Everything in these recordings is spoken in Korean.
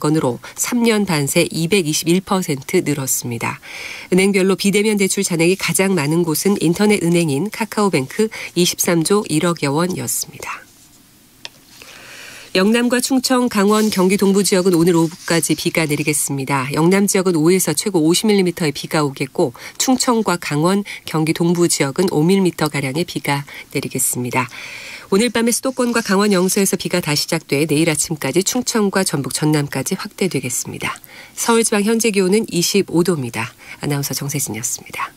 건으로 3년 반 새 221% 늘었습니다. 은행별로 비대면 대출 잔액이 가장 많은 곳은 인터넷 은행인 카카오뱅크 23조 1억여 원이었습니다. 영남과 충청, 강원, 경기 동부 지역은 오늘 오후까지 비가 내리겠습니다. 영남 지역은 5에서 최고 50mm의 비가 오겠고 충청과 강원, 경기 동부 지역은 5mm가량의 비가 내리겠습니다. 오늘 밤에 수도권과 강원 영서에서 비가 다시 시작돼 내일 아침까지 충청과 전북, 전남까지 확대되겠습니다. 서울지방 현재 기온은 25도입니다. 아나운서 정세진이었습니다.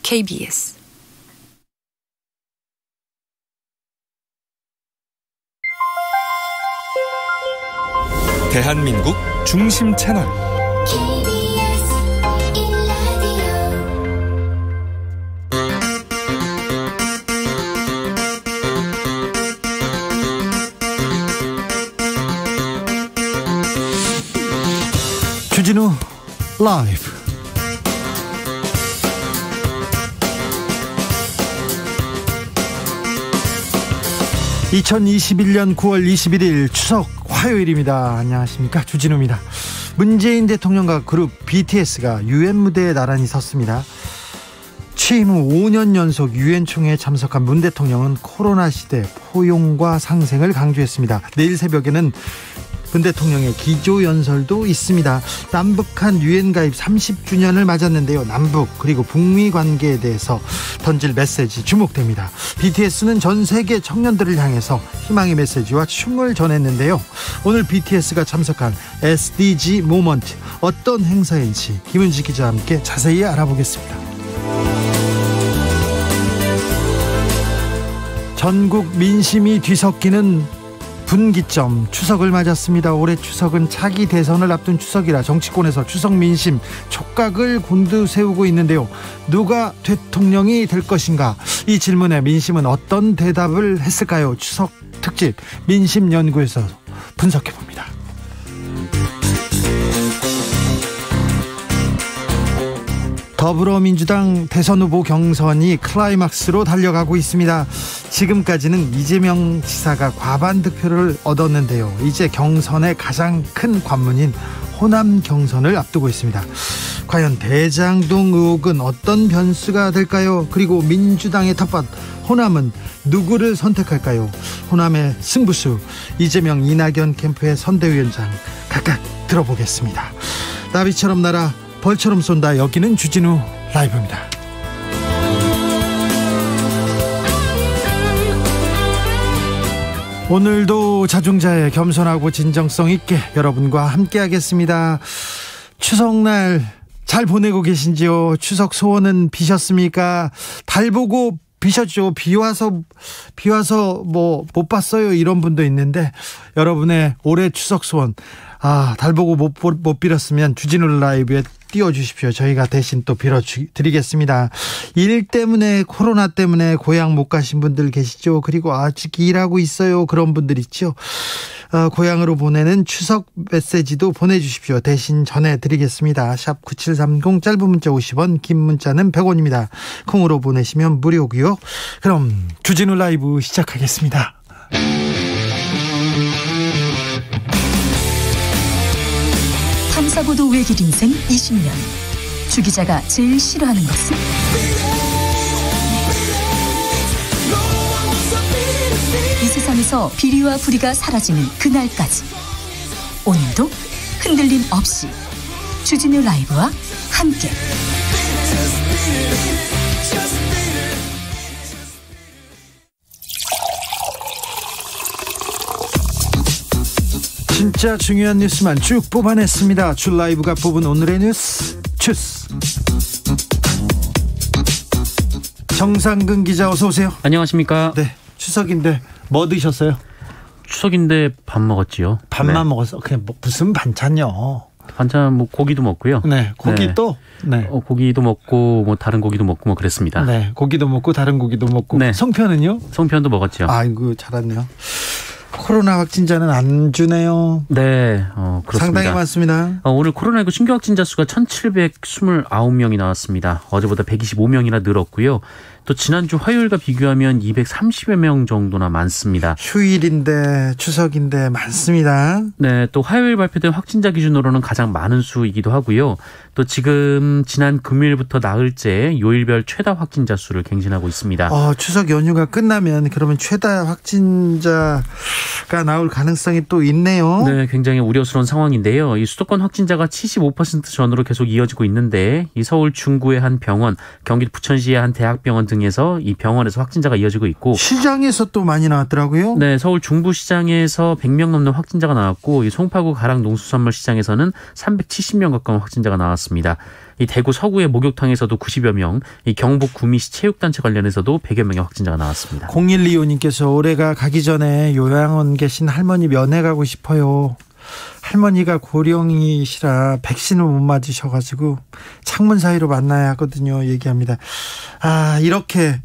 KBS 대한민국 중심 채널 주진우 라이브. (2021년 9월 21일) 추석 화요일입니다. 안녕하십니까, 주진우입니다. 문재인 대통령과 그룹 BTS가 유엔 무대에 나란히 섰습니다. 취임 후 5년 연속 유엔 총회에 참석한 문 대통령은 코로나 시대 포용과 상생을 강조했습니다. 내일 새벽에는 문 대통령의 기조연설도 있습니다. 남북한 유엔 가입 30주년을 맞았는데요. 남북 그리고 북미 관계에 대해서 던질 메시지 주목됩니다. BTS는 전 세계 청년들을 향해서 희망의 메시지와 춤을 전했는데요. 오늘 BTS가 참석한 SDG 모먼트, 어떤 행사인지 김은지 기자와 함께 자세히 알아보겠습니다. 전국 민심이 뒤섞이는 분기점, 추석을 맞았습니다. 올해 추석은 차기 대선을 앞둔 추석이라 정치권에서 추석 민심 촉각을 곤두세우고 있는데요. 누가 대통령이 될 것인가? 이 질문에 민심은 어떤 대답을 했을까요? 추석 특집 민심연구에서 분석해봅니다. 더불어민주당 대선 후보 경선이 클라이막스로 달려가고 있습니다. 지금까지는 이재명 지사가 과반 득표를 얻었는데요. 이제 경선의 가장 큰 관문인 호남 경선을 앞두고 있습니다. 과연 대장동 의혹은 어떤 변수가 될까요? 그리고 민주당의 텃밭 호남은 누구를 선택할까요? 호남의 승부수, 이재명, 이낙연 캠프의 선대위원장 각각 들어보겠습니다. 나비처럼 날아 벌처럼 쏜다. 여기는 주진우 라이브입니다. 오늘도 자중자애, 겸손하고 진정성 있게 여러분과 함께 하겠습니다. 추석날 잘 보내고 계신지요? 추석 소원은 비셨습니까? 달 보고 비셨죠? 비 와서 뭐 못 봤어요, 이런 분도 있는데 여러분의 올해 추석 소원, 달 보고 못 빌었으면 주진우 라이브에 띄워주십시오. 저희가 대신 또 빌어드리겠습니다. 일 때문에, 코로나 때문에 고향 못 가신 분들 계시죠? 그리고 아직 일하고 있어요, 그런 분들 있죠? 고향으로 보내는 추석 메시지도 보내주십시오. 대신 전해드리겠습니다. 샵 9730, 짧은 문자 50원, 긴 문자는 100원입니다. 콩으로 보내시면 무료고요. 그럼 주진우 라이브 시작하겠습니다. 탐사보도 외길 인생 20년. 주 기자가 제일 싫어하는 것은? 이 세상에서 비리와 부리가 사라지는 그날까지, 오늘도 흔들림 없이 주진우 라이브와 함께 진짜 중요한 뉴스만 쭉 뽑아냈습니다. 주 라이브가 뽑은 오늘의 뉴스 주스. 정상근 기자, 어서 오세요. 안녕하십니까. 네, 추석인데 뭐 드셨어요? 추석인데 밥 먹었지요. 밥만 먹었어. 그냥 무슨 반찬요? 반찬 뭐 고기도 먹고요. 네, 고기 또. 네. 고기도 먹고 뭐 다른 고기도 먹고 뭐 그랬습니다. 네, 고기도 먹고 다른 고기도 먹고. 네. 송편은요? 송편도 먹었죠. 아이고, 잘했네요. 코로나 확진자는 안 주네요. 네, 그렇습니다. 상당히 많습니다. 오늘 코로나19 신규 확진자 수가 1,729명이 나왔습니다. 어제보다 125명이나 늘었고요. 또 지난주 화요일과 비교하면 230여 명 정도나 많습니다. 휴일인데 추석인데 많습니다. 네, 또 화요일 발표된 확진자 기준으로는 가장 많은 수이기도 하고요. 또 지금 지난 금요일부터 나흘째 요일별 최다 확진자 수를 갱신하고 있습니다. 추석 연휴가 끝나면 그러면 최다 확진자가 나올 가능성이 또 있네요. 네, 굉장히 우려스러운 상황인데요. 이 수도권 확진자가 75% 전으로 계속 이어지고 있는데 이 서울 중구의 한 병원, 경기도 부천시의 한 대학병원 등에서 이 병원에서 확진자가 이어지고 있고 시장에서 또 많이 나왔더라고요. 네, 서울 중부시장에서 100명 넘는 확진자가 나왔고 이 송파구 가락 농수산물시장에서는 370명 가까운 확진자가 나왔습니다. 이 대구 서구의 목욕탕에서도 90여 명, 이 경북 구미시 체육단체 관련해서도 100여 명의 확진자가 나왔습니다. 0125님께서 올해가 가기 전에 요양원 계신 할머니 면회 가고 싶어요. 할머니가 고령이시라 백신을 못 맞으셔가지고 창문 사이로 만나야 하거든요. 얘기합니다. 이렇게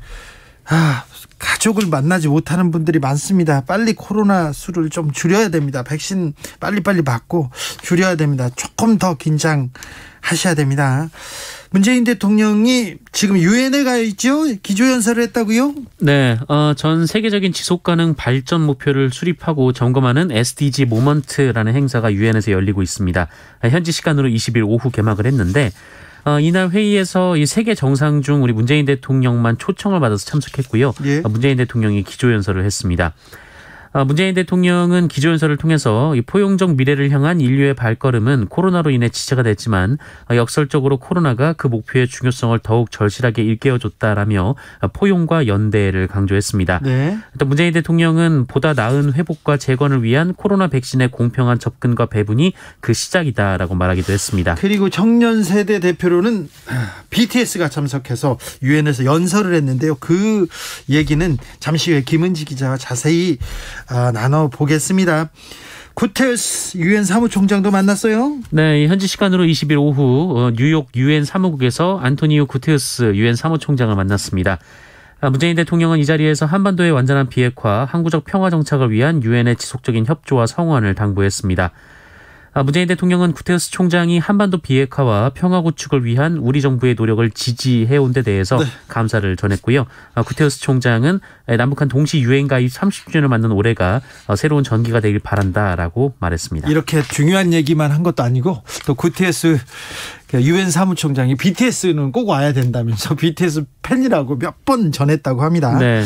가족을 만나지 못하는 분들이 많습니다. 빨리 코로나 수를 좀 줄여야 됩니다. 백신 빨리빨리 맞고 줄여야 됩니다. 조금 더 긴장하셔야 됩니다. 문재인 대통령이 지금 유엔에 가 있죠? 기조연설을 했다고요? 네, 전 세계적인 지속가능 발전 목표를 수립하고 점검하는 SDG 모먼트라는 행사가 유엔에서 열리고 있습니다. 현지 시간으로 20일 오후 개막을 했는데 이날 회의에서 이 세계 정상 중 우리 문재인 대통령만 초청을 받아서 참석했고요. 예. 문재인 대통령이 기조연설을 했습니다. 문재인 대통령은 기조연설을 통해서 이 포용적 미래를 향한 인류의 발걸음은 코로나로 인해 지체가 됐지만 역설적으로 코로나가 그 목표의 중요성을 더욱 절실하게 일깨워줬다라며 포용과 연대를 강조했습니다. 네. 또 문재인 대통령은 보다 나은 회복과 재건을 위한 코로나 백신의 공평한 접근과 배분이 그 시작이다라고 말하기도 했습니다. 그리고 청년 세대 대표로는 BTS가 참석해서 유엔에서 연설을 했는데요. 그 얘기는 잠시 후에 김은지 기자와 자세히 나눠보겠습니다. 구테르스 유엔 사무총장도 만났어요? 네, 현지 시간으로 20일 오후 뉴욕 유엔 사무국에서 안토니오 구테르스 유엔 사무총장을 만났습니다. 문재인 대통령은 이 자리에서 한반도의 완전한 비핵화, 항구적 평화 정착을 위한 유엔의 지속적인 협조와 성원을 당부했습니다. 문재인 대통령은 구테르스 총장이 한반도 비핵화와 평화 구축을 위한 우리 정부의 노력을 지지해온 데 대해서 감사를 전했고요. 구테르스 총장은 남북한 동시 유엔 가입 30주년을 맞는 올해가 새로운 전기가 되길 바란다라고 말했습니다. 이렇게 중요한 얘기만 한 것도 아니고 또 구테르스 유엔 사무총장이 BTS는 꼭 와야 된다면서 BTS 팬이라고 몇 번 전했다고 합니다. 네.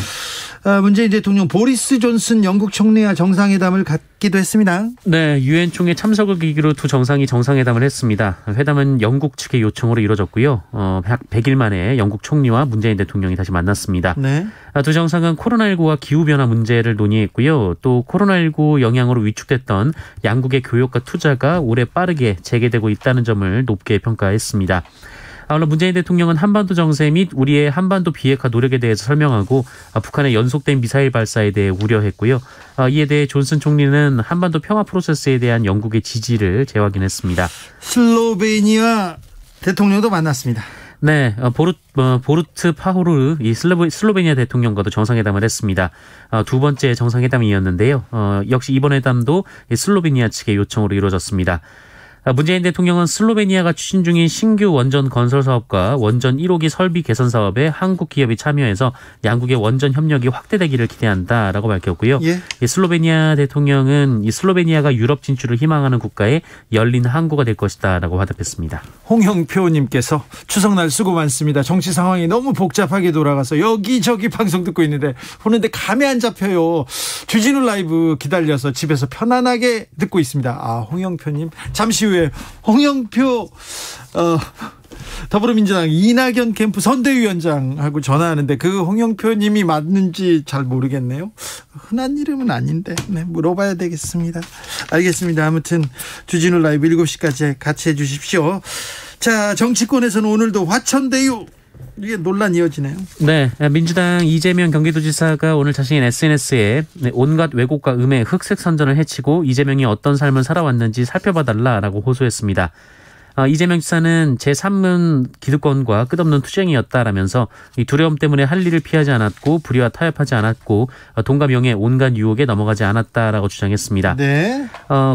문재인 대통령 보리스 존슨 영국 총리와 정상회담을 갖기도 했습니다. 네, 유엔 총회 참석을 계기로 두 정상이 정상회담을 했습니다. 회담은 영국 측의 요청으로 이루어졌고요. 100일 만에 영국 총리와 문재인 대통령이 다시 만났습니다. 네. 두 정상은 코로나19와 기후변화 문제를 논의했고요. 또 코로나19 영향으로 위축됐던 양국의 교역과 투자가 올해 빠르게 재개되고 있다는 점을 높게 평가했습니다. 아울러 문재인 대통령은 한반도 정세 및 우리의 한반도 비핵화 노력에 대해서 설명하고 북한의 연속된 미사일 발사에 대해 우려했고요. 이에 대해 존슨 총리는 한반도 평화 프로세스에 대한 영국의 지지를 재확인했습니다. 슬로베니아 대통령도 만났습니다. 네, 보르트 파호르 이 슬로베니아 대통령과도 정상회담을 했습니다. 두 번째 정상회담이었는데요. 역시 이번 회담도 슬로베니아 측의 요청으로 이루어졌습니다. 문재인 대통령은 슬로베니아가 추진 중인 신규 원전 건설 사업과 원전 1호기 설비 개선 사업에 한국 기업이 참여해서 양국의 원전 협력이 확대되기를 기대한다라고 밝혔고요. 예. 이 슬로베니아 대통령은 이 슬로베니아가 유럽 진출을 희망하는 국가의 열린 항구가 될 것이다라고 화답했습니다. 홍영표님께서 추석날 수고 많습니다. 정치 상황이 너무 복잡하게 돌아가서 여기저기 방송 듣고 있는데 보는데 감이 안 잡혀요. 주진우 라이브 기다려서 집에서 편안하게 듣고 있습니다. 홍영표님 잠시 후에 홍영표 더불어민주당 이낙연 캠프 선대위원장하고 전화하는데 그 홍영표님이 맞는지 잘 모르겠네요. 흔한 이름은 아닌데 물어봐야 되겠습니다. 알겠습니다. 아무튼 주진우 라이브 7시까지 같이 해주십시오. 자, 정치권에서는 오늘도 화천대유 이게 논란 이어지네요. 네, 민주당 이재명 경기도지사가 오늘 자신의 SNS에 온갖 왜곡과 음해, 흑색 선전을 해치고 이재명이 어떤 삶을 살아왔는지 살펴봐달라라고 호소했습니다. 이재명 지사는 제3문 기득권과 끝없는 투쟁이었다라면서 이 두려움 때문에 할 일을 피하지 않았고 불의와 타협하지 않았고 돈과 명예 온갖 유혹에 넘어가지 않았다라고 주장했습니다. 네.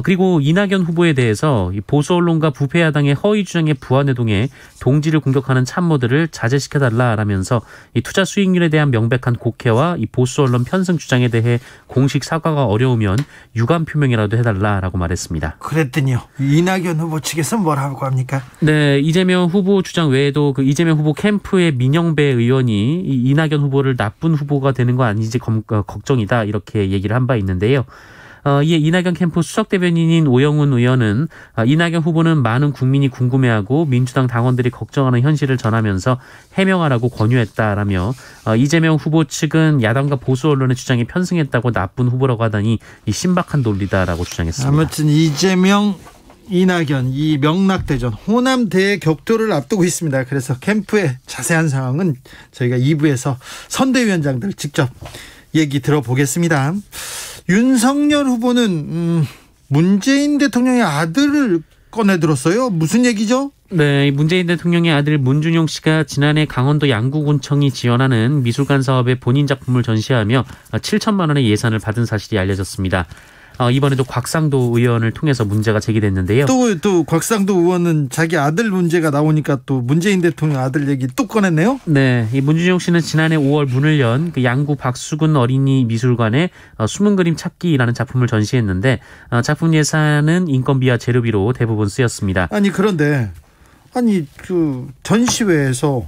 그리고 이낙연 후보에 대해서 보수 언론과 부패 야당의 허위 주장에 부안해동해 동지를 공격하는 참모들을 자제시켜달라라면서 이 투자 수익률에 대한 명백한 곡해와 이 보수 언론 편승 주장에 대해 공식 사과가 어려우면 유감 표명이라도 해달라라고 말했습니다. 그랬더니요. 이낙연 후보 측에서 뭐라고 합니까? 네, 이재명 후보 주장 외에도 그 이재명 후보 캠프의 민영배 의원이 이 이낙연 후보를 나쁜 후보가 되는 거 아닌지 걱정이다 이렇게 얘기를 한 바 있는데요. 이에 이낙연 캠프 수석 대변인인 오영훈 의원은 이낙연 후보는 많은 국민이 궁금해하고 민주당 당원들이 걱정하는 현실을 전하면서 해명하라고 권유했다라며 이재명 후보 측은 야당과 보수 언론의 주장이 편승했다고 나쁜 후보라고 하다니 이 신박한 논리다라고 주장했습니다. 아무튼 이재명 이낙연 이 명락대전 호남 대격돌을 앞두고 있습니다. 그래서 캠프의 자세한 상황은 저희가 2부에서 선대위원장들 직접 얘기 들어보겠습니다. 윤석열 후보는 문재인 대통령의 아들을 꺼내들었어요. 무슨 얘기죠? 네, 문재인 대통령의 아들 문준용 씨가 지난해 강원도 양구군청이 지원하는 미술관 사업에 본인 작품을 전시하며 7천만 원의 예산을 받은 사실이 알려졌습니다. 이번에도 곽상도 의원을 통해서 문제가 제기됐는데요. 또 곽상도 의원은 자기 아들 문제가 나오니까 또 문재인 대통령 아들 얘기 또 꺼냈네요. 네, 이 문준용 씨는 지난해 5월 문을 연 그 양구 박수근 어린이 미술관에 숨은 그림 찾기라는 작품을 전시했는데 작품 예산은 인건비와 재료비로 대부분 쓰였습니다. 그런데 그 전시회에서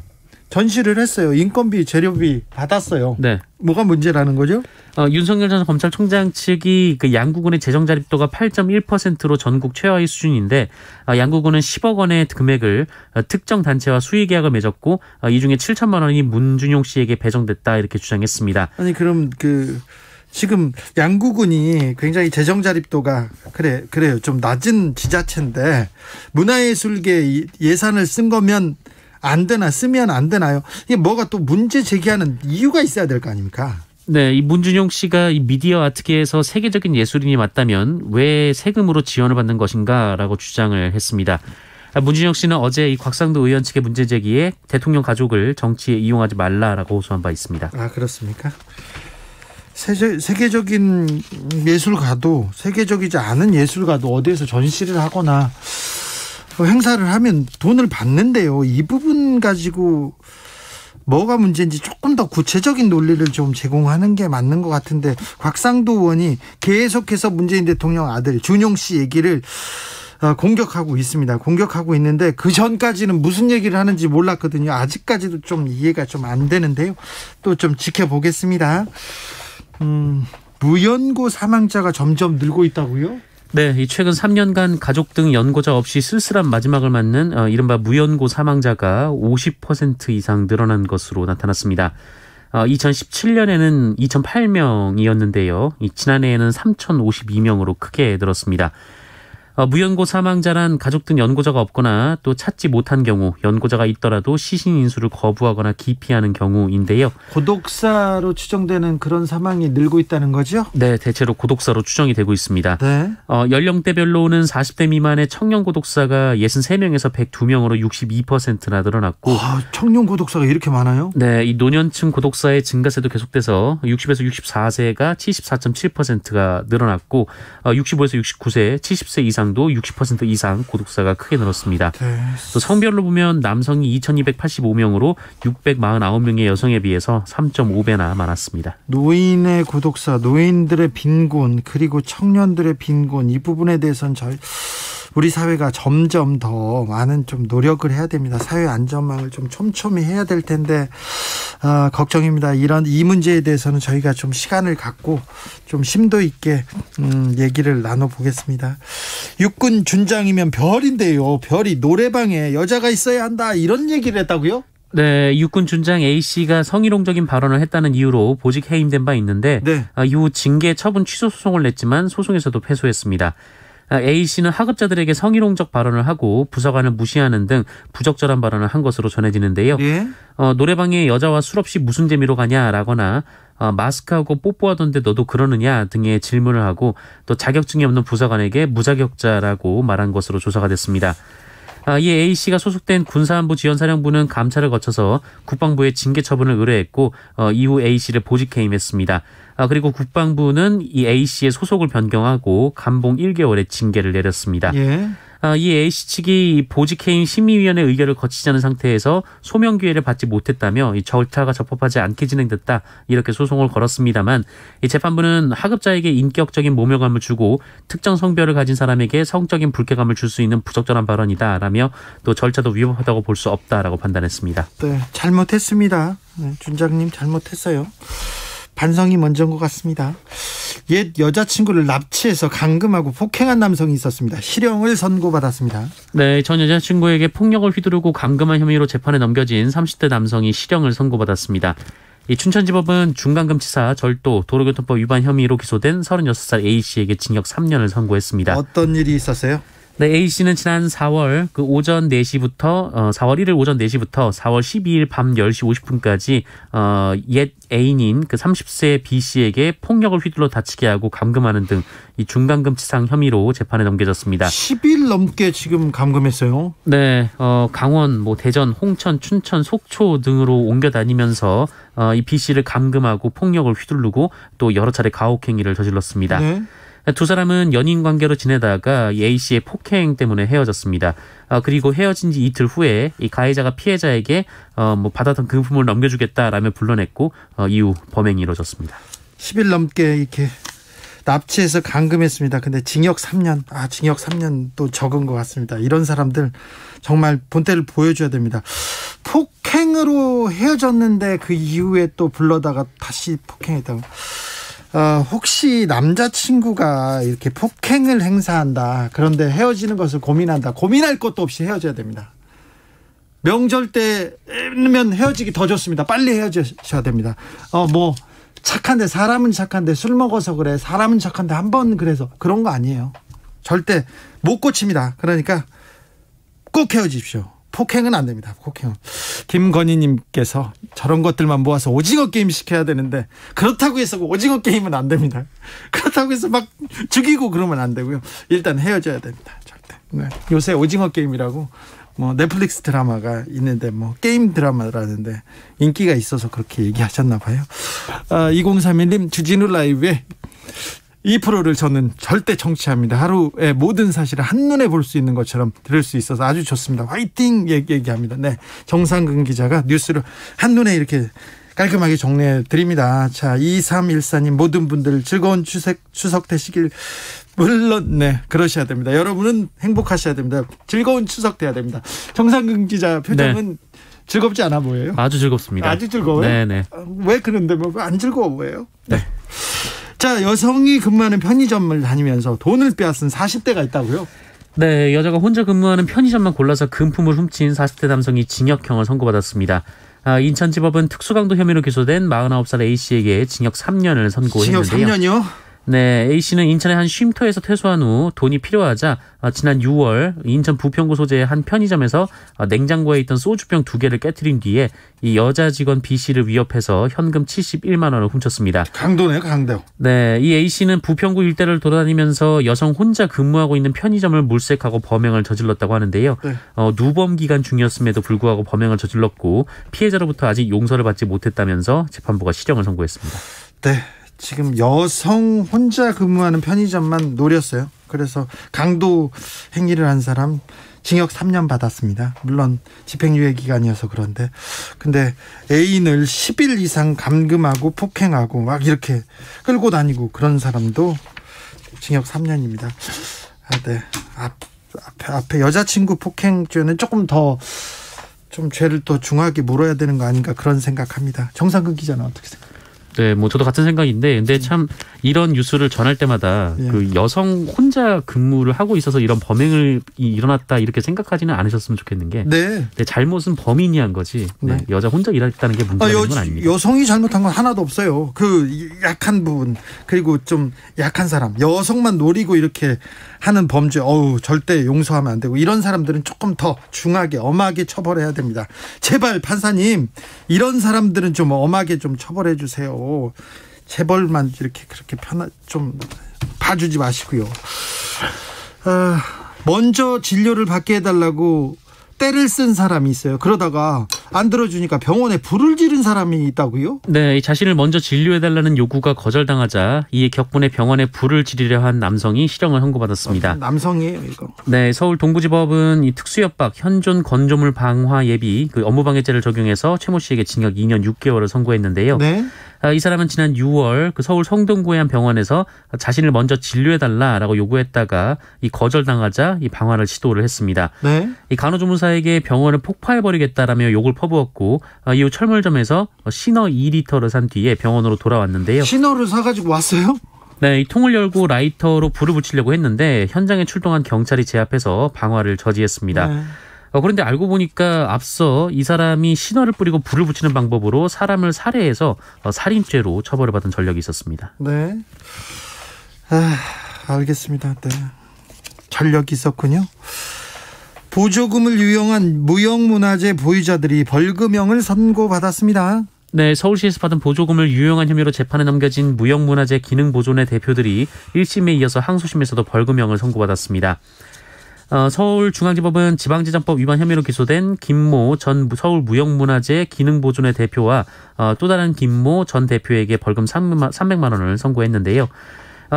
전시를 했어요. 인건비, 재료비 받았어요. 네. 뭐가 문제라는 거죠? 윤석열 전 검찰총장 측이 그 양구군의 재정 자립도가 8.1%로 전국 최하위 수준인데 양구군은 10억 원의 금액을 특정 단체와 수의 계약을 맺었고 이 중에 7천만 원이 문준용 씨에게 배정됐다 이렇게 주장했습니다. 그럼 지금 양구군이 굉장히 재정 자립도가 그래요. 좀 낮은 지자체인데 문화예술계 예산을 쓴 거면 안 되나 쓰면 안 되나요? 이게 뭐가 또 문제 제기하는 이유가 있어야 될 거 아닙니까? 네, 이 문준용 씨가 이 미디어 아트계에서 세계적인 예술인이 맞다면 왜 세금으로 지원을 받는 것인가라고 주장을 했습니다. 문준용 씨는 어제 이 곽상도 의원 측의 문제 제기에 대통령 가족을 정치에 이용하지 말라라고 호소한 바 있습니다. 그렇습니까? 세계적인 예술가도 세계적이지 않은 예술가도 어디에서 전시를 하거나 행사를 하면 돈을 받는데요. 이 부분 가지고 뭐가 문제인지 조금 더 구체적인 논리를 좀 제공하는 게 맞는 것 같은데 곽상도 의원이 계속해서 문재인 대통령 아들 준용 씨 얘기를 공격하고 있습니다. 공격하고 있는데 그 전까지는 무슨 얘기를 하는지 몰랐거든요. 아직까지도 좀 이해가 좀 안 되는데요. 또 좀 지켜보겠습니다. 무연고 사망자가 점점 늘고 있다고요? 네, 이 최근 3년간 가족 등 연고자 없이 쓸쓸한 마지막을 맞는 이른바 무연고 사망자가 50% 이상 늘어난 것으로 나타났습니다. 2017년에는 2,008명이었는데요. 지난해에는 3,052명으로 크게 늘었습니다. 무연고 사망자란 가족 등 연고자가 없거나 또 찾지 못한 경우, 연고자가 있더라도 시신 인수를 거부하거나 기피하는 경우인데요. 고독사로 추정되는 그런 사망이 늘고 있다는 거죠? 네, 대체로 고독사로 추정이 되고 있습니다. 네. 연령대별로는 40대 미만의 청년 고독사가 63명에서 102명으로 62%나 늘어났고 청년 고독사가 이렇게 많아요? 네, 이 노년층 고독사의 증가세도 계속돼서 60에서 64세가 74.7%가 늘어났고 65에서 69세, 70세 이상도 60% 이상 고독사가 크게 늘었습니다. 네. 또 성별로 보면 남성이 2,285명으로 649명의 여성에 비해서 3.5배나 많았습니다. 노인의 고독사, 노인들의 빈곤 그리고 청년들의 빈곤 이 부분에 대해서는 우리 사회가 점점 더 많은 좀 노력을 해야 됩니다. 사회 안전망을 좀 촘촘히 해야 될 텐데 걱정입니다. 이 문제에 대해서는 저희가 좀 시간을 갖고 좀 심도 있게 얘기를 나눠보겠습니다. 육군 준장이면 별인데요. 별이 노래방에 여자가 있어야 한다 이런 얘기를 했다고요? 네, 육군 준장 A씨가 성희롱적인 발언을 했다는 이유로 보직 해임된 바 있는데 네. 이후 징계 처분 취소 소송을 냈지만 소송에서도 패소했습니다. A씨는 하급자들에게 성희롱적 발언을 하고 부사관을 무시하는 등 부적절한 발언을 한 것으로 전해지는데요. 예? 노래방에 여자와 술 없이 무슨 재미로 가냐라거나 마스크하고 뽀뽀하던데 너도 그러느냐 등의 질문을 하고 또 자격증이 없는 부사관에게 무자격자라고 말한 것으로 조사가 됐습니다. 이 A씨가 소속된 군사안보 지원사령부는 감찰을 거쳐서 국방부에 징계 처분을 의뢰했고 이후 A씨를 보직해임했습니다. 그리고 국방부는 이 A씨의 소속을 변경하고 감봉 1개월의 징계를 내렸습니다. 예. 이 A씨 측이 보직해임 심의위원회 의결을 거치지 않은 상태에서 소명 기회를 받지 못했다며 이 절차가 적법하지 않게 진행됐다 이렇게 소송을 걸었습니다만 이 재판부는 하급자에게 인격적인 모멸감을 주고 특정 성별을 가진 사람에게 성적인 불쾌감을 줄 수 있는 부적절한 발언이다라며 또 절차도 위법하다고 볼 수 없다라고 판단했습니다. 네, 잘못했습니다. 준장님 잘못했어요. 반성이 먼저인 것 같습니다. 옛 여자친구를 납치해서 감금하고 폭행한 남성이 있었습니다. 실형을 선고받았습니다. 네, 전 여자친구에게 폭력을 휘두르고 감금한 혐의로 재판에 넘겨진 30대 남성이 실형을 선고받았습니다. 이 춘천지법은 중간금치사, 절도, 도로교통법 위반 혐의로 기소된 36살 A씨에게 징역 3년을 선고했습니다. 어떤 일이 있었어요? 네, A씨는 지난 4월 4월 1일 오전 4시부터 4월 12일 밤 10시 50분까지 옛 애인인 30세 B씨에게 폭력을 휘둘러 다치게 하고 감금하는 등 이 중간금치상 혐의로 재판에 넘겨졌습니다. 10일 넘게 지금 감금했어요. 네, 강원, 대전, 홍천, 춘천, 속초 등으로 옮겨 다니면서 이 B씨를 감금하고 폭력을 휘두르고 또 여러 차례 가혹행위를 저질렀습니다. 네. 두 사람은 연인 관계로 지내다가 이 A씨의 폭행 때문에 헤어졌습니다. 그리고 헤어진 지 이틀 후에 이 가해자가 피해자에게 받았던 금품을 넘겨주겠다라며 불러냈고 이후 범행이 이루어졌습니다. 10일 넘게 이렇게 납치해서 감금했습니다. 근데 징역 3년. 징역 3년 또 적은 것 같습니다. 이런 사람들 정말 본때를 보여줘야 됩니다. 폭행으로 헤어졌는데 그 이후에 또 불러다가 다시 폭행했다고. 혹시 남자친구가 이렇게 폭행을 행사한다. 그런데 헤어지는 것을 고민한다. 고민할 것도 없이 헤어져야 됩니다. 명절 때면 헤어지기 더 좋습니다. 빨리 헤어지셔야 됩니다. 착한데, 사람은 착한데 술 먹어서 그래. 사람은 착한데 한 번 그래서 그런 거 아니에요. 절대 못 고칩니다. 그러니까 꼭 헤어지십시오. 폭행은 안 됩니다. 폭행은. 김건희님께서 저런 것들만 모아서 오징어 게임 시켜야 되는데 그렇다고 해서 오징어 게임은 안 됩니다. 그렇다고 해서 막 죽이고 그러면 안 되고요. 일단 헤어져야 됩니다. 절대. 네. 요새 오징어 게임이라고 넷플릭스 드라마가 있는데 게임 드라마라는데 인기가 있어서 그렇게 얘기하셨나 봐요. 2031님 주진우 라이브에 이 프로를 저는 절대 청취합니다. 하루의 모든 사실을 한눈에 볼 수 있는 것처럼 들을 수 있어서 아주 좋습니다. 화이팅 얘기합니다. 네, 정상근 기자가 뉴스를 한눈에 이렇게 깔끔하게 정리해 드립니다. 자, 2314님 모든 분들 즐거운 추석 되시길 물론 그러셔야 됩니다. 여러분은 행복하셔야 됩니다. 즐거운 추석 돼야 됩니다. 정상근 기자 표정은 네. 즐겁지 않아 보여요? 아주 즐겁습니다. 아주 즐거워요? 네네. 왜 그런데 안 즐거워 보여요? 네. 자, 여성이 근무하는 편의점을 다니면서 돈을 빼앗은 40대가 있다고요? 네, 여자가 혼자 근무하는 편의점만 골라서 금품을 훔친 40대 남성이 징역형을 선고받았습니다. 인천지법은 특수강도 혐의로 기소된 49살 A씨에게 징역 3년을 선고했는데요. 징역 3년이요? 네, A씨는 인천의 한 쉼터에서 퇴소한 후 돈이 필요하자 지난 6월 인천 부평구 소재의 한 편의점에서 냉장고에 있던 소주병 2개를 깨트린 뒤에 이 여자 직원 B씨를 위협해서 현금 71만 원을 훔쳤습니다. 강도네요, 강도. 네, 이 A씨는 부평구 일대를 돌아다니면서 여성 혼자 근무하고 있는 편의점을 물색하고 범행을 저질렀다고 하는데요. 네. 누범 기간 중이었음에도 불구하고 범행을 저질렀고 피해자로부터 아직 용서를 받지 못했다면서 재판부가 실형을 선고했습니다. 네. 지금 여성 혼자 근무하는 편의점만 노렸어요. 그래서 강도 행위를 한 사람 징역 3년 받았습니다. 물론 집행유예 기간이어서 그런데 근데 애인을 10일 이상 감금하고 폭행하고 막 이렇게 끌고 다니고 그런 사람도 징역 3년입니다. 네. 앞에 여자친구 폭행죄는 조금 더 좀 죄를 더 중하게 물어야 되는 거 아닌가 그런 생각합니다. 정상근 기자는 어떻게 생각해요? 네, 저도 같은 생각인데, 근데 참 이런 뉴스를 전할 때마다 그 여성 혼자 근무를 하고 있어서 이런 범행을 일어났다 이렇게 생각하지는 않으셨으면 좋겠는 게, 네, 잘못은 범인이 한 거지, 네. 여자 혼자 일했다는 게 문제가 되는 건 아닙니다. 여성이 잘못한 건 하나도 없어요. 그 약한 부분 그리고 좀 약한 사람, 여성만 노리고 이렇게 하는 범죄, 절대 용서하면 안 되고 이런 사람들은 조금 더 중하게 엄하게 처벌해야 됩니다. 제발 판사님 이런 사람들은 좀 엄하게 좀 처벌해 주세요. 재벌만 이렇게 그렇게 좀 봐주지 마시고요. 먼저 진료를 받게 해달라고 때를 쓴 사람이 있어요. 그러다가 안 들어주니까 병원에 불을 지른 사람이 있다고요? 네, 자신을 먼저 진료해달라는 요구가 거절당하자 이에 격분해 병원에 불을 지르려 한 남성이 실형을 선고받았습니다. 남성이에요, 이거. 네, 서울 동부지법은 이 특수협박, 현존 건조물 방화 예비 업무방해죄를 적용해서 최 모 씨에게 징역 2년 6개월을 선고했는데요. 네. 이 사람은 지난 6월 서울 성동구의 한 병원에서 자신을 먼저 진료해달라라고 요구했다가 이 거절당하자 이 방화를 시도를 했습니다. 네. 이 간호조무사에게 병원을 폭파해버리겠다라며 욕을 퍼부었고 이후 철물점에서 신어 2리터를 산 뒤에 병원으로 돌아왔는데요. 신어를 사가지고 왔어요? 네, 이 통을 열고 라이터로 불을 붙이려고 했는데 현장에 출동한 경찰이 제압해서 방화를 저지했습니다. 네. 그런데 알고 보니까 앞서 이 사람이 신어를 뿌리고 불을 붙이는 방법으로 사람을 살해해서 살인죄로 처벌을 받은 전력이 있었습니다. 네. 알겠습니다. 네. 전력이 있었군요. 보조금을 유용한 무형문화재 보유자들이 벌금형을 선고받았습니다. 네, 서울시에서 받은 보조금을 유용한 혐의로 재판에 넘겨진 무형문화재 기능보존회 대표들이 1심에 이어서 항소심에서도 벌금형을 선고받았습니다. 서울중앙지법은 지방재정법 위반 혐의로 기소된 김모 전 서울무형문화재 기능보존회 대표와 또 다른 김모 전 대표에게 벌금 300만 원을 선고했는데요.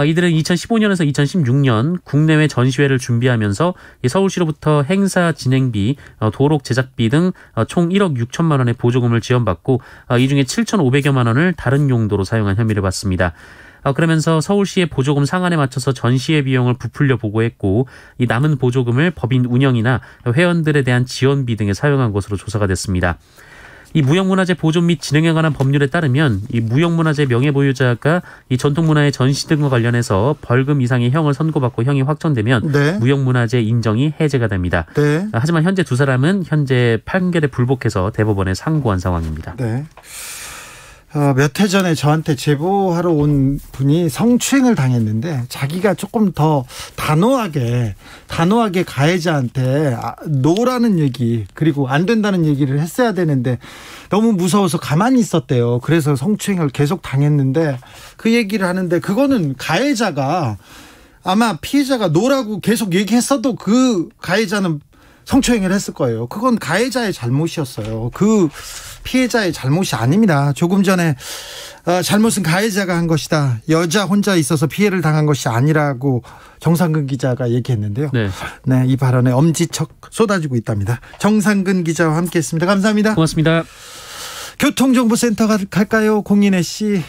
이들은 2015년에서 2016년 국내외 전시회를 준비하면서 서울시로부터 행사 진행비, 도록 제작비 등 총 1억 6천만 원의 보조금을 지원받고 이 중에 7,500여만 원을 다른 용도로 사용한 혐의를 받습니다. 그러면서 서울시의 보조금 상한에 맞춰서 전시회 비용을 부풀려 보고했고 이 남은 보조금을 법인 운영이나 회원들에 대한 지원비 등에 사용한 것으로 조사가 됐습니다. 이 무형문화재 보존 및 진흥에 관한 법률에 따르면 이 무형문화재 명예보유자가 이 전통문화의 전시 등과 관련해서 벌금 이상의 형을 선고받고 형이 확정되면 네. 무형문화재 인정이 해제가 됩니다. 네. 하지만 현재 두 사람은 현재 판결에 불복해서 대법원에 상고한 상황입니다. 네. 몇 해 전에 저한테 제보하러 온 분이 성추행을 당했는데 자기가 조금 더 단호하게 가해자한테 노라는 얘기 그리고 안 된다는 얘기를 했어야 되는데 너무 무서워서 가만히 있었대요. 그래서 성추행을 계속 당했는데 그 얘기를 하는데 그거는 가해자가 아마 피해자가 노라고 계속 얘기했어도 그 가해자는 성추행을 했을 거예요. 그건 가해자의 잘못이었어요. 그 피해자의 잘못이 아닙니다. 조금 전에 잘못은 가해자가 한 것이다. 여자 혼자 있어서 피해를 당한 것이 아니라고 정상근 기자가 얘기했는데요. 네, 이 발언에 엄지척 쏟아지고 있답니다. 정상근 기자와 함께했습니다. 감사합니다. 고맙습니다. 교통정보센터 갈까요? 공인혜 씨.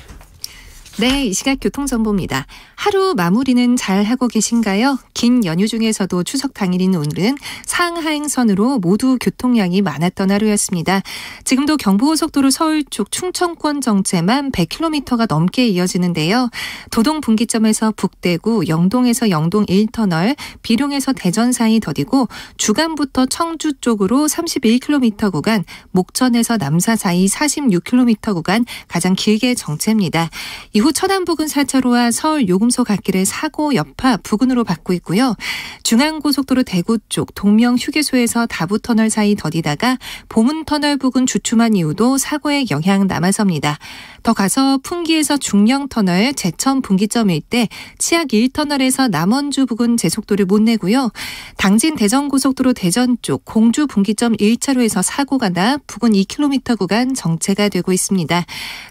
네, 이 시각 교통정보입니다. 하루 마무리는 잘 하고 계신가요? 긴 연휴 중에서도 추석 당일인 오늘은 상하행선으로 모두 교통량이 많았던 하루였습니다. 지금도 경부고속도로 서울 쪽 충청권 정체만 100km가 넘게 이어지는데요. 도동 분기점에서 북대구, 영동에서 영동 1터널, 비룡에서 대전 사이 더디고 주간부터 청주 쪽으로 31km 구간, 목천에서 남사 사이 46km 구간 가장 길게 정체입니다. 이후 천안 부근 4차로와 서울 요금소 갓길의 사고 여파 부근으로 받고 있고요. 중앙고속도로 대구 쪽 동명 휴게소에서 다부터널 사이 더디다가 보문터널 부근 주춤한 이후도 사고의 영향 남아섭니다. 더 가서 풍기에서 중령터널 제천 분기점 일대 치악 1터널에서 남원주 부근 제속도를 못 내고요. 당진 대전고속도로 대전 쪽 공주 분기점 1차로에서 사고가 나 부근 2km 구간 정체가 되고 있습니다.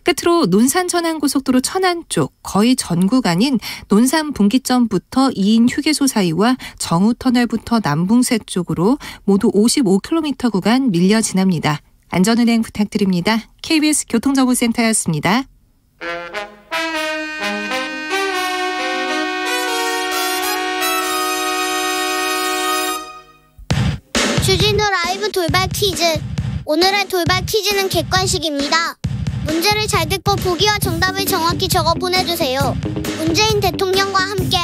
끝으로 논산 천안고속도로 천안 쪽 거의 전 구간인 논산 분기점부터 2인 휴게소 사이와 정우터널부터 남붕새 쪽으로 모두 55km 구간 밀려 지납니다. 안전운행 부탁드립니다. KBS 교통정보센터였습니다. 주진우 라이브 돌발 퀴즈. 오늘의 돌발 퀴즈는 객관식입니다. 문제를 잘 듣고 보기와 정답을 정확히 적어 보내주세요. 문재인 대통령과 함께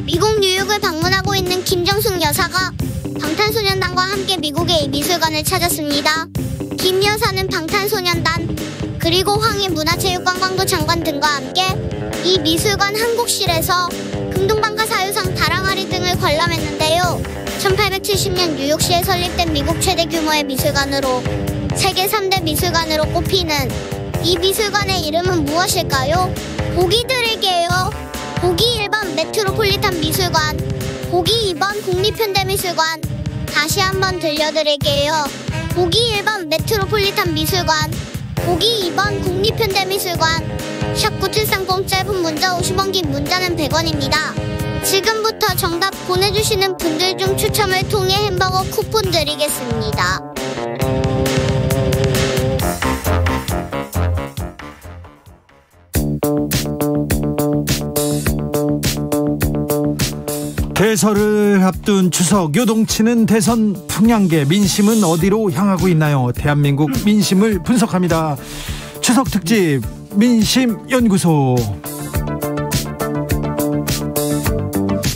미국 뉴욕을 방문하고 있는 김정숙 여사가 방탄소년단과 함께 미국의 이 미술관을 찾았습니다. 김 여사는 방탄소년단 그리고 황희 문화체육관광부 장관 등과 함께 이 미술관 한국실에서 금동방가사유상 다랑아리 등을 관람했는데요. 1870년 뉴욕시에 설립된 미국 최대 규모의 미술관으로 세계 3대 미술관으로 꼽히는 이 미술관의 이름은 무엇일까요? 보기 드릴게요. 보기 1번 메트로폴리탄 미술관, 보기 2번 국립현대미술관, 다시 한번 들려드릴게요. 보기 1번 메트로폴리탄 미술관, 보기 2번 국립현대미술관. 샵9730 짧은 문자 50원, 긴 문자는 100원입니다. 지금부터 정답 보내주시는 분들 중 추첨을 통해 햄버거 쿠폰 드리겠습니다. 대설을 앞둔 추석, 요동치는 대선 풍향계, 민심은 어디로 향하고 있나요? 대한민국 민심을 분석합니다. 추석 특집 민심연구소.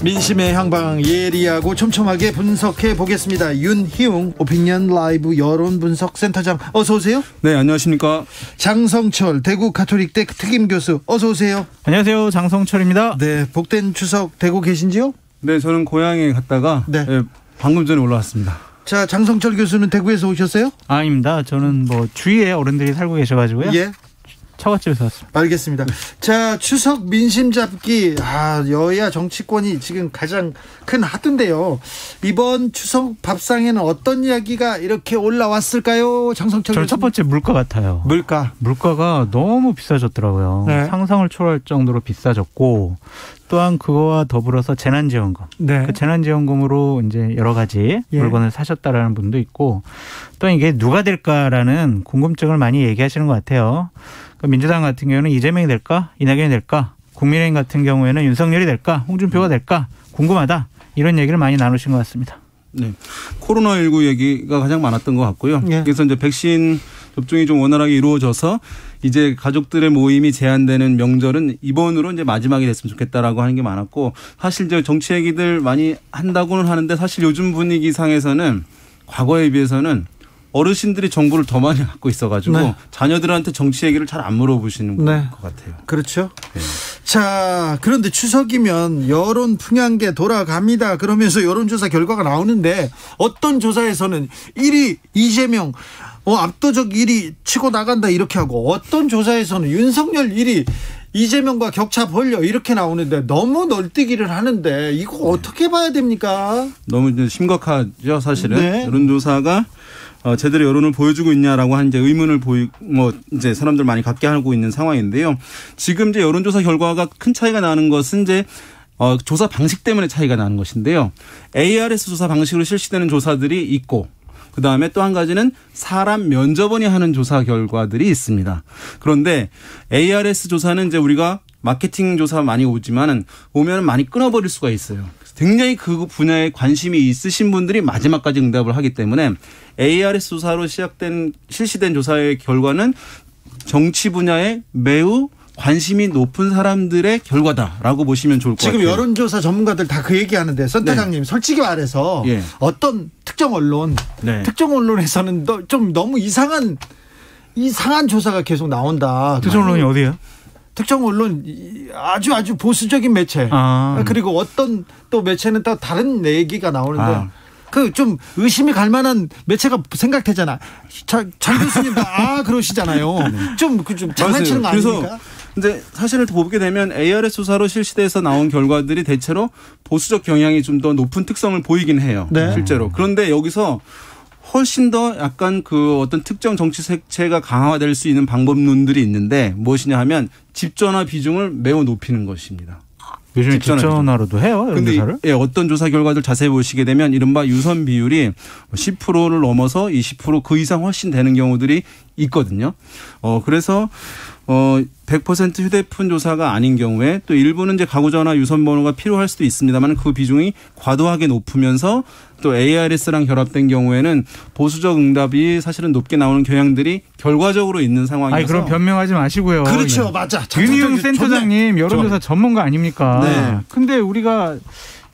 민심의 향방 예리하고 촘촘하게 분석해 보겠습니다. 윤희웅 오피니언 라이브 여론분석센터장, 어서 오세요. 네, 안녕하십니까. 장성철 대구 가톨릭대 특임 교수, 어서 오세요. 안녕하세요, 장성철입니다. 네, 복된 추석 되고 계신지요? 네, 저는 고향에 갔다가 네. 방금 전에 올라왔습니다. 자, 장성철 교수는 대구에서 오셨어요? 아닙니다. 저는 뭐 주위에 어른들이 살고 계셔가지고요. 예. 처갓집에서 왔습니다. 알겠습니다. 자, 추석 민심 잡기, 여야 정치권이 지금 가장 큰 하드인데요. 이번 추석 밥상에는 어떤 이야기가 이렇게 올라왔을까요? 장성철 저는 첫 번째 물가 같아요. 물가가 너무 비싸졌더라고요. 네. 상상을 초월할 정도로 비싸졌고, 또한 그거와 더불어서 재난지원금. 네. 그 재난지원금으로 이제 여러 가지 예. 물건을 사셨다라는 분도 있고, 또 이게 누가 될까라는 궁금증을 많이 얘기하시는 것 같아요. 민주당 같은 경우는 이재명이 될까, 이낙연이 될까, 국민의힘 같은 경우에는 윤석열이 될까, 홍준표가 될까 궁금하다, 이런 얘기를 많이 나누신 것 같습니다. 네, 코로나19 얘기가 가장 많았던 것 같고요. 예. 그래서 이제 백신 접종이 좀 원활하게 이루어져서 이제 가족들의 모임이 제한되는 명절은 이번으로 이제 마지막이 됐으면 좋겠다라고 하는 게 많았고, 사실 이제 정치 얘기들 많이 한다고는 하는데 사실 요즘 분위기상에서는 과거에 비해서는 어르신들이 정보를 더 많이 갖고 있어가지고 네. 자녀들한테 정치 얘기를 잘 안 물어보시는 네. 것 같아요. 그렇죠. 네. 자, 그런데 추석이면 여론 풍향계 돌아갑니다. 그러면서 여론조사 결과가 나오는데, 어떤 조사에서는 1위 이재명, 압도적 1위 치고 나간다 이렇게 하고, 어떤 조사에서는 윤석열 1위, 이재명과 격차 벌려 이렇게 나오는데, 너무 널뛰기를 하는데 이거 어떻게 봐야 됩니까? 너무 이제 심각하죠, 사실은. 네. 여론조사가 제대로 여론을 보여주고 있냐라고 한 이제 의문을 이제 사람들 많이 갖게 하고 있는 상황인데요. 지금 이제 여론조사 결과가 큰 차이가 나는 것은 이제 조사 방식 때문에 차이가 나는 것인데요. ARS 조사 방식으로 실시되는 조사들이 있고, 그 다음에 또 한 가지는 사람 면접원이 하는 조사 결과들이 있습니다. 그런데 ARS 조사는 이제 우리가 마케팅 조사 많이 오지만은 오면 많이 끊어버릴 수가 있어요. 굉장히 그 분야에 관심이 있으신 분들이 마지막까지 응답을 하기 때문에 ARS 조사로 실시된 조사의 결과는 정치 분야에 매우 관심이 높은 사람들의 결과다라고 보시면 좋을 것 같아요. 지금 여론조사 전문가들 다 그 얘기하는데, 선타장님, 네. 솔직히 말해서 예. 어떤 특정 언론에서는 좀 너무 이상한 조사가 계속 나온다. 특정 언론이 어디예요? 특정 언론, 아주 보수적인 매체. 그리고 어떤 또 매체는 또 다른 얘기가 나오는데, 그 좀 의심이 갈 만한 매체가 생각되잖아. 장 교수님도 그러시잖아요. 좀 장난치는 거 아닙니까? 그래서 이제 사실을 보게 되면 ARS 조사로 실시돼서 나온 결과들이 대체로 보수적 경향이 좀 더 높은 특성을 보이긴 해요. 네. 실제로. 그런데 여기서 훨씬 더 약간 그 어떤 특정 정치 색채가 강화될 수 있는 방법론들이 있는데, 무엇이냐 하면 집전화 비중을 매우 높이는 것입니다. 요즘에 집전화로도 해요, 이런 조사를? 예, 어떤 조사 결과들 자세히 보시게 되면 이른바 유선 비율이 10%를 넘어서 20% 그 이상 훨씬 되는 경우들이 있거든요. 그래서 100% 휴대폰 조사가 아닌 경우에 또 일부는 이제 가구전화 유선 번호가 필요할 수도 있습니다만, 그 비중이 과도하게 높으면서 또 ARS랑 결합된 경우에는 보수적 응답이 사실은 높게 나오는 경향들이 결과적으로 있는 상황이어서. 그럼 변명하지 마시고요. 그렇죠. 맞아. 윤희웅 센터장님 여론조사 전문가 아닙니까? 네. 근데 우리가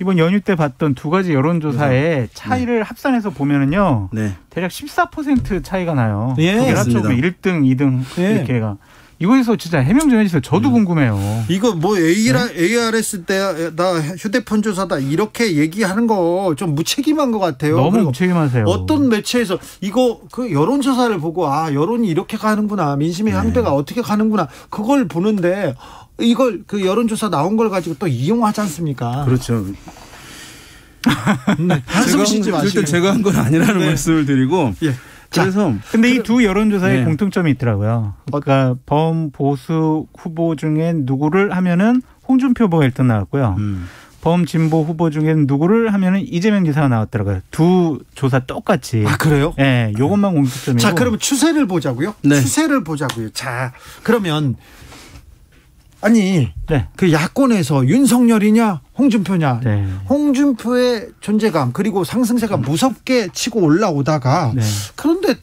이번 연휴 때 봤던 두 가지 여론조사의 차이를 합산해서 보면은요. 네. 대략 14% 차이가 나요. 예. 두 개 합쳐보면 1등, 2등 이렇게가. 이거에서 진짜 해명 좀 해주세요. 저도 궁금해요. 이거 뭐 ARS 때나 휴대폰 조사다 이렇게 얘기하는 거 좀 무책임한 것 같아요. 너무 무책임하세요. 어떤 매체에서 이거 그 여론조사를 보고 여론이 이렇게 가는구나, 민심의 향배가 어떻게 가는구나, 그걸 보는데 이걸 그 여론조사 나온 걸 가지고 또 이용하지 않습니까? 그렇죠. 네. 한숨 쉬지 마시고. 일단 제가 한 건 아니라는 말씀을 드리고. 예. 그래서 근데 이 두 여론조사에 공통점이 있더라고요. 그러니까 범보수 후보 중에 누구를 하면은 홍준표 후보가 1등 나왔고요. 범진보 후보 중에는 누구를 하면은 이재명 지사가 나왔더라고요. 두 조사 똑같이. 아, 그래요? 네, 요것만 공통점이고. 자, 그러면 추세를 보자고요. 네. 추세를 보자고요. 자, 그러면 아니, 네. 그 야권에서 윤석열이냐 홍준표냐. 네. 홍준표의 존재감 그리고 상승세가 무섭게 치고 올라오다가 네. 그런데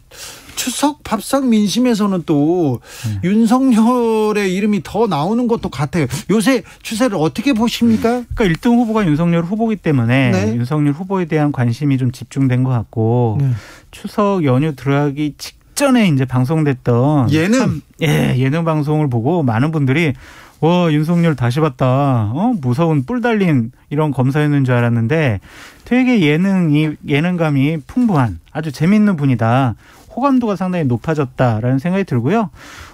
추석 밥상 민심에서는 또 윤석열의 이름이 더 나오는 것도 같아요. 요새 추세를 어떻게 보십니까? 그러니까 1등 후보가 윤석열 후보이기 때문에 네. 윤석열 후보에 대한 관심이 좀 집중된 것 같고 네. 추석 연휴 들어가기 직전에 이제 방송됐던 예능 방송을 보고 많은 분들이 와, 윤석열 다시 봤다. 무서운 뿔 달린 이런 검사였는 줄 알았는데 되게 예능감이 풍부한 아주 재밌는 분이다. 호감도가 상당히 높아졌다라는 생각이 들고요.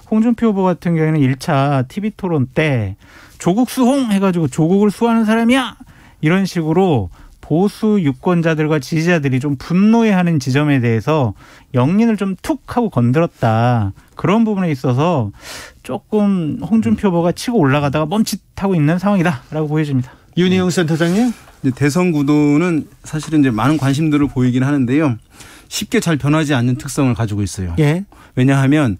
홍준표 후보 같은 경우에는 1차 TV 토론 때 조국 수홍 해가지고 조국을 수호하는 사람이야. 이런 식으로 보수 유권자들과 지지자들이 좀 분노해하는 지점에 대해서 영린을 좀 툭 하고 건드렸다. 그런 부분에 있어서 조금 홍준표 후보가 치고 올라가다가 멈칫하고 있는 상황이다라고 보여집니다. 윤희영 센터장님. 대선 구도는 사실은 이제 많은 관심들을 보이긴 하는데요. 쉽게 잘 변하지 않는 특성을 가지고 있어요. 예. 왜냐하면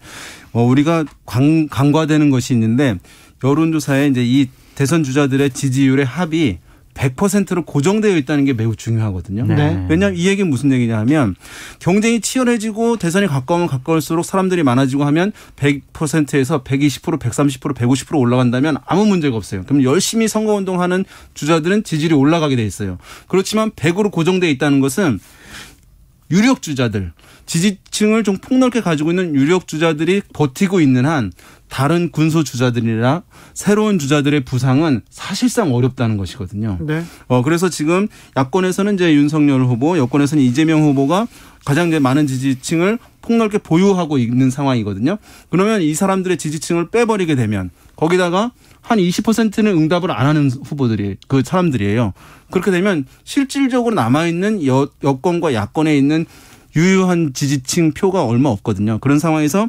우리가 간과되는 것이 있는데 여론조사에 이제 이 대선 주자들의 지지율의 합이 100%로 고정되어 있다는 게 매우 중요하거든요. 네. 왜냐하면 이 얘기는 무슨 얘기냐 하면 경쟁이 치열해지고 대선이 가까우면 가까울수록 사람들이 많아지고 하면 100%에서 120%, 130%, 150% 올라간다면 아무 문제가 없어요. 그럼 열심히 선거운동하는 주자들은 지지율이 올라가게 돼 있어요. 그렇지만 100으로 고정되어 있다는 것은 유력 주자들, 지지층을 좀 폭넓게 가지고 있는 유력 주자들이 버티고 있는 한 다른 군소 주자들이나 새로운 주자들의 부상은 사실상 어렵다는 것이거든요. 네. 그래서 지금 야권에서는 이제 윤석열 후보, 여권에서는 이재명 후보가 가장 이제 많은 지지층을 폭넓게 보유하고 있는 상황이거든요. 그러면 이 사람들의 지지층을 빼버리게 되면 거기다가 한 20%는 응답을 안 하는 후보들이 그 사람들이에요. 그렇게 되면 실질적으로 남아있는 여권과 야권에 있는 유효한 지지층 표가 얼마 없거든요. 그런 상황에서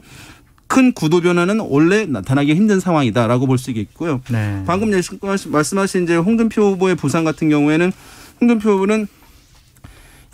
큰 구도 변화는 원래 나타나기 힘든 상황이다라고 볼 수 있겠고요. 네. 방금 말씀하신 이제 홍준표 후보의 부상 같은 경우에는 홍준표 후보는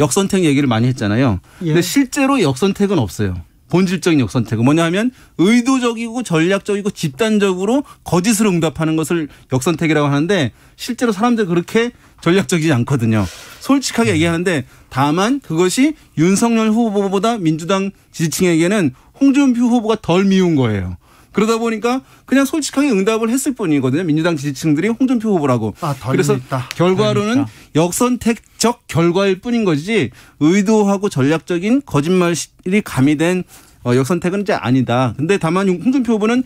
역선택 얘기를 많이 했잖아요. 예. 근데 실제로 역선택은 없어요. 본질적인 역선택은 뭐냐 하면 의도적이고 전략적이고 집단적으로 거짓으로 응답하는 것을 역선택이라고 하는데 실제로 사람들 그렇게 전략적이지 않거든요. 솔직하게 얘기하는데 다만 그것이 윤석열 후보보다 민주당 지지층에게는 홍준표 후보가 덜 미운 거예요. 그러다 보니까 그냥 솔직하게 응답을 했을 뿐이거든요. 민주당 지지층들이 홍준표 후보라고. 그래서 결과로는 역선택적 결과일 뿐인 거지 의도하고 전략적인 거짓말이 가미된 역선택은 이제 아니다. 근데 다만 홍준표 후보는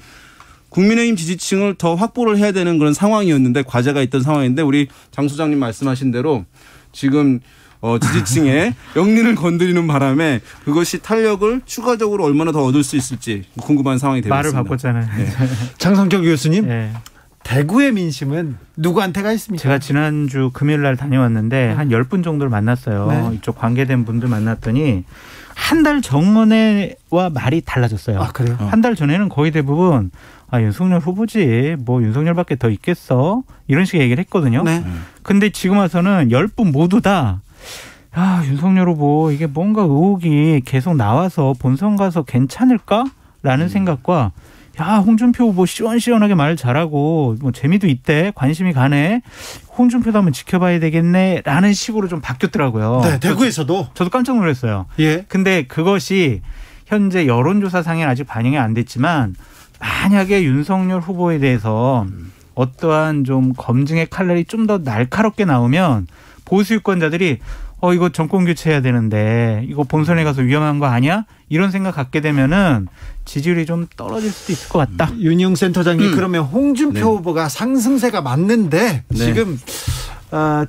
국민의힘 지지층을 더 확보를 해야 되는 그런 상황이었는데 과제가 있던 상황인데 우리 장 소장님 말씀하신 대로 지금 지지층의 영린을 건드리는 바람에 그것이 탄력을 추가적으로 얼마나 더 얻을 수 있을지 궁금한 상황이 되고 말을 있습니다. 바꿨잖아요. 네. 장성철 교수님. 네. 대구의 민심은 누구한테가 있습니까? 제가 지난주 금요일 날 다녀왔는데 한 10분 정도를 만났어요. 네. 이쪽 관계된 분들 만났더니 한 달 전에와 말이 달라졌어요. 아, 그래요? 한 달 전에는 거의 대부분 윤석열 후보지 뭐 윤석열밖에 더 있겠어 이런 식의 얘기를 했거든요. 네. 근데 지금 와서는 10분 모두 다 윤석열 후보 이게 뭔가 의혹이 계속 나와서 본선 가서 괜찮을까라는 생각과 홍준표 후보 시원시원하게 말 잘하고 뭐 재미도 있대 관심이 가네 홍준표도 한번 지켜봐야 되겠네라는 식으로 좀 바뀌었더라고요. 네, 대구에서도 저도 깜짝 놀랐어요. 예. 근데 그것이 현재 여론조사상에 아직 반영이 안 됐지만 만약에 윤석열 후보에 대해서 어떠한 좀 검증의 칼날이 좀 더 날카롭게 나오면 보수 유권자들이 이거 정권 교체해야 되는데 이거 본선에 가서 위험한 거 아니야? 이런 생각 갖게 되면은 지지율이 좀 떨어질 수도 있을 것 같다. 윤희영 센터장님 그러면 홍준표 후보가 상승세가 맞는데 지금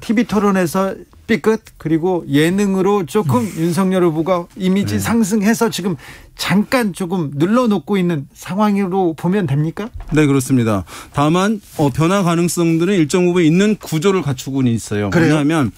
TV 토론에서 삐끗 그리고 예능으로 조금 윤석열 후보가 이미지 상승해서 지금 잠깐 조금 눌러놓고 있는 상황으로 보면 됩니까? 네, 그렇습니다. 다만 변화 가능성들은 일정 부분 있는 구조를 갖추고는 있어요. 그래요? 왜냐하면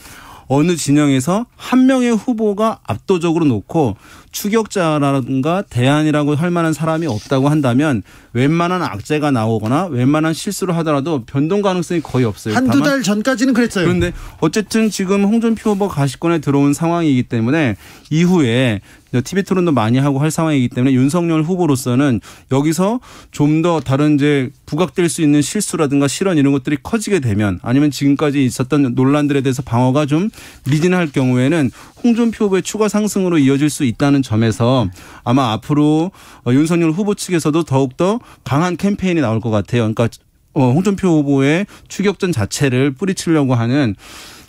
어느 진영에서 한 명의 후보가 압도적으로 놓고 추격자라든가 대안이라고 할 만한 사람이 없다고 한다면 웬만한 악재가 나오거나 웬만한 실수를 하더라도 변동 가능성이 거의 없어요. 한두 달 전까지는 그랬어요. 그런데 어쨌든 지금 홍준표 후보 가시권에 들어온 상황이기 때문에 이후에 TV 토론도 많이 하고 할 상황이기 때문에 윤석열 후보로서는 여기서 좀 더 다른 이제 부각될 수 있는 실수라든가 실언 이런 것들이 커지게 되면 아니면 지금까지 있었던 논란들에 대해서 방어가 좀 미진할 경우에는 홍준표 후보의 추가 상승으로 이어질 수 있다는 점에서 아마 앞으로 윤석열 후보 측에서도 더욱더 강한 캠페인이 나올 것 같아요. 그러니까 홍준표 후보의 추격전 자체를 뿌리치려고 하는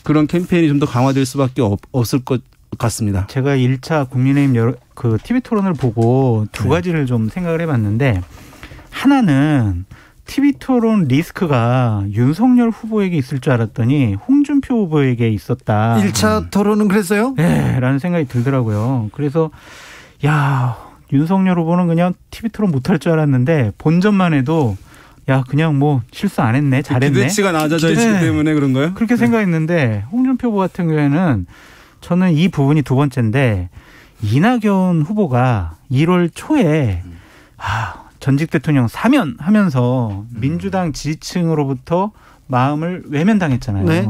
그런 캠페인이 좀 더 강화될 수밖에 없을 것 같습니다. 제가 1차 국민의힘 그 TV 토론을 보고 두 가지를 좀 생각을 해봤는데 하나는 TV 토론 리스크가 윤석열 후보에게 있을 줄 알았더니 홍준표 후보에게 있었다. 1차 토론은 그랬어요? 네, 라는 생각이 들더라고요. 그래서 야, 윤석열 후보는 그냥 TV 토론 못할 줄 알았는데 본전만 해도 야, 그냥 뭐 실수 안 했네, 잘했네. 기대치가 낮아져 있기 때문에 그런가요? 그렇게 생각했는데 홍준표 후보 같은 경우에는 저는 이 부분이 두 번째인데 이낙연 후보가 1월 초에 전직 대통령 사면하면서 민주당 지지층으로부터 마음을 외면당했잖아요. 네.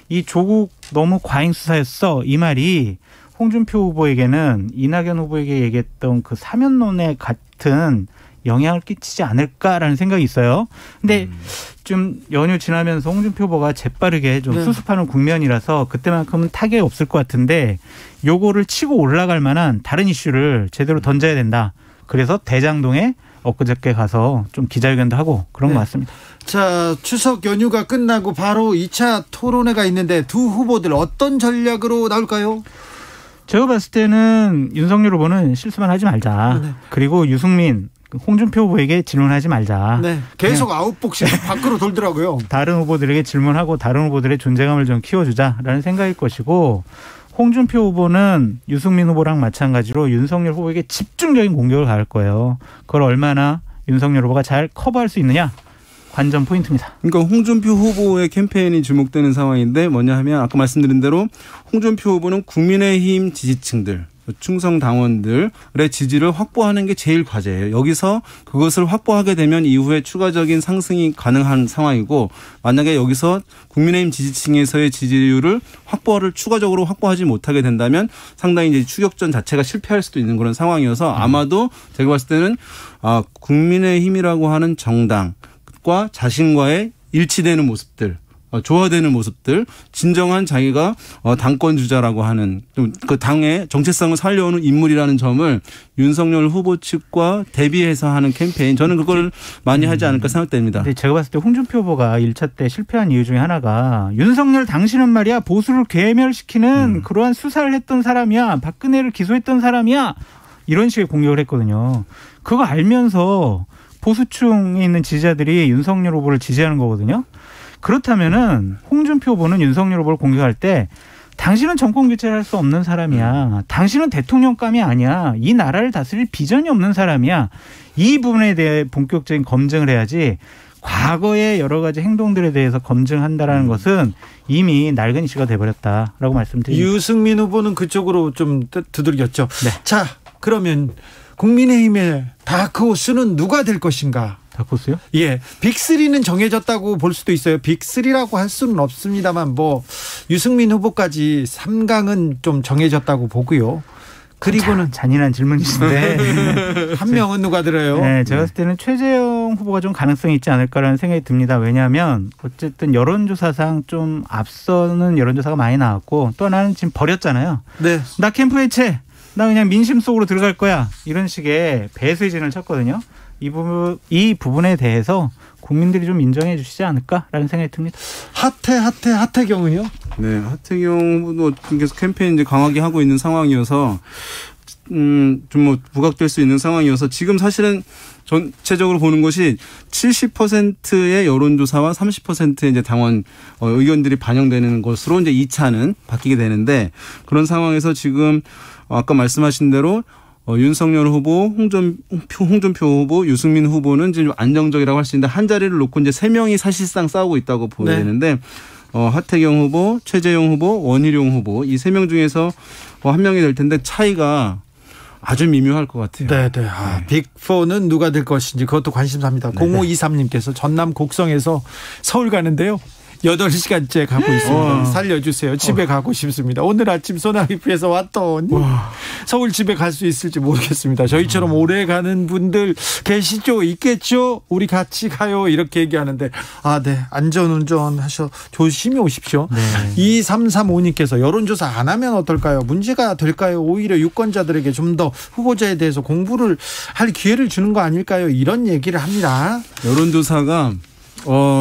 이 조국 너무 과잉 수사였어. 이 말이 홍준표 후보에게는 이낙연 후보에게 얘기했던 그 사면론에 같은 영향을 끼치지 않을까라는 생각이 있어요. 근데 좀 연휴 지나면서 홍준표 후보가 재빠르게 좀 수습하는 국면이라서 그때만큼은 타격이 없을 것 같은데 요거를 치고 올라갈 만한 다른 이슈를 제대로 던져야 된다. 그래서 대장동에 엊그저께 가서 좀 기자회견도 하고 그런 것 같습니다. 자, 추석 연휴가 끝나고 바로 2차 토론회가 있는데 두 후보들 어떤 전략으로 나올까요? 제가 봤을 때는 윤석열 후보는 실수만 하지 말자. 네. 그리고 유승민, 홍준표 후보에게 질문하지 말자. 네, 계속 아웃복싱 밖으로 돌더라고요. 다른 후보들에게 질문하고 다른 후보들의 존재감을 좀 키워주자라는 생각일 것이고 홍준표 후보는 유승민 후보랑 마찬가지로 윤석열 후보에게 집중적인 공격을 가할 거예요. 그걸 얼마나 윤석열 후보가 잘 커버할 수 있느냐. 관전 포인트입니다. 그러니까 홍준표 후보의 캠페인이 주목되는 상황인데 뭐냐 하면 아까 말씀드린 대로 홍준표 후보는 국민의힘 지지층들, 충성 당원들의 지지를 확보하는 게 제일 과제예요. 여기서 그것을 확보하게 되면 이후에 추가적인 상승이 가능한 상황이고 만약에 여기서 국민의힘 지지층에서의 지지율을 추가적으로 확보하지 못하게 된다면 상당히 이제 추격전 자체가 실패할 수도 있는 그런 상황이어서 아마도 제가 봤을 때는 국민의힘이라고 하는 정당과 자신과의 일치되는 모습들, 조화되는 모습들, 진정한 자기가 당권 주자라고 하는 그 당의 정체성을 살려오는 인물이라는 점을 윤석열 후보 측과 대비해서 하는 캠페인, 저는 그걸 많이 하지 않을까 생각됩니다. 근데 제가 봤을 때 홍준표 후보가 1차 때 실패한 이유 중에 하나가 윤석열 당신은 말이야 보수를 괴멸시키는 그러한 수사를 했던 사람이야, 박근혜를 기소했던 사람이야, 이런 식의 공격을 했거든요. 그거 알면서 보수층에 있는 지지자들이 윤석열 후보를 지지하는 거거든요. 그렇다면은 홍준표 후보는 윤석열 후보를 공격할 때 당신은 정권 교체를 할 수 없는 사람이야. 당신은 대통령감이 아니야. 이 나라를 다스릴 비전이 없는 사람이야. 이 부분에 대해 본격적인 검증을 해야지 과거의 여러 가지 행동들에 대해서 검증한다라는 것은 이미 낡은 이슈가 돼버렸다라고 말씀드립니다. 유승민 후보는 그쪽으로 좀 두들겼죠. 네. 자, 그러면 국민의힘의 다크호스는 누가 될 것인가? 다크호스요? 예, 빅3는 정해졌다고 볼 수도 있어요. 빅3라고 할 수는 없습니다만 뭐 유승민 후보까지 3강은 좀 정해졌다고 보고요. 그리고는 잔인한 질문이신데 한 명은 누가 들어요? 네, 제가 봤을 때는 최재형 후보가 좀 가능성이 있지 않을까라는 생각이 듭니다. 왜냐하면 어쨌든 여론조사상 좀 앞서는 여론조사가 많이 나왔고 또 하나는 지금 버렸잖아요. 네. 나 캠프 해체, 나 그냥 민심 속으로 들어갈 거야, 이런 식의 배수의 진을 쳤거든요. 이 부분에 대해서 국민들이 좀 인정해 주시지 않을까라는 생각이 듭니다. 하태경은요? 네, 하태경 후보도 계속 캠페인 이제 강하게 하고 있는 상황이어서 좀 뭐 부각될 수 있는 상황이어서 지금 사실은 전체적으로 보는 것이 70%의 여론조사와 30%의 이제 당원 의견들이 반영되는 것으로 이제 2차는 바뀌게 되는데 그런 상황에서 지금 아까 말씀하신 대로 윤석열 후보, 홍준표 후보, 유승민 후보는 지금 안정적이라고 할 수 있는데 한 자리를 놓고 이제 3명이 사실상 싸우고 있다고 보여야 되는데 하태경 후보, 최재형 후보, 원희룡 후보 이 3명 중에서 한 명이 될 텐데 차이가 아주 미묘할 것 같아요. 네네. 빅4는 누가 될 것인지 그것도 관심사입니다. 0523님께서 전남 곡성에서 서울 가는데요. 8시간째 가고 있습니다. 살려주세요. 집에 가고 싶습니다. 오늘 아침 소나기피해서 왔더니 서울 집에 갈 수 있을지 모르겠습니다. 저희처럼 오래 가는 분들 계시죠? 있겠죠? 우리 같이 가요. 이렇게 얘기하는데 네. 안전운전 하셔 조심히 오십시오. 네. 2335님께서 여론조사 안 하면 어떨까요? 문제가 될까요? 오히려 유권자들에게 좀 더 후보자에 대해서 공부를 할 기회를 주는 거 아닐까요? 이런 얘기를 합니다. 여론조사가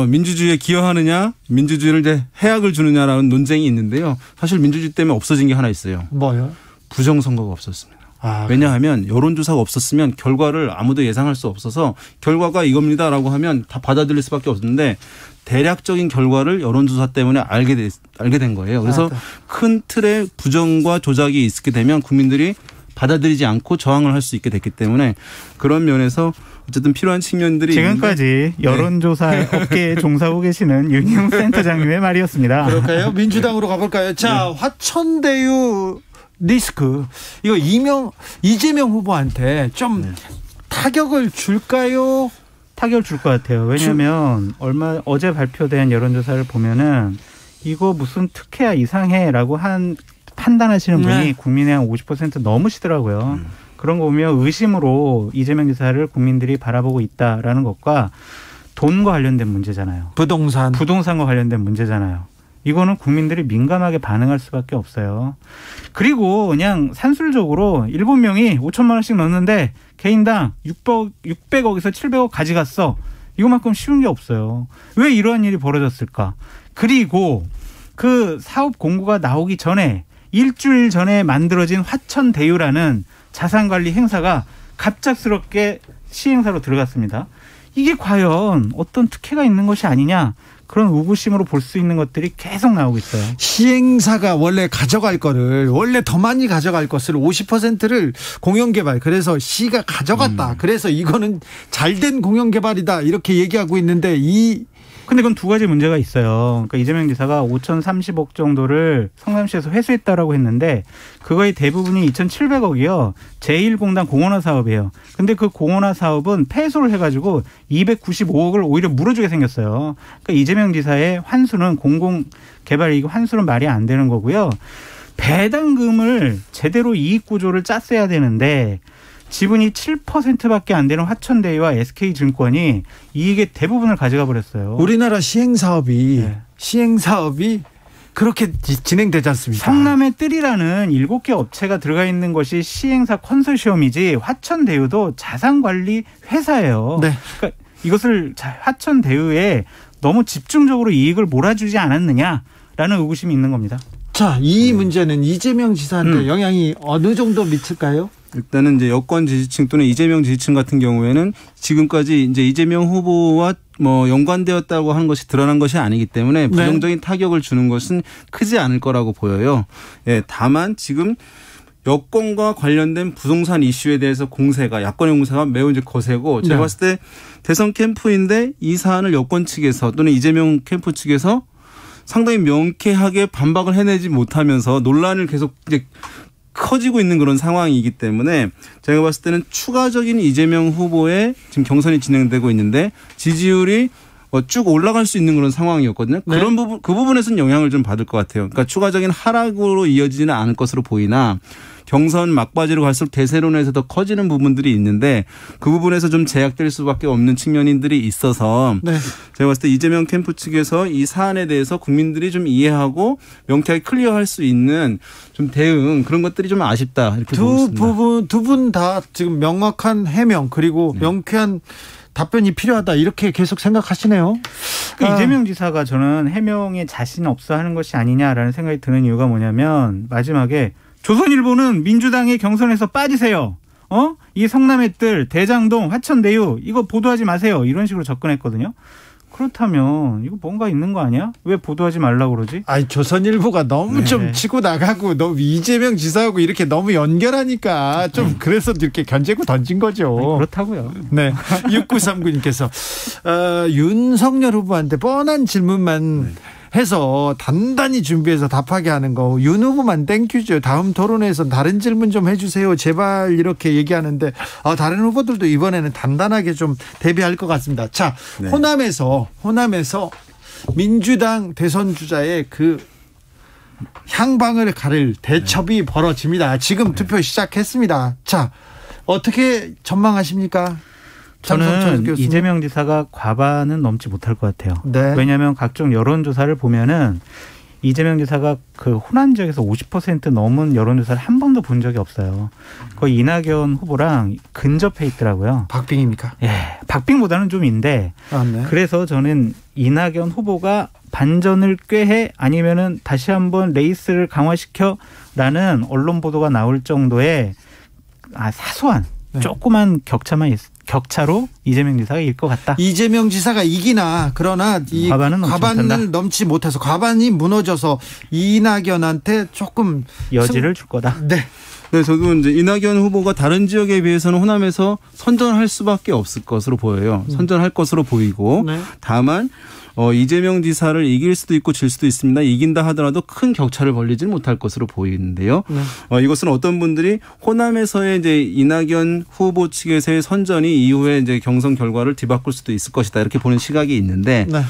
민주주의에 기여하느냐, 민주주의를 이제 해악을 주느냐라는 논쟁이 있는데요. 사실 민주주의 때문에 없어진 게 하나 있어요. 뭐요? 부정선거가 없었습니다. 왜냐하면 여론조사가 없었으면 결과를 아무도 예상할 수 없어서 결과가 이겁니다라고 하면 다 받아들일 수밖에 없는데 대략적인 결과를 여론조사 때문에 알게 된 거예요. 그래서 큰 틀의 부정과 조작이 있게 되면 국민들이 받아들이지 않고 저항을 할 수 있게 됐기 때문에 그런 면에서 어쨌든 필요한 측면들이 지금까지 여론조사 업계에 종사하고 계시는 윤희용 센터장님의 말이었습니다. 그럴까요? 민주당으로 가볼까요? 자, 화천대유 리스크 이거 이재명 후보한테 좀 타격을 줄까요? 타격을 줄 것 같아요. 왜냐하면 어제 발표된 여론조사를 보면은 이거 무슨 특혜야 이상해라고 판단하시는 분이 국민의 한 50% 넘으시더라고요. 그런 거 보면 의심으로 이재명 지사를 국민들이 바라보고 있다라는 것과 돈과 관련된 문제잖아요. 부동산과 관련된 문제잖아요. 이거는 국민들이 민감하게 반응할 수밖에 없어요. 그리고 그냥 산술적으로 7명이 5천만 원씩 넣었는데 개인당 600억에서 700억 가져갔어. 이거만큼 쉬운 게 없어요. 왜 이러한 일이 벌어졌을까? 그리고 그 사업 공고가 나오기 전에 일주일 전에 만들어진 화천대유라는 자산관리 행사가 갑작스럽게 시행사로 들어갔습니다. 이게 과연 어떤 특혜가 있는 것이 아니냐 그런 의구심으로 볼 수 있는 것들이 계속 나오고 있어요. 시행사가 원래 가져갈 거를 원래 더 많이 가져갈 것을 50%를 공영개발 그래서 시가 가져갔다. 그래서 이거는 잘된 공영개발이다 이렇게 얘기하고 있는데 근데 그건 두 가지 문제가 있어요. 그러니까 이재명 지사가 5,030억 정도를 성남시에서 회수했다라고 했는데 그거의 대부분이 2,700억이요. 제1공단 공원화 사업이에요. 근데 그 공원화 사업은 폐소를 해가지고 295억을 오히려 물어주게 생겼어요. 그러니까 이재명 지사의 환수는 공공개발이익 환수는 말이 안 되는 거고요. 배당금을 제대로 이익 구조를 짰어야 되는데 지분이 7%밖에 안 되는 화천대유와 SK증권이 이익의 대부분을 가져가 버렸어요. 우리나라 시행사업이 그렇게 진행되지 않습니다. 성남의 뜰이라는 7개 업체가 들어가 있는 것이 시행사 컨소시엄이지 화천대유도 자산관리 회사예요. 네. 그러니까 이것을 화천대유에 너무 집중적으로 이익을 몰아주지 않았느냐라는 의구심이 있는 겁니다. 자, 이 문제는 이재명 지사한테 영향이 어느 정도 미칠까요? 일단은 이제 여권 지지층 또는 이재명 지지층 같은 경우에는 지금까지 이제 이재명 후보와 연관되었다고 하는 것이 드러난 것이 아니기 때문에 부정적인 타격을 주는 것은 크지 않을 거라고 보여요. 다만 지금 여권과 관련된 부동산 이슈에 대해서 야권의 공세가 매우 이제 거세고 제가 봤을 때 대선 캠프인데 이 사안을 여권 측에서 또는 이재명 캠프 측에서 상당히 명쾌하게 반박을 해내지 못하면서 논란을 계속 이제 커지고 있는 그런 상황이기 때문에 제가 봤을 때는 추가적인 이재명 후보의 지금 경선이 진행되고 있는데 지지율이 쭉 올라갈 수 있는 그런 상황이었거든요. 그런 부분, 그 부분에서는 영향을 좀 받을 것 같아요. 그러니까 추가적인 하락으로 이어지지는 않을 것으로 보이나 경선 막바지로 갈수록 대세론에서 더 커지는 부분들이 있는데 그 부분에서 좀 제약될 수밖에 없는 측면들이 있어서 제가 봤을 때 이재명 캠프 측에서 이 사안에 대해서 국민들이 좀 이해하고 명쾌하게 클리어할 수 있는 좀 대응 그런 것들이 좀 아쉽다 이렇게 보고 있습니다. 두 분 다 지금 명확한 해명 그리고 명쾌한 답변이 필요하다 이렇게 계속 생각하시네요. 이재명 지사가 저는 해명에 자신 없어 하는 것이 아니냐라는 생각이 드는 이유가 뭐냐면 마지막에 조선일보는 민주당의 경선에서 빠지세요. 이 성남의 뜰, 대장동, 화천대유 이거 보도하지 마세요. 이런 식으로 접근했거든요. 그렇다면 이거 뭔가 있는 거 아니야? 왜 보도하지 말라고 그러지? 조선일보가 너무 좀 치고 나가고 너무 이재명 지사하고 이렇게 너무 연결하니까 좀 그래서 이렇게 견제고 던진 거죠. 그렇다고요. 네. 6939님께서 윤석열 후보한테 뻔한 질문만 해서 단단히 준비해서 답하게 하는 거. 윤 후보만 땡큐죠. 다음 토론에서 다른 질문 좀 해주세요. 제발 이렇게 얘기하는데 다른 후보들도 이번에는 단단하게 좀 대비할 것 같습니다. 자, 네. 호남에서 민주당 대선 주자의 그 향방을 가릴 대첩이 벌어집니다. 지금 투표 시작했습니다. 자, 어떻게 전망하십니까? 저는 이재명 지사가 과반은 넘지 못할 것 같아요. 네. 왜냐하면 각종 여론조사를 보면은 이재명 지사가 그 호남 지역에서 50% 넘은 여론조사를 한 번도 본 적이 없어요. 거의 이낙연 후보랑 근접해 있더라고요. 박빙입니까? 예, 박빙보다는 좀 인데. 네. 그래서 저는 이낙연 후보가 반전을 꾀해 아니면은 다시 한번 레이스를 강화시켜라는 언론 보도가 나올 정도의 사소한 조그만 격차로 이재명 지사가 이길 것 같다. 이재명 지사가 이기나 그러나 이 과반을 넘지 못해서 과반이 무너져서 이낙연한테 조금 여지를 줄 거다. 네. 네, 저도 이제 이낙연 후보가 다른 지역에 비해서는 호남에서 선전할 수밖에 없을 것으로 보여요. 선전할 것으로 보이고 네. 다만 이재명 지사를 이길 수도 있고 질 수도 있습니다. 이긴다 하더라도 큰 격차를 벌리지는 못할 것으로 보이는데요. 네. 이것은 어떤 분들이 호남에서의 이제 이낙연 후보 측에서의 선전이 이후에 이제 경선 결과를 뒤바꿀 수도 있을 것이다 이렇게 보는 시각이 있는데 네.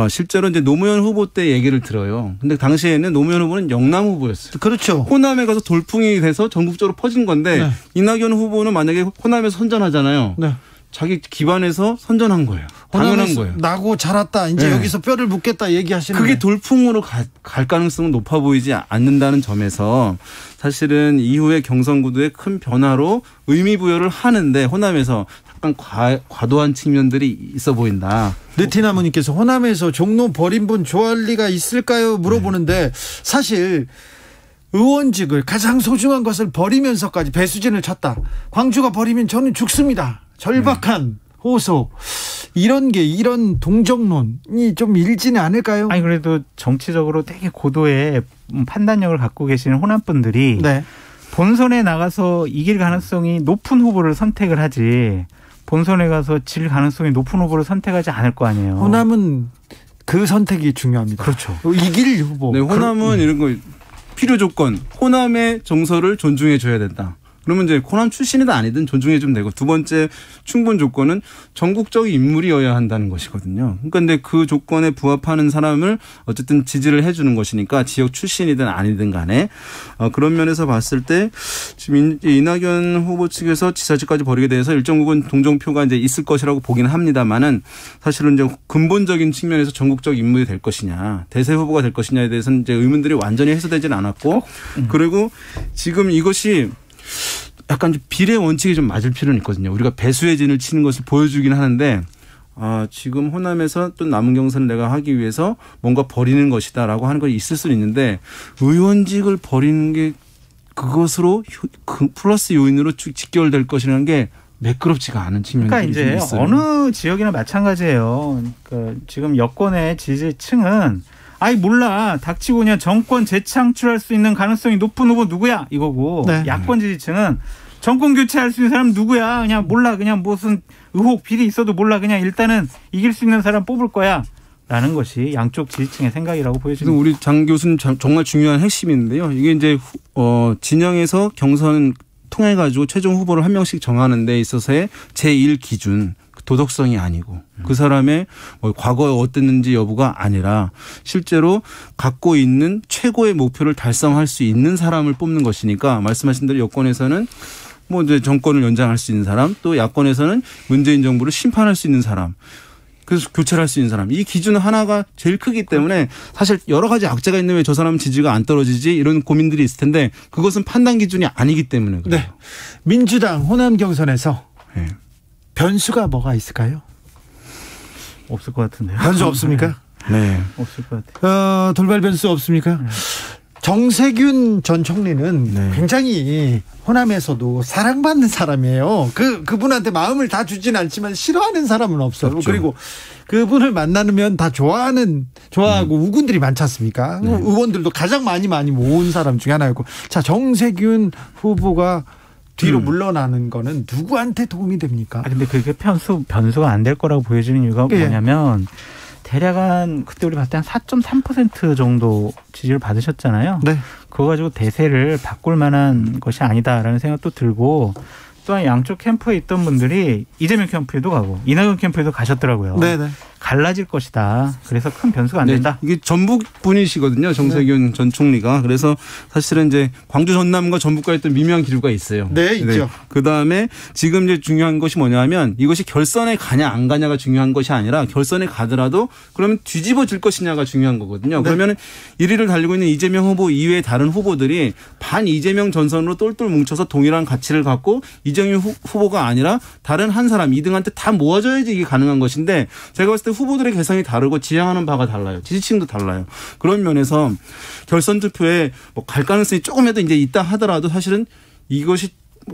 실제로 이제 노무현 후보 때 얘기를 들어요. 근데 당시에는 노무현 후보는 영남 후보였어요. 그렇죠. 호남에 가서 돌풍이 돼서 전국적으로 퍼진 건데 네. 이낙연 후보는 만약에 호남에서 선전하잖아요. 네. 자기 기반에서 선전한 거예요. 당연한 거예요. 나고 자랐다. 이제 네. 여기서 뼈를 묻겠다 얘기하시는 그게 돌풍으로 갈 가능성은 높아 보이지 않는다는 점에서 사실은 이후에 경선 구도에 큰 변화로 의미 부여를 하는데 호남에서 약간 과도한 측면들이 있어 보인다. 느티나무님께서 호남에서 종로 버린 분 좋아할 리가 있을까요? 물어보는데 사실 의원직을 가장 소중한 것을 버리면서까지 배수진을 쳤다. 광주가 버리면 저는 죽습니다. 절박한 호소 이런 동정론이 좀 일지는 않을까요? 아니 그래도 정치적으로 되게 고도의 판단력을 갖고 계시는 호남 분들이 네. 본선에 나가서 이길 가능성이 높은 후보를 선택을 하지 본선에 가서 질 가능성이 높은 후보를 선택하지 않을 거 아니에요. 호남은 그 선택이 중요합니다. 그렇죠. 이길 후보. 네, 호남은 이런 거 필요 조건 호남의 정서를 존중해 줘야 된다. 그러면 이제 호남 출신이든 아니든 존중해 주면 되고 두 번째 충분 조건은 전국적 인물이어야 한다는 것이거든요. 그러니까 근데 그 조건에 부합하는 사람을 어쨌든 지지를 해 주는 것이니까 지역 출신이든 아니든 간에 그런 면에서 봤을 때 지금 이낙연 후보 측에서 지사직까지 벌이게 돼서 일정 부분 동정표가 이제 있을 것이라고 보기는 합니다만은 사실은 이제 근본적인 측면에서 전국적 인물이 될 것이냐 대세 후보가 될 것이냐에 대해서는 이제 의문들이 완전히 해소되지는 않았고 그리고 지금 이것이 약간 비례 원칙이 좀 맞을 필요는 있거든요. 우리가 배수의 진을 치는 것을 보여주긴 하는데 지금 호남에서 또 남은 경선을 내가 하기 위해서 뭔가 버리는 것이다라고 하는 것이 있을 수는 있는데 의원직을 버리는 게 그것으로 플러스 요인으로 쭉 직결될 것이라는 게 매끄럽지가 않은 측면이 좀 있어요. 그러니까 이제 어느 지역이나 마찬가지예요. 그러니까 지금 여권의 지지층은 아이 몰라 닥치고 그냥 정권 재창출할 수 있는 가능성이 높은 후보 누구야 이거고 네. 야권 지지층은 정권 교체할 수 있는 사람 누구야 그냥 몰라 그냥 무슨 의혹 비리 있어도 몰라 그냥 일단은 이길 수 있는 사람 뽑을 거야 라는 것이 양쪽 지지층의 생각이라고 보여집니다. 우리 장 교수님 정말 중요한 핵심인데요. 이게 이제 진영에서 경선 통해 가지고 최종 후보를 한 명씩 정하는 데 있어서의 제1 기준 도덕성이 아니고 그 사람의 과거에 어땠는지 여부가 아니라 실제로 갖고 있는 최고의 목표를 달성할 수 있는 사람을 뽑는 것이니까 말씀하신 대로 여권에서는 뭐 이제 정권을 연장할 수 있는 사람 또 야권에서는 문재인 정부를 심판할 수 있는 사람 그래서 교체를 할 수 있는 사람 이 기준 하나가 제일 크기 때문에 사실 여러 가지 악재가 있는 왜 저 사람 지지가 안 떨어지지 이런 고민들이 있을 텐데 그것은 판단 기준이 아니기 때문에 그래요. 네. 민주당 호남 경선에서 네. 변수가 뭐가 있을까요? 없을 것 같은데요. 변수 없습니까? 네. 없을 것 같아요. 돌발 변수 없습니까? 네. 정세균 전 총리는 네. 굉장히 호남에서도 사랑받는 사람이에요. 그분한테 마음을 다 주진 않지만 싫어하는 사람은 없어요. 없죠. 그리고 그분을 만나면 다 좋아하고 우군들이 많지 않습니까? 네. 의원들도 가장 많이 모은 사람 중에 하나였고. 자, 정세균 후보가 뒤로 물러나는 거는 누구한테 도움이 됩니까? 근데 그게 변수가 안 될 거라고 보여지는 이유가 뭐냐면 대략 한 그때 우리 봤을 때 한 4.3% 정도 지지를 받으셨잖아요. 네. 그거 가지고 대세를 바꿀 만한 것이 아니다라는 생각도 들고 또한 양쪽 캠프에 있던 분들이 이재명 캠프에도 가고 이낙연 캠프에도 가셨더라고요. 네네. 갈라질 것이다. 그래서 큰 변수가 안 된다. 이게 전북 분이시거든요. 정세균 전 총리가. 그래서 사실은 이제 광주 전남과 전북과 있던 미묘한 기류가 있어요. 네, 있죠. 그다음에 지금 이제 중요한 것이 뭐냐면 이것이 결선에 가냐 안 가냐가 중요한 것이 아니라 결선에 가더라도 그러면 뒤집어질 것이냐가 중요한 거거든요. 네. 그러면 1위를 달리고 있는 이재명 후보 이외의 다른 후보들이 반 이재명 전선으로 똘똘 뭉쳐서 동일한 가치를 갖고 이재명 후보가 아니라 다른 한 사람 2등한테 다 모아줘야지 이게 가능한 것인데 제가 봤을 때 후보들의 개성이 다르고 지향하는 바가 달라요. 지지층도 달라요. 그런 면에서 결선 투표에 뭐 갈 가능성이 조금이라도 이제 있다 하더라도 사실은 이것이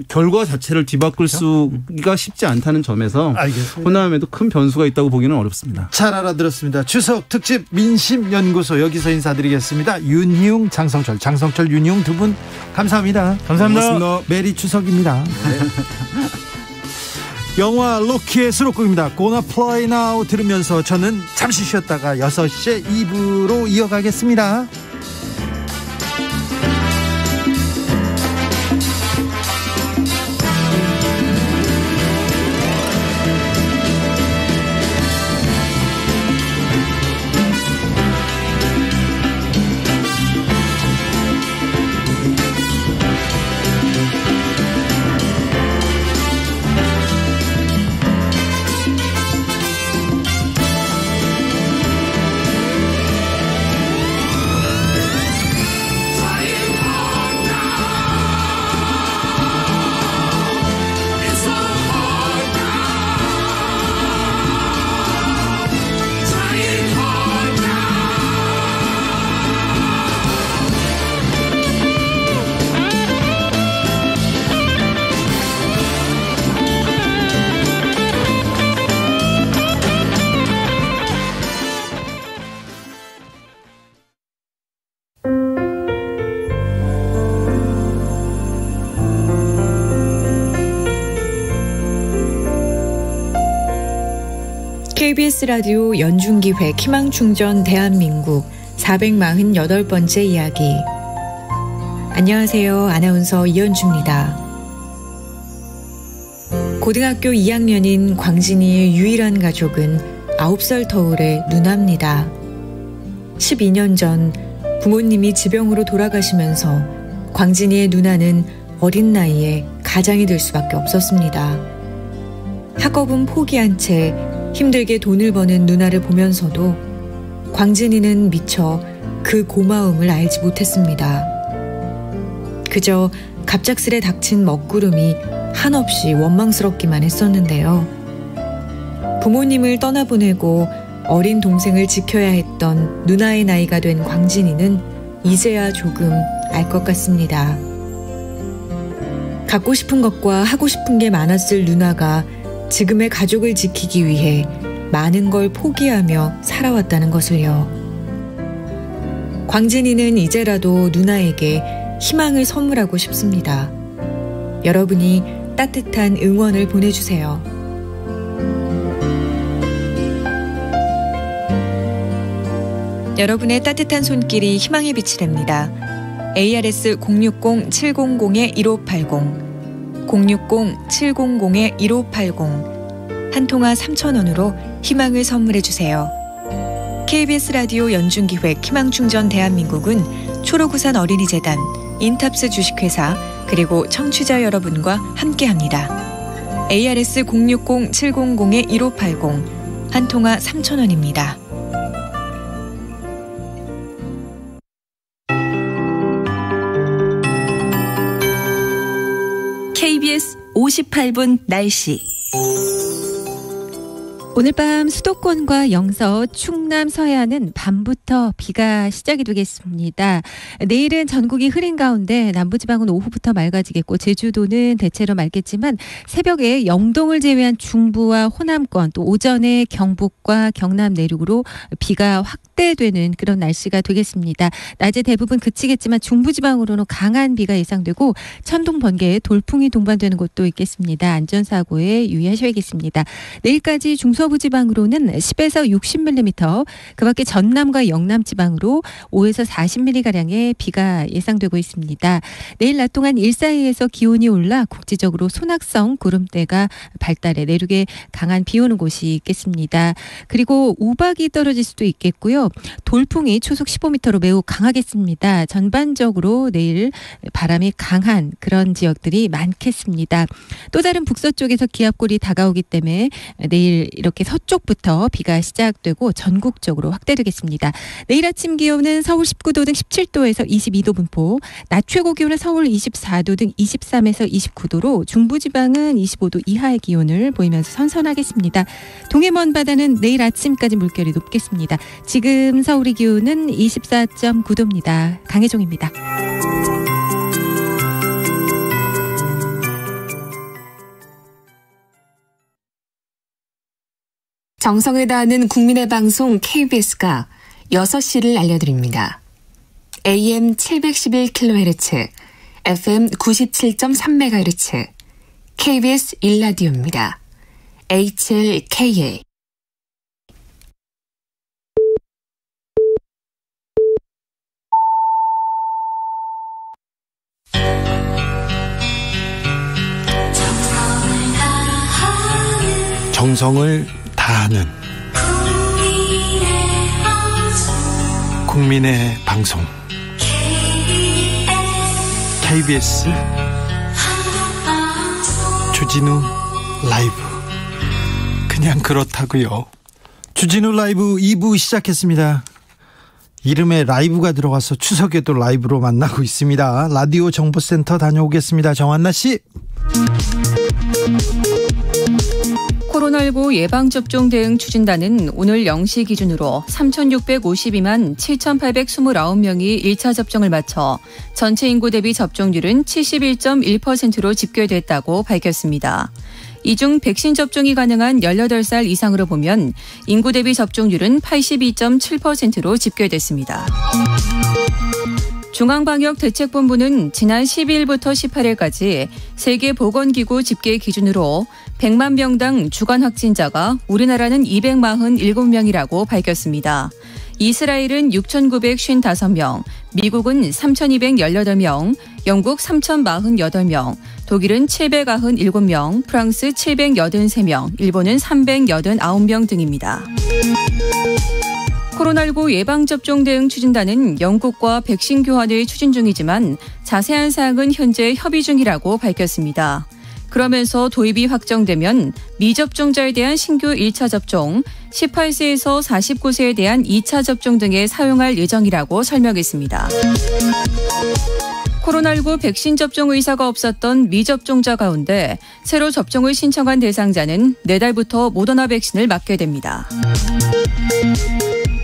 결과 자체를 뒤바꿀 수가 쉽지 않다는 점에서 알겠습니다. 호남에도 큰 변수가 있다고 보기는 어렵습니다. 잘 알아들었습니다. 추석 특집 민심연구소 여기서 인사드리겠습니다. 윤희웅, 장성철, 윤희웅 두 분 감사합니다. 감사합니다. 고맙습니다. 메리 추석입니다. 네. 영화 로키의 수록곡입니다. Gonna Play Now 들으면서 저는 잠시 쉬었다가 6시에 2부로 이어가겠습니다. KBS 라디오 연중기획 희망충전 대한민국 448번째 이야기. 안녕하세요. 아나운서 이현주입니다. 고등학교 2학년인 광진이의 유일한 가족은 9살 터울의 누나입니다. 12년 전 부모님이 지병으로 돌아가시면서 광진이의 누나는 어린 나이에 가장이 될 수밖에 없었습니다. 학업은 포기한 채 힘들게 돈을 버는 누나를 보면서도 광진이는 미처 그 고마움을 알지 못했습니다. 그저 갑작스레 닥친 먹구름이 한없이 원망스럽기만 했었는데요. 부모님을 떠나보내고 어린 동생을 지켜야 했던 누나의 나이가 된 광진이는 이제야 조금 알 것 같습니다. 갖고 싶은 것과 하고 싶은 게 많았을 누나가 지금의 가족을 지키기 위해 많은 걸 포기하며 살아왔다는 것을요. 광진이는 이제라도 누나에게 희망을 선물하고 싶습니다. 여러분이 따뜻한 응원을 보내주세요. 여러분의 따뜻한 손길이 희망의 빛이 됩니다. ARS 060-700-1580 060-700-1580 한 통화 3,000원으로 희망을 선물해주세요. KBS 라디오 연중기획 희망충전 대한민국은 초록우산 어린이재단, 인탑스 주식회사 그리고 청취자 여러분과 함께합니다. ARS 060-700-1580 한 통화 3,000원입니다. KBS 58분 날씨. 오늘 밤 수도권과 영서, 충남 서해안은 밤부터 비가 시작이 되겠습니다. 내일은 전국이 흐린 가운데 남부지방은 오후부터 맑아지겠고 제주도는 대체로 맑겠지만 새벽에 영동을 제외한 중부와 호남권 또 오전에 경북과 경남 내륙으로 비가 확대되는 그런 날씨가 되겠습니다. 낮에 대부분 그치겠지만 중부지방으로는 강한 비가 예상되고 천둥, 번개에 돌풍이 동반되는 곳도 있겠습니다. 안전사고에 유의하셔야겠습니다. 내일까지 중서 중서부지방으로는 10에서 60mm, 그밖에 전남과 영남지방으로 5에서 40mm가량의 비가 예상되고 있습니다. 내일 낮 동안 일사이에서 기온이 올라 국지적으로 소낙성 구름대가 발달해 내륙에 강한 비 오는 곳이 있겠습니다. 그리고 우박이 떨어질 수도 있겠고요. 돌풍이 초속 15m로 매우 강하겠습니다. 전반적으로 내일 바람이 강한 그런 지역들이 많겠습니다. 또 다른 북서쪽에서 기압골이 다가오기 때문에 내일 이렇게 서쪽부터 비가 시작되고 전국적으로 확대되겠습니다. 내일 아침 기온은 서울 19도 등 17도에서 22도 분포, 낮 최고 기온은 서울 24도 등 23에서 29도로 중부지방은 25도 이하의 기온을 보이면서 선선하겠습니다. 동해 먼바다는 내일 아침까지 물결이 높겠습니다. 지금 서울의 기온은 24.9도입니다. 강혜종입니다. 정성을 다하는 국민의 방송 KBS가 6시를 알려드립니다. AM 711kHz, FM 97.3MHz, KBS 1라디오입니다. HLKA. 정성을 다하는 국민의 방송 KBS 주진우 라이브. 그냥 그렇다고요. 주진우 라이브 2부 시작했습니다. 이름에 라이브가 들어가서 추석에도 라이브로 만나고 있습니다. 라디오 정보센터 다녀오겠습니다. 정한나 씨. 코로나19 예방접종 대응 추진단은 오늘 0시 기준으로 3,652만 7,829명이 1차 접종을 마쳐 전체 인구 대비 접종률은 71.1%로 집계됐다고 밝혔습니다. 이 중 백신 접종이 가능한 18살 이상으로 보면 인구 대비 접종률은 82.7%로 집계됐습니다. 중앙방역대책본부는 지난 12일부터 18일까지 세계보건기구 집계 기준으로 100만 명당 주간 확진자가 우리나라는 247명이라고 밝혔습니다. 이스라엘은 6,955명, 미국은 3,218명, 영국 3,048명, 독일은 797명, 프랑스 783명, 일본은 389명 등입니다. 코로나19 예방접종 대응 추진단은 영국과 백신 교환을 추진 중이지만 자세한 사항은 현재 협의 중이라고 밝혔습니다. 그러면서 도입이 확정되면 미접종자에 대한 신규 1차 접종, 18세에서 49세에 대한 2차 접종 등에 사용할 예정이라고 설명했습니다. 코로나19 백신 접종 의사가 없었던 미접종자 가운데 새로 접종을 신청한 대상자는 내달부터 모더나 백신을 맞게 됩니다.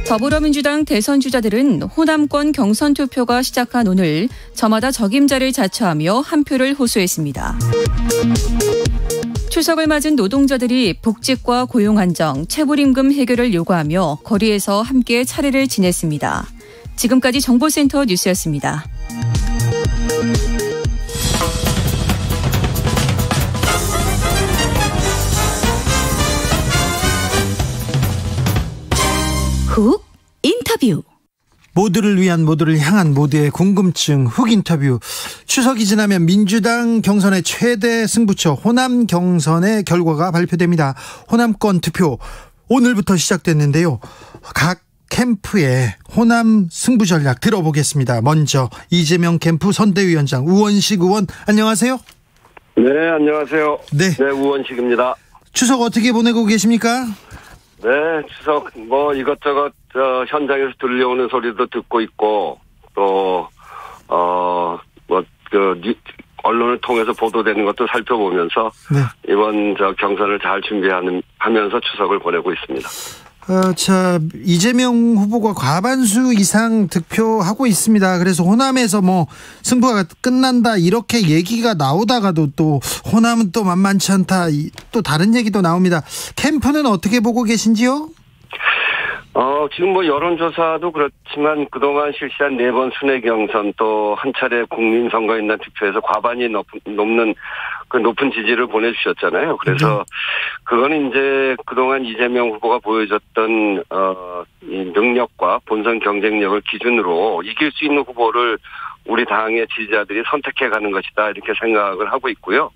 더불어민주당 대선 주자들은 호남권 경선 투표가 시작한 오늘 저마다 적임자를 자처하며 한 표를 호소했습니다. 추석을 맞은 노동자들이 복직과 고용 안정, 체불임금 해결을 요구하며 거리에서 함께 차례를 지냈습니다. 지금까지 정보센터 뉴스였습니다. 훅 인터뷰. 모두를 위한, 모두를 향한 모두의 궁금증 훅 인터뷰. 추석이 지나면 민주당 경선의 최대 승부처 호남 경선의 결과가 발표됩니다. 호남권 투표 오늘부터 시작됐는데요. 각 캠프의 호남 승부 전략 들어보겠습니다. 먼저 이재명 캠프 선대위원장 우원식 의원, 안녕하세요. 네, 안녕하세요. 네, 우원식입니다. 추석 어떻게 보내고 계십니까? 네, 추석 이것저것 현장에서 들려오는 소리도 듣고 있고 또 언론을 통해서 보도되는 것도 살펴보면서 네. 이번 경선을 잘 준비하면서 추석을 보내고 있습니다. 이재명 후보가 과반수 이상 득표하고 있습니다. 그래서 호남에서 승부가 끝난다 이렇게 얘기가 나오다가도 또 호남은 또 만만치 않다, 또 다른 얘기도 나옵니다. 캠프는 어떻게 보고 계신지요? 지금 여론조사도 그렇지만 그동안 실시한 4번 순회 경선 또 한 차례 국민선거인단 투표에서 과반이 넘는 그 높은 지지를 보내주셨잖아요. 그래서 그거는 이제 그동안 이재명 후보가 보여줬던 이 능력과 본선 경쟁력을 기준으로 이길 수 있는 후보를 우리 당의 지지자들이 선택해가는 것이다 이렇게 생각을 하고 있고요.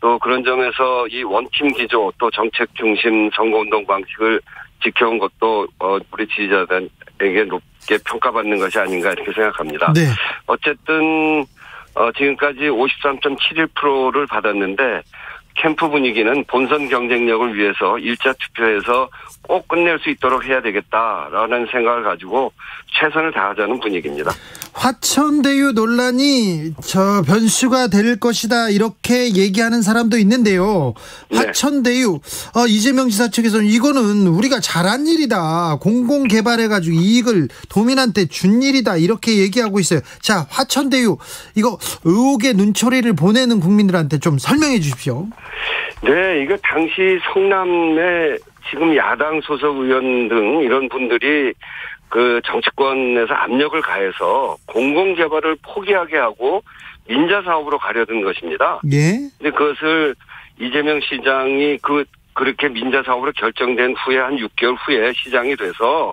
또 그런 점에서 이 원팀 기조 또 정책 중심 선거운동 방식을 지켜온 것도 우리 지지자들에게 높게 평가받는 것이 아닌가 이렇게 생각합니다. 네. 어쨌든 지금까지 53.71%를 받았는데 캠프 분위기는 본선 경쟁력을 위해서 1차 투표에서 꼭 끝낼 수 있도록 해야 되겠다라는 생각을 가지고 최선을 다하자는 분위기입니다. 화천대유 논란이 변수가 될 것이다 이렇게 얘기하는 사람도 있는데요. 화천대유 이재명 지사 측에서는 이거는 우리가 잘한 일이다. 공공개발해가지고 이익을 도민한테 준 일이다 이렇게 얘기하고 있어요. 자, 화천대유 이거 의혹의 눈초리를 보내는 국민들한테 좀 설명해 주십시오. 네, 이거 당시 성남의 지금 야당 소속 의원 등 이런 분들이 그 정치권에서 압력을 가해서 공공개발을 포기하게 하고 민자 사업으로 가려던 것입니다. 예. 근데 그것을 이재명 시장이 그렇게 민자 사업으로 결정된 후에 한 6개월 후에 시장이 돼서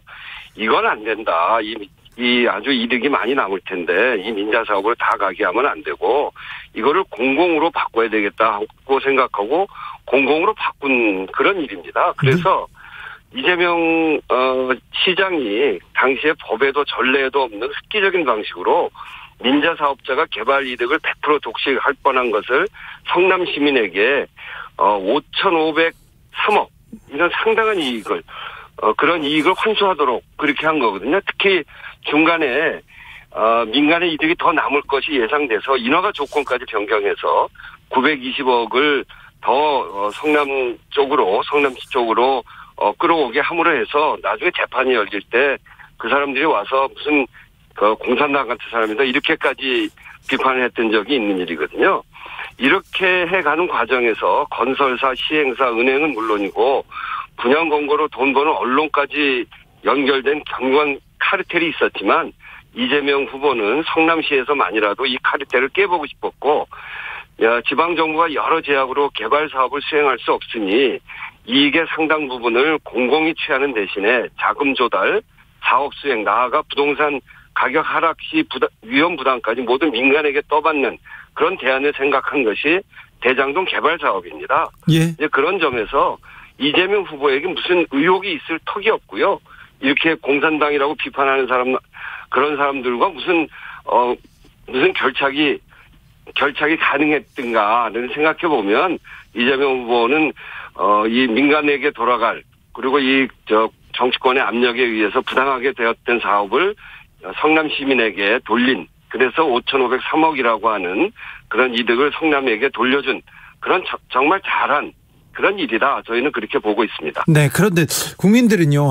이건 안 된다. 이 아주 이득이 많이 남을 텐데 이 민자 사업으로 다 가게 하면 안 되고 이거를 공공으로 바꿔야 되겠다고 생각하고 공공으로 바꾼 그런 일입니다. 그래서 이재명 시장이 당시에 법에도 전례에도 없는 획기적인 방식으로 민자 사업자가 개발 이득을 100% 독식할 뻔한 것을 성남 시민에게 5,503억 이런 상당한 이익을 그런 이익을 환수하도록 그렇게 한 거거든요. 특히 중간에 민간의 이득이 더 남을 것이 예상돼서 인허가 조건까지 변경해서 920억을 더 성남시 쪽으로 끌어오게 함으로 해서 나중에 재판이 열릴 때 그 사람들이 와서 무슨 공산당 같은 사람이다 이렇게까지 비판을 했던 적이 있는 일이거든요. 이렇게 해가는 과정에서 건설사, 시행사, 은행은 물론이고 분양 공고로 돈 버는 언론까지 연결된 경관 카르텔이 있었지만 이재명 후보는 성남시에서만이라도 이 카르텔을 깨보고 싶었고 지방정부가 여러 제약으로 개발 사업을 수행할 수 없으니 이익의 상당 부분을 공공이 취하는 대신에 자금 조달, 사업 수행, 나아가 부동산 가격 하락 시 위험 부담까지 모두 민간에게 떠받는 그런 대안을 생각한 것이 대장동 개발 사업입니다. 예. 이제 그런 점에서 이재명 후보에게 무슨 의혹이 있을 턱이 없고요. 이렇게 공산당이라고 비판하는 그런 사람들과 무슨 결착이 가능했던가를 생각해 보면 이재명 후보는 이 민간에게 돌아갈 그리고 정치권의 압력에 의해서 부당하게 되었던 사업을 성남 시민에게 돌린 그래서 5,503억이라고 하는 그런 이득을 성남에게 돌려준 그런 정말 잘한 그런 일이다. 저희는 그렇게 보고 있습니다. 네, 그런데 국민들은요.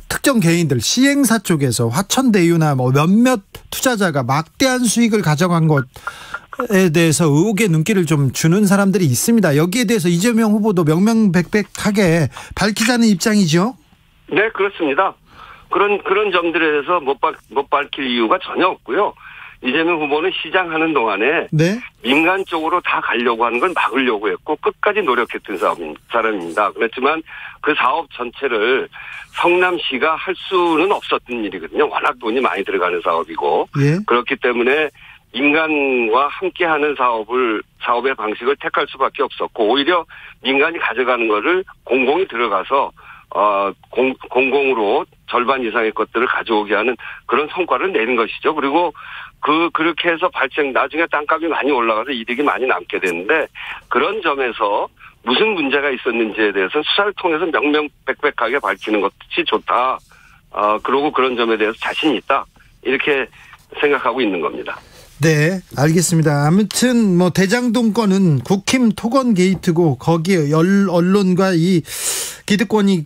특정 개인들 시행사 쪽에서 화천대유나 몇몇 투자자가 막대한 수익을 가져간 것에 대해서 의혹의 눈길을 좀 주는 사람들이 있습니다. 여기에 대해서 이재명 후보도 명명백백하게 밝히자는 입장이죠. 네, 그렇습니다. 그런 점들에 대해서 못 밝힐 이유가 전혀 없고요. 이재명 후보는 시장하는 동안에 민간 쪽으로 다 가려고 하는 걸 막으려고 했고 끝까지 노력했던 사람입니다. 그렇지만 그 사업 전체를 성남시가 할 수는 없었던 일이거든요. 워낙 돈이 많이 들어가는 사업이고 그렇기 때문에 민간과 함께하는 사업의 방식을 택할 수밖에 없었고 오히려 민간이 가져가는 거를 공공이 들어가서 공공으로 절반 이상의 것들을 가져오게 하는 그런 성과를 내는 것이죠. 그리고 그렇게 해서 나중에 땅값이 많이 올라가서 이득이 많이 남게 되는데 그런 점에서 무슨 문제가 있었는지에 대해서 수사를 통해서 명명백백하게 밝히는 것이 좋다. 그러고 그런 점에 대해서 자신이 있다. 이렇게 생각하고 있는 겁니다. 네, 알겠습니다. 아무튼 대장동 건은 국힘 토건 게이트고 거기에 언론과 이 기득권이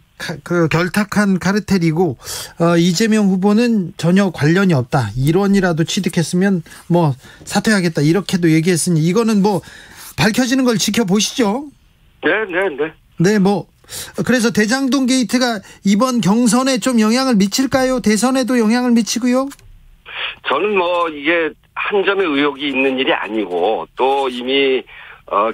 결탁한 카르텔이고 이재명 후보는 전혀 관련이 없다. 1원이라도 취득했으면 사퇴하겠다. 이렇게도 얘기했으니 이거는 밝혀지는 걸 지켜보시죠. 네. 네, 그래서 대장동 게이트가 이번 경선에 좀 영향을 미칠까요? 대선에도 영향을 미치고요? 저는 이게 한 점의 의혹이 있는 일이 아니고 또 이미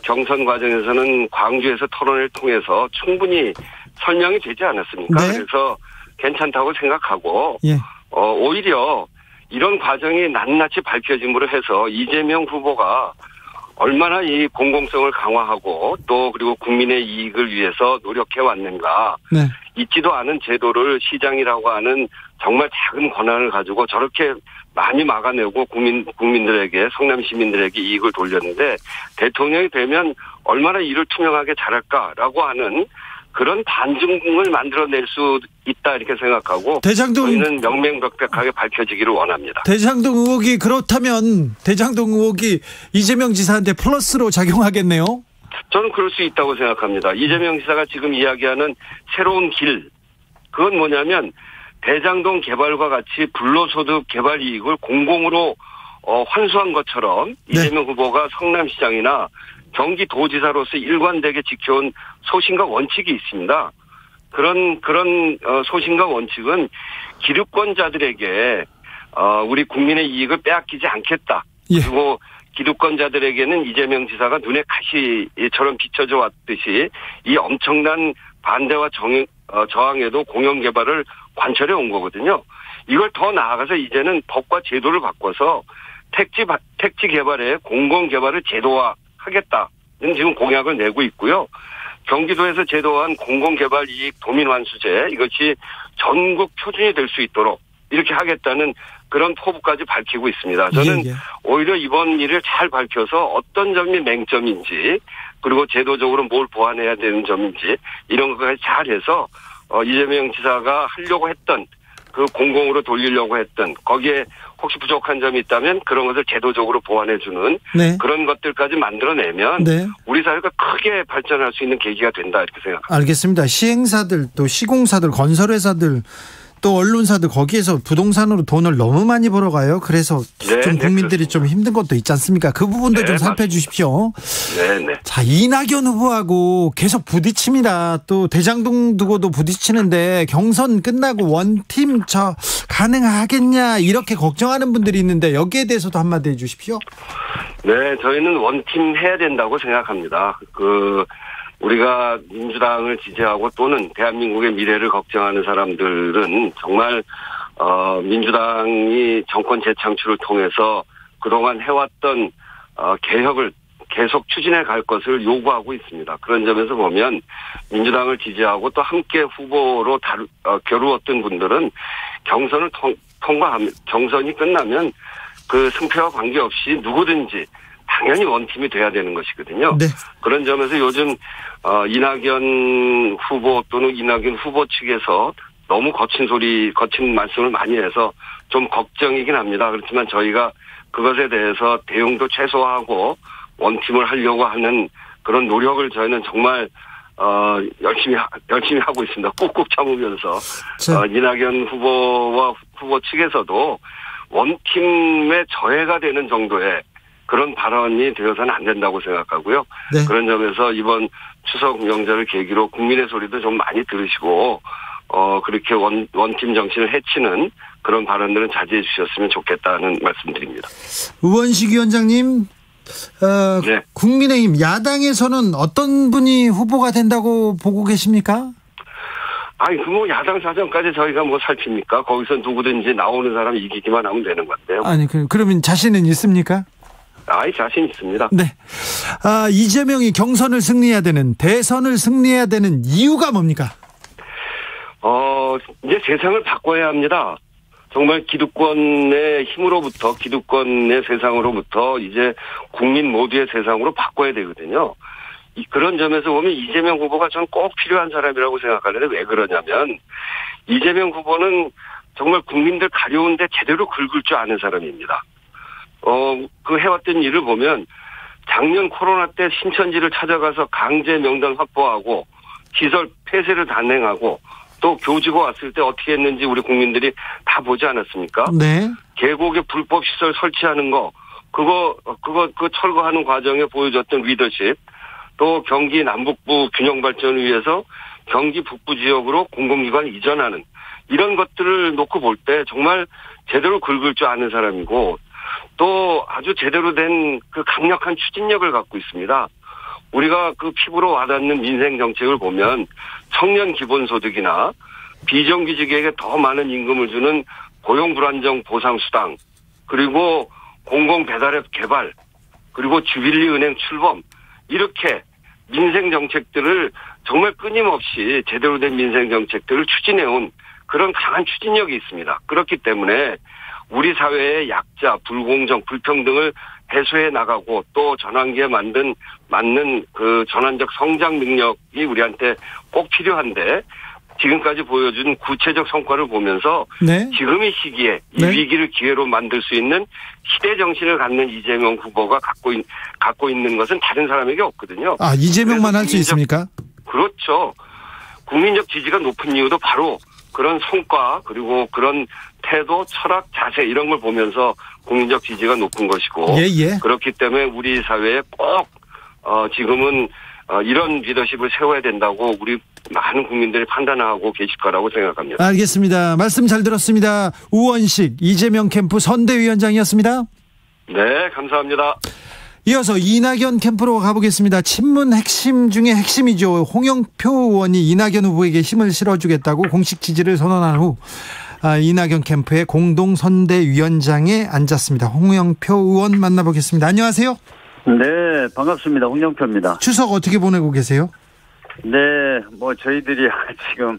경선 과정에서는 광주에서 토론을 통해서 충분히 설명이 되지 않았습니까? 네. 그래서 괜찮다고 생각하고 예. 오히려 이런 과정이 낱낱이 밝혀짐으로 해서 이재명 후보가 얼마나 이 공공성을 강화하고 또 그리고 국민의 이익을 위해서 노력해 왔는가. 네. 있지도 않은 제도를 시장이라고 하는 정말 작은 권한을 가지고 저렇게 많이 막아내고 국민들에게 성남 시민들에게 이익을 돌렸는데 대통령이 되면 얼마나 일을 투명하게 잘할까라고 하는 그런 반증을 만들어낼 수 있다 이렇게 생각하고 저희는 명명백백하게 밝혀지기를 원합니다. 대장동 의혹이 그렇다면 대장동 의혹이 이재명 지사한테 플러스로 작용하겠네요. 저는 그럴 수 있다고 생각합니다. 이재명 지사가 지금 이야기하는 새로운 길, 그건 뭐냐면 대장동 개발과 같이 불로소득 개발 이익을 공공으로 환수한 것처럼 이재명 후보가 성남시장이나 경기도지사로서 일관되게 지켜온 소신과 원칙이 있습니다. 그런 소신과 원칙은 기득권자들에게 우리 국민의 이익을 빼앗기지 않겠다. 예. 그리고 기득권자들에게는 이재명 지사가 눈에 가시처럼 비춰져 왔듯이 이 엄청난 반대와 저항에도 공영개발을 관철해 온 거거든요. 이걸 더 나아가서 이제는 법과 제도를 바꿔서 택지 개발에 공공개발을 제도화하겠다는 지금 공약을 내고 있고요. 경기도에서 제도화한 공공개발 이익 도민환수제 이것이 전국 표준이 될 수 있도록 이렇게 하겠다는 그런 포부까지 밝히고 있습니다. 저는 오히려 이번 일을 잘 밝혀서 어떤 점이 맹점인지 그리고 제도적으로 뭘 보완해야 되는 점인지 이런 것까지 잘해서 이재명 지사가 하려고 했던 그 공공으로 돌리려고 했던 거기에 혹시 부족한 점이 있다면 그런 것을 제도적으로 보완해주는 네. 그런 것들까지 만들어내면 네. 우리 사회가 크게 발전할 수 있는 계기가 된다 이렇게 생각합니다. 알겠습니다. 시행사들 또 시공사들 건설회사들 또 언론사들 거기에서 부동산으로 돈을 너무 많이 벌어가요. 그래서 좀 국민들이 좀 힘든 것도 있지 않습니까? 그 부분도 좀 살펴주십시오. 네네. 자, 이낙연 후보하고 계속 부딪힙니다. 또 대장동 두고도 부딪히는데 경선 끝나고 원팀 가능하겠냐 이렇게 걱정하는 분들이 있는데 여기에 대해서도 한마디 해주십시오. 네, 저희는 원팀 해야 된다고 생각합니다. 우리가 민주당을 지지하고 또는 대한민국의 미래를 걱정하는 사람들은 정말 민주당이 정권 재창출을 통해서 그동안 해왔던 개혁을 계속 추진해 갈 것을 요구하고 있습니다. 그런 점에서 보면 민주당을 지지하고 또 함께 후보로 겨루었던 분들은 경선을 통과하면 경선이 끝나면 그 승패와 관계없이 누구든지 당연히 원팀이 돼야 되는 것이거든요. 네. 그런 점에서 요즘 이낙연 후보 또는 이낙연 후보 측에서 너무 거친 말씀을 많이 해서 좀 걱정이긴 합니다. 그렇지만 저희가 그것에 대해서 대응도 최소화하고 원팀을 하려고 하는 그런 노력을 저희는 정말 열심히 하고 있습니다. 꾹꾹 참으면서 이낙연 후보와 후보 측에서도 원팀에 저해가 되는 정도의 그런 발언이 되어서는 안 된다고 생각하고요. 네. 그런 점에서 이번 추석 명절을 계기로 국민의 소리도 좀 많이 들으시고 그렇게 원팀 정신을 해치는 그런 발언들은 자제해 주셨으면 좋겠다는 말씀드립니다. 우원식 위원장님, 네. 국민의힘 야당에서는 어떤 분이 후보가 된다고 보고 계십니까? 아니, 야당 사정까지 저희가 살핍니까? 거기서 누구든지 나오는 사람이 이기기만 하면 되는 건데요. 아니, 그러면 자신은 있습니까? 자신 있습니다. 네. 이재명이 경선을 승리해야 되는, 대선을 승리해야 되는 이유가 뭡니까? 이제 세상을 바꿔야 합니다. 정말 기득권의 힘으로부터, 기득권의 세상으로부터 이제 국민 모두의 세상으로 바꿔야 되거든요. 그런 점에서 보면 이재명 후보가 저는 꼭 필요한 사람이라고 생각하는데 왜 그러냐면 이재명 후보는 정말 국민들 가려운데 제대로 긁을 줄 아는 사람입니다. 해왔던 일을 보면 작년 코로나 때 신천지를 찾아가서 강제 명단 확보하고 시설 폐쇄를 단행하고 또 교지가 왔을 때 어떻게 했는지 우리 국민들이 다 보지 않았습니까? 네. 계곡에 불법 시설 설치하는 그거 철거하는 과정에 보여줬던 리더십, 또 경기 남북부 균형 발전을 위해서 경기 북부 지역으로 공공기관을 이전하는 이런 것들을 놓고 볼 때 정말 제대로 긁을 줄 아는 사람이고 또 아주 제대로 된 그 강력한 추진력을 갖고 있습니다. 우리가 그 피부로 와닿는 민생 정책을 보면 청년 기본소득이나 비정규직에게 더 많은 임금을 주는 고용불안정 보상수당, 그리고 공공배달앱 개발, 그리고 주빌리 은행 출범, 이렇게 민생 정책들을 정말 끊임없이 제대로 된 민생 정책들을 추진해온 그런 강한 추진력이 있습니다. 그렇기 때문에 우리 사회의 약자, 불공정, 불평등을 해소해 나가고 또 전환기에 맞는 그 전환적 성장 능력이 우리한테 꼭 필요한데, 지금까지 보여준 구체적 성과를 보면서 네. 지금의 시기에 이 위기를 기회로 만들 수 있는 시대 정신을 갖는 이재명 후보가 갖고 있는 것은 다른 사람에게 없거든요. 아, 이재명만 할 수 있습니까? 그렇죠. 국민적 지지가 높은 이유도 바로 그런 성과, 그리고 그런 태도, 철학, 자세 이런 걸 보면서 국민적 지지가 높은 것이고, 그렇기 때문에 우리 사회에 꼭 지금은 이런 리더십을 세워야 된다고 우리 많은 국민들이 판단하고 계실 거라고 생각합니다. 알겠습니다. 말씀 잘 들었습니다. 우원식 이재명 캠프 선대위원장이었습니다. 네, 감사합니다. 이어서 이낙연 캠프로 가보겠습니다. 친문 핵심 중에 핵심이죠. 홍영표 의원이 이낙연 후보에게 힘을 실어주겠다고 공식 지지를 선언한 후 이낙연 캠프의 공동선대위원장에 앉았습니다. 홍영표 의원 만나보겠습니다. 안녕하세요. 네, 반갑습니다. 홍영표입니다. 추석 어떻게 보내고 계세요? 네, 뭐 저희들이 지금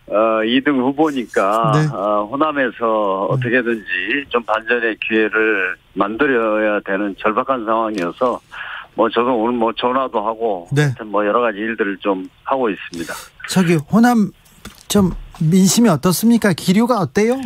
2등 후보니까 네. 호남에서 어떻게든지 좀 반전의 기회를 만들어야 되는 절박한 상황이어서 뭐 저도 오늘 뭐 전화도 하고 뭐 여러 가지 일들을 좀 하고 있습니다. 저기 호남 좀 민심이 어떻습니까? 기류가 어때요?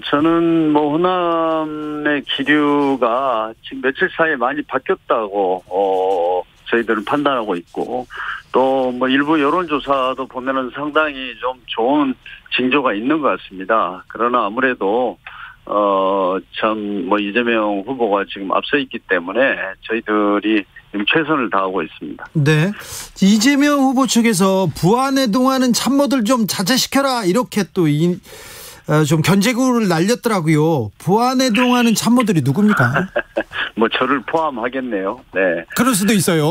저는 뭐 호남의 기류가 지금 며칠 사이에 많이 바뀌었다고 저희들은 판단하고 있고, 또 뭐 일부 여론조사도 보면은 상당히 좀 좋은 징조가 있는 것 같습니다. 그러나 아무래도 참 뭐 이재명 후보가 지금 앞서 있기 때문에 저희들이 지금 최선을 다하고 있습니다. 네, 이재명 후보 측에서 부안해동하는 참모들 좀 자제시켜라 이렇게 또 좀 견제구를 날렸더라고요. 부안해동하는 참모들이 누굽니까? 뭐 저를 포함하겠네요. 네. 그럴 수도 있어요.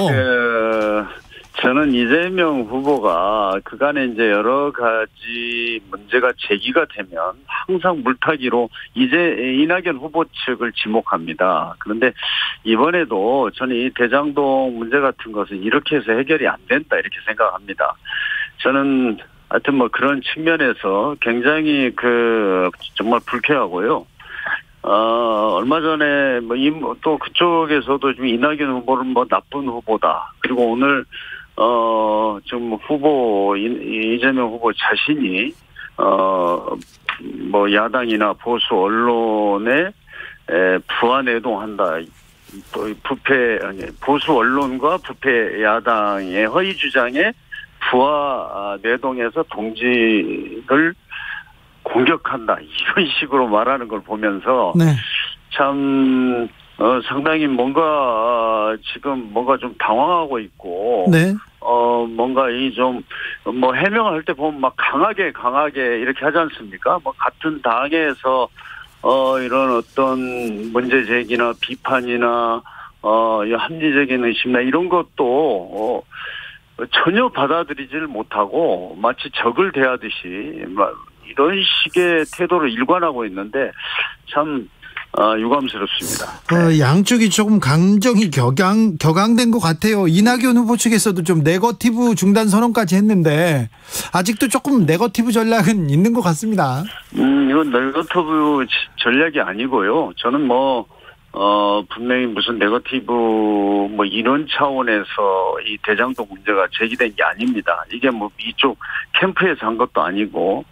저는 이재명 후보가 그간에 이제 여러 가지 문제가 제기가 되면 항상 물타기로 이낙연 후보 측을 지목합니다. 그런데 이번에도 저는 이 대장동 문제 같은 것은 이렇게 해서 해결이 안 된다 이렇게 생각합니다. 저는 하여튼 뭐 그런 측면에서 굉장히 정말 불쾌하고요. 얼마 전에 또 그쪽에서도 좀 이낙연 후보를 뭐 나쁜 후보다. 그리고 오늘 좀 이재명 후보 자신이 뭐 야당이나 보수 언론에 부안해동한다. 보수 언론과 부패 야당의 허위 주장에 부하 내동해서 동지를 공격한다 이런 식으로 말하는 걸 보면서 참 상당히 지금 뭔가 좀 당황하고 있고 뭔가 이 좀 뭐 해명을 할 때 보면 막 강하게 이렇게 하지 않습니까? 뭐 같은 당에서 이런 어떤 문제 제기나 비판이나 합리적인 의심이나 이런 것도 전혀 받아들이질 못하고 마치 적을 대하듯이 이런 식의 태도를 일관하고 있는데 참 유감스럽습니다. 양쪽이 조금 감정이 격앙된 것 같아요. 이낙연 후보 측에서도 좀 네거티브 중단 선언까지 했는데 아직도 조금 네거티브 전략은 있는 것 같습니다. 이건 네거티브 전략이 아니고요. 저는 분명히 무슨 네거티브 이런 차원에서 이 대장동 문제가 제기된 게 아닙니다. 이게 이쪽 캠프에서 한 것도 아니고,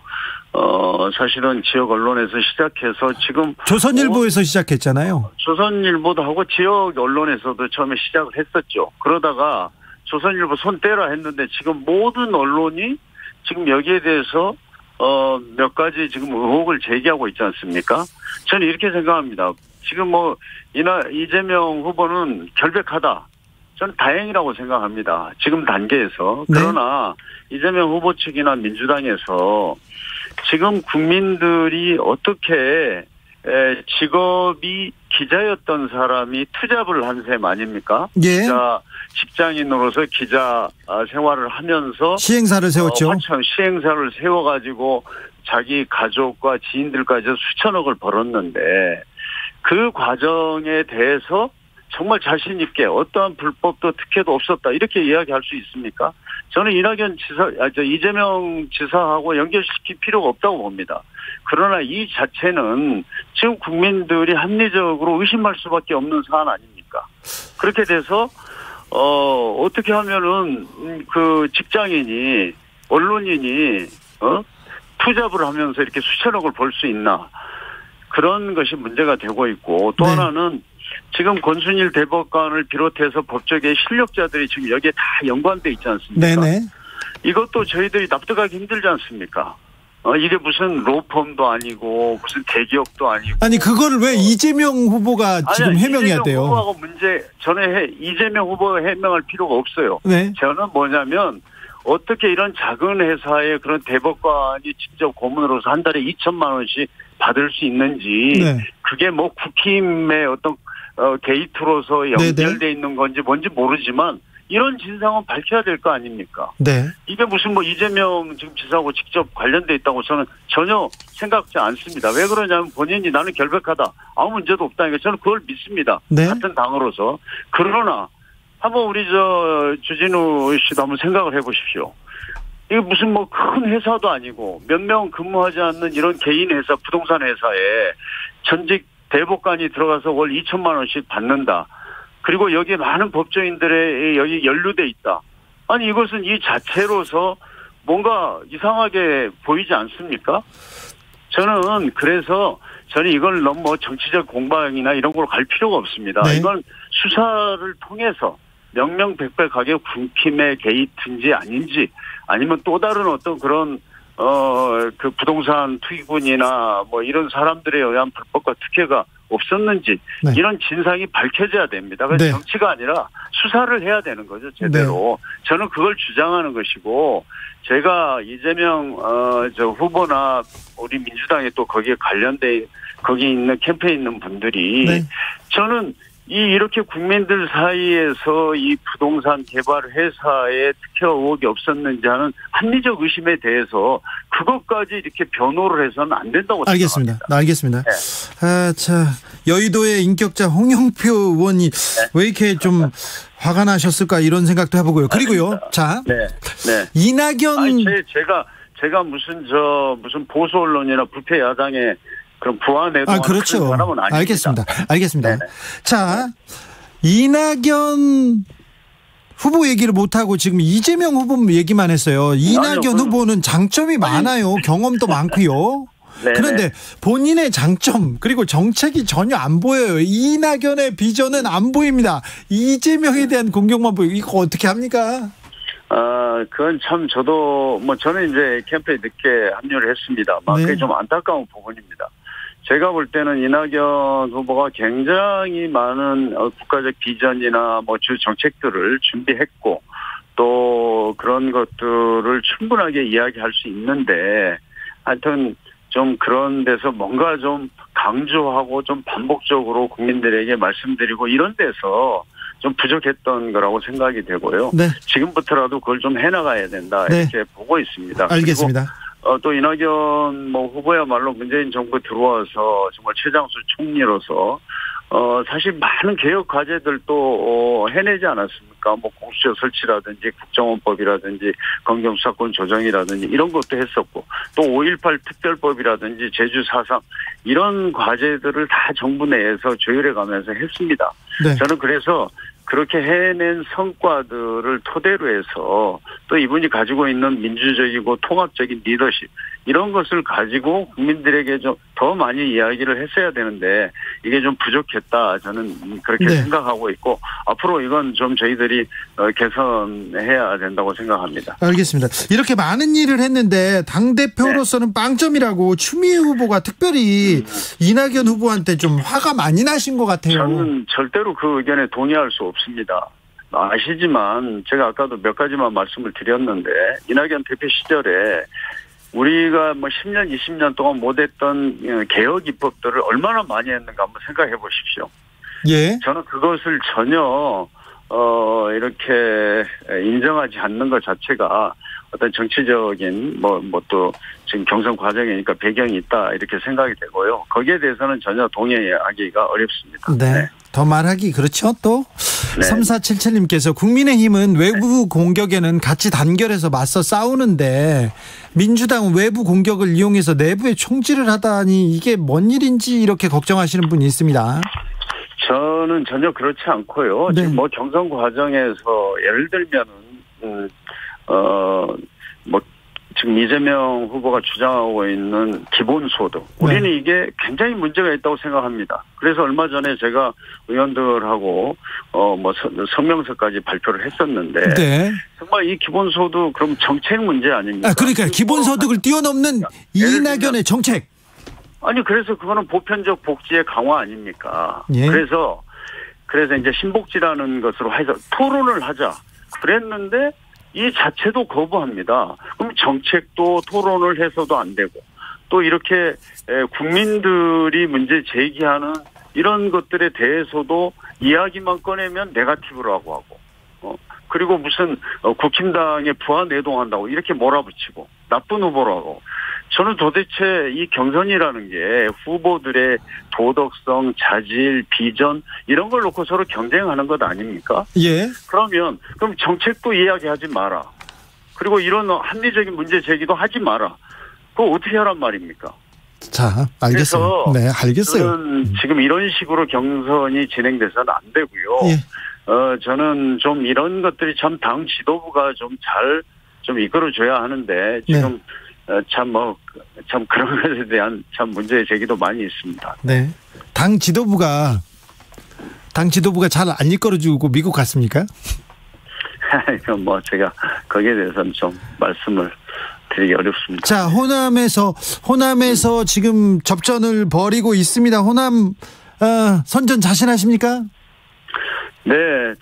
사실은 지역 언론에서 시작해서 지금. 조선일보에서 시작했잖아요. 조선일보도 하고 지역 언론에서도 처음에 시작을 했었죠. 그러다가 조선일보 손 떼라 했는데 지금 모든 언론이 지금 여기에 대해서 몇 가지 지금 의혹을 제기하고 있지 않습니까? 저는 이렇게 생각합니다. 지금 이재명 후보는 결백하다. 저는 다행이라고 생각합니다. 지금 단계에서. 그러나 이재명 후보 측이나 민주당에서 지금 국민들이 어떻게 직업이 기자였던 사람이 투잡을 한 셈 아닙니까? 예. 기자 직장인으로서 기자 생활을 하면서 시행사를 세웠죠. 시행사를 세워가지고 자기 가족과 지인들까지 수천억을 벌었는데 그 과정에 대해서 정말 자신 있게 어떠한 불법도 특혜도 없었다 이렇게 이야기할 수 있습니까? 저는 이재명 지사하고 연결시킬 필요가 없다고 봅니다. 그러나 이 자체는 지금 국민들이 합리적으로 의심할 수밖에 없는 사안 아닙니까? 그렇게 돼서 어떻게 하면은 그 직장인이 언론인이 투잡을 하면서 이렇게 수천억을 벌 수 있나? 그런 것이 문제가 되고 있고 또 하나는 지금 권순일 대법관을 비롯해서 법조계의 실력자들이 지금 여기에 다 연관돼 있지 않습니까? 네네. 이것도 저희들이 납득하기 힘들지 않습니까? 이게 무슨 로펌도 아니고 무슨 대기업도 아니고. 아니 그거를 왜 이재명 후보가 지금 해명해야 돼요? 이재명 후보하고 이재명 후보가 해명할 필요가 없어요. 네. 저는 뭐냐면 어떻게 이런 작은 회사에 그런 대법관이 직접 고문으로서 한 달에 2천만 원씩 받을 수 있는지 네. 그게 뭐 국힘의 어떤 게이트로서 연결돼 있는 건지 뭔지 모르지만 이런 진상은 밝혀야 될 거 아닙니까? 네. 이게 무슨 뭐 이재명 지금 지사하고 직접 관련돼 있다고 저는 전혀 생각지 않습니다. 왜 그러냐면 본인이 나는 결백하다. 아무 문제도 없다니까 저는 그걸 믿습니다. 네. 같은 당으로서. 그러나 한번 우리 주진우 씨도 한번 생각을 해보십시오. 이게 무슨 뭐 큰 회사도 아니고 몇 명 근무하지 않는 이런 개인 회사, 부동산 회사에 전직 대법관이 들어가서 월 2천만 원씩 받는다. 그리고 여기에 많은 법조인들의 여기 연루돼 있다. 아니 이것은 이 자체로서 뭔가 이상하게 보이지 않습니까? 저는 이걸 너무 뭐 정치적 공방이나 이런 걸로 갈 필요가 없습니다. 네. 이건 수사를 통해서 명명백백하게 국힘의 게이트인지 아닌지 아니면 또 다른 어떤 그런 그 부동산 투기꾼이나 뭐 이런 사람들에 의한 불법과 특혜가 없었는지 네. 이런 진상이 밝혀져야 됩니다. 그래서 네. 정치가 아니라 수사를 해야 되는 거죠, 제대로. 네. 저는 그걸 주장하는 것이고 제가 이재명 후보나 우리 민주당에 또 거기에 관련돼 거기 있는 캠페인에 있는 분들이 네. 저는 이렇게 국민들 사이에서 이 부동산 개발 회사에 특혜 의혹이 없었는지 하는 합리적 의심에 대해서 그것까지 이렇게 변호를 해서는 안 된다고 생각합니다. 알겠습니다. 네. 자, 여의도의 인격자 홍영표 의원이 왜 이렇게 좀 화가 나셨을까 이런 생각도 해보고요. 그리고요. 자, 이낙연 제가 무슨 보수 언론이나 부패 야당의 그럼 부안에도 그렇죠. 사람은 아닙니다. 알겠습니다. 네네. 자, 이낙연 후보 얘기를 못하고 지금 이재명 후보 얘기만 했어요. 이낙연 후보는 장점이 많아요. 경험도 많고요. 네네. 그런데 본인의 장점 그리고 정책이 전혀 안 보여요. 이낙연의 비전은 안 보입니다. 이재명에 대한 공격만 보이고 이거 어떻게 합니까? 그건 참 저는 이제 캠프에 늦게 합류를 했습니다. 그게 좀 안타까운 부분입니다. 제가 볼 때는 이낙연 후보가 굉장히 많은 국가적 비전이나 뭐 주 정책들을 준비했고 또 그런 것들을 충분하게 이야기할 수 있는데 하여튼 좀 그런 데서 뭔가 좀 강조하고 좀 반복적으로 국민들에게 말씀드리고 이런 데서 좀 부족했던 거라고 생각이 되고요. 네. 지금부터라도 그걸 좀 해나가야 된다 이렇게 보고 있습니다. 알겠습니다. 그리고 또 이낙연 후보야말로 문재인 정부 들어와서 정말 최장수 총리로서 사실 많은 개혁 과제들도 해내지 않았습니까? 뭐 공수처 설치라든지 국정원법이라든지 검경수사권 조정이라든지 이런 것도 했었고 또 5.18 특별법이라든지 제주 4.3 이런 과제들을 다 정부 내에서 조율해 가면서 했습니다. 네. 저는 그래서 그렇게 해낸 성과들을 토대로 해서 또 이분이 가지고 있는 민주적이고 통합적인 리더십 이런 것을 가지고 국민들에게 좀 더 많이 이야기를 했어야 되는데 이게 좀 부족했다 저는 그렇게 생각하고 있고 앞으로 이건 좀 저희들이 개선해야 된다고 생각합니다. 알겠습니다. 이렇게 많은 일을 했는데 당대표로서는 빵점이라고 추미애 후보가 특별히 이낙연 후보한테 좀 화가 많이 나신 것 같아요. 저는 절대로 그 의견에 동의할 수 없습니다. 아시지만 제가 아까도 몇 가지만 말씀을 드렸는데 이낙연 대표 시절에 우리가 뭐 10년, 20년 동안 못했던 개혁 입법들을 얼마나 많이 했는가 한번 생각해 보십시오. 예. 저는 그것을 전혀 이렇게 인정하지 않는 것 자체가 어떤 정치적인 또 지금 경선 과정이니까 배경이 있다 이렇게 생각이 되고요. 거기에 대해서는 전혀 동의하기가 어렵습니다. 네. 더 말하기 그렇죠 또. 네. 3477님께서 국민의힘은 외부 공격에는 같이 단결해서 맞서 싸우는데 민주당은 외부 공격을 이용해서 내부에 총질을 하다니 이게 뭔 일인지 이렇게 걱정하시는 분이 있습니다. 저는 전혀 그렇지 않고요. 네. 지금 뭐 경선 과정에서 예를 들면은 지금 이재명 후보가 주장하고 있는 기본소득. 우리는 네. 이게 굉장히 문제가 있다고 생각합니다. 그래서 얼마 전에 제가 의원들하고 성명서까지 발표를 했었는데 네. 정말 이 기본소득 그럼 정책 문제 아닙니까? 그러니까 기본소득을 뛰어넘는 이낙연의 정책. 아니 그래서 그거는 보편적 복지의 강화 아닙니까? 예. 그래서 이제 신복지라는 것으로 해서 토론을 하자 그랬는데 이 자체도 거부합니다. 그럼 정책도 토론을 해서도 안 되고 또 이렇게 국민들이 문제 제기하는 이런 것들에 대해서도 이야기만 꺼내면 네거티브라고 하고 그리고 무슨 국힘당에 부하내동한다고 이렇게 몰아붙이고 나쁜 후보라고. 저는 도대체 이 경선이라는 게 후보들의 도덕성, 자질, 비전 이런 걸 놓고 서로 경쟁하는 것 아닙니까? 예. 그럼 정책도 이야기하지 마라. 그리고 이런 합리적인 문제 제기도 하지 마라. 그거 어떻게 하란 말입니까? 자, 알겠어요. 네, 알겠어요. 지금 이런 식으로 경선이 진행돼서는 안 되고요. 예. 저는 좀 이런 것들이 참 당 지도부가 좀 잘 좀 이끌어줘야 하는데 지금 네. 참 그런 것에 대한 참 문제 제기도 많이 있습니다. 네. 당 지도부가 잘 안 이끌어주고 미국 갔습니까? 제가 거기에 대해서는 좀 말씀을 드리기 어렵습니다. 자, 호남에서 지금 접전을 벌이고 있습니다. 호남 선전 자신하십니까? 네,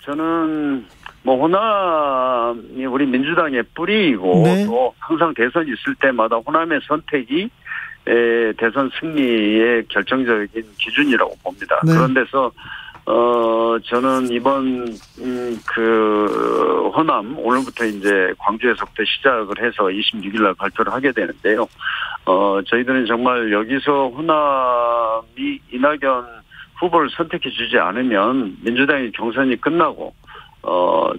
저는 호남이 우리 민주당의 뿌리이고 네. 또 항상 대선 있을 때마다 호남의 선택이 대선 승리의 결정적인 기준이라고 봅니다. 네. 그런 데서 저는 이번 호남 오늘부터 이제 광주에서부터 시작을 해서 26일 날 발표를 하게 되는데요. 저희들은 정말 여기서 호남이 이낙연 후보를 선택해 주지 않으면 민주당의 경선이 끝나고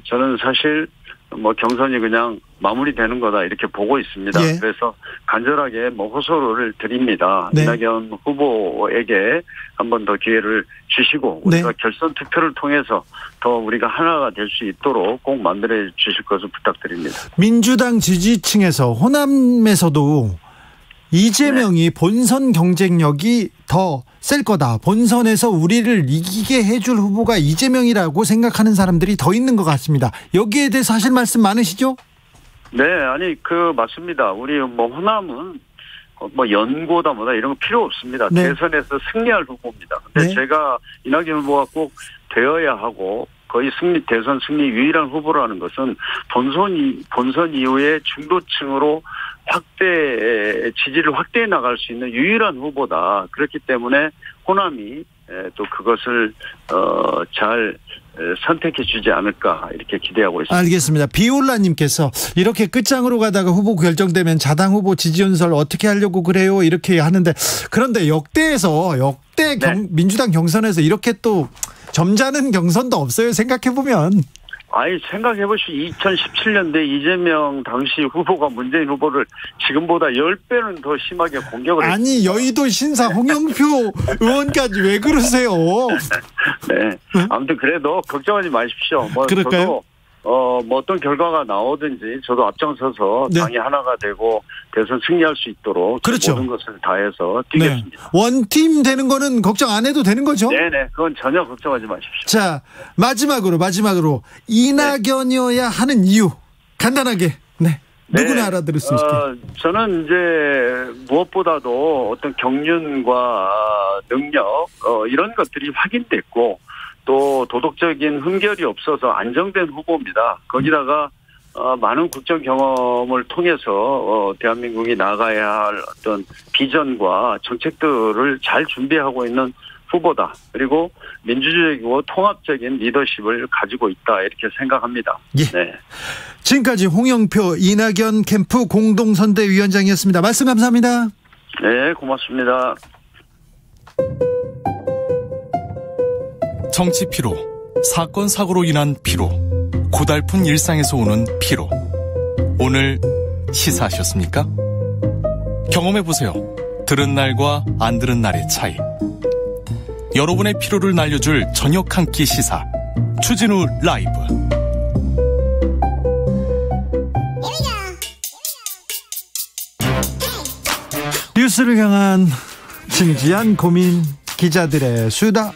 저는 사실 경선이 그냥 마무리되는 거다 이렇게 보고 있습니다. 예. 그래서 간절하게 호소를 드립니다. 네. 이낙연 후보에게 한 번 더 기회를 주시고 우리가 네. 결선 투표를 통해서 더 우리가 하나가 될 수 있도록 꼭 만들어 주실 것을 부탁드립니다. 민주당 지지층에서 호남에서도 이재명이 본선 경쟁력이 더 셀 거다. 본선에서 우리를 이기게 해줄 후보가 이재명이라고 생각하는 사람들이 더 있는 것 같습니다. 여기에 대해서 하실 말씀 많으시죠? 네, 맞습니다. 우리 호남은 연고다 이런 거 필요 없습니다. 네. 대선에서 승리할 후보입니다. 근데 네. 제가 이낙연 후보가 꼭 되어야 하고 거의 대선 승리 유일한 후보라는 것은 본선 이후에 중도층으로 지지를 확대해 나갈 수 있는 유일한 후보다. 그렇기 때문에 호남이 또 그것을 잘 선택해 주지 않을까 이렇게 기대하고 있습니다. 알겠습니다. 비올라님께서 이렇게 끝장으로 가다가 후보 결정되면 자당 후보 지지연설 어떻게 하려고 그래요? 이렇게 하는데 그런데 역대 민주당 경선에서 이렇게 또 점잖은 경선도 없어요. 생각해보면. 생각해보시오. 2017년대 이재명 당시 후보가 문재인 후보를 지금보다 10배는 더 심하게 공격을 했습니다. 여의도 신사 홍영표 의원까지 왜 그러세요? 네. 아무튼 그래도 걱정하지 마십시오. 그럴까요? 저도 어떤 결과가 나오든지 저도 앞장서서 네. 당이 하나가 되고 대선 승리할 수 있도록 그렇죠. 모든 것을 다해서 뛰겠습니다. 네. 원팀 되는 거는 걱정 안 해도 되는 거죠? 네네. 그건 전혀 걱정하지 마십시오. 자, 마지막으로 이낙연이어야 하는 이유 간단하게 누구나 알아들을 수 있게. 저는 이제 무엇보다도 어떤 경륜과 능력 이런 것들이 확인됐고 또 도덕적인 흠결이 없어서 안정된 후보입니다. 거기다가 많은 국정 경험을 통해서 대한민국이 나가야 할 어떤 비전과 정책들을 잘 준비하고 있는 후보다. 그리고 민주적이고 통합적인 리더십을 가지고 있다 이렇게 생각합니다. 예. 네. 지금까지 홍영표 이낙연 캠프 공동선대위원장이었습니다. 말씀 감사합니다. 네, 고맙습니다. 정치 피로, 사건 사고로 인한 피로, 고달픈 일상에서 오는 피로. 오늘 시사하셨습니까? 경험해보세요. 들은 날과 안 들은 날의 차이. 여러분의 피로를 날려줄 저녁 한 끼 시사 추진우 라이브. 뉴스를 향한 진지한 고민, 기자들의 수다.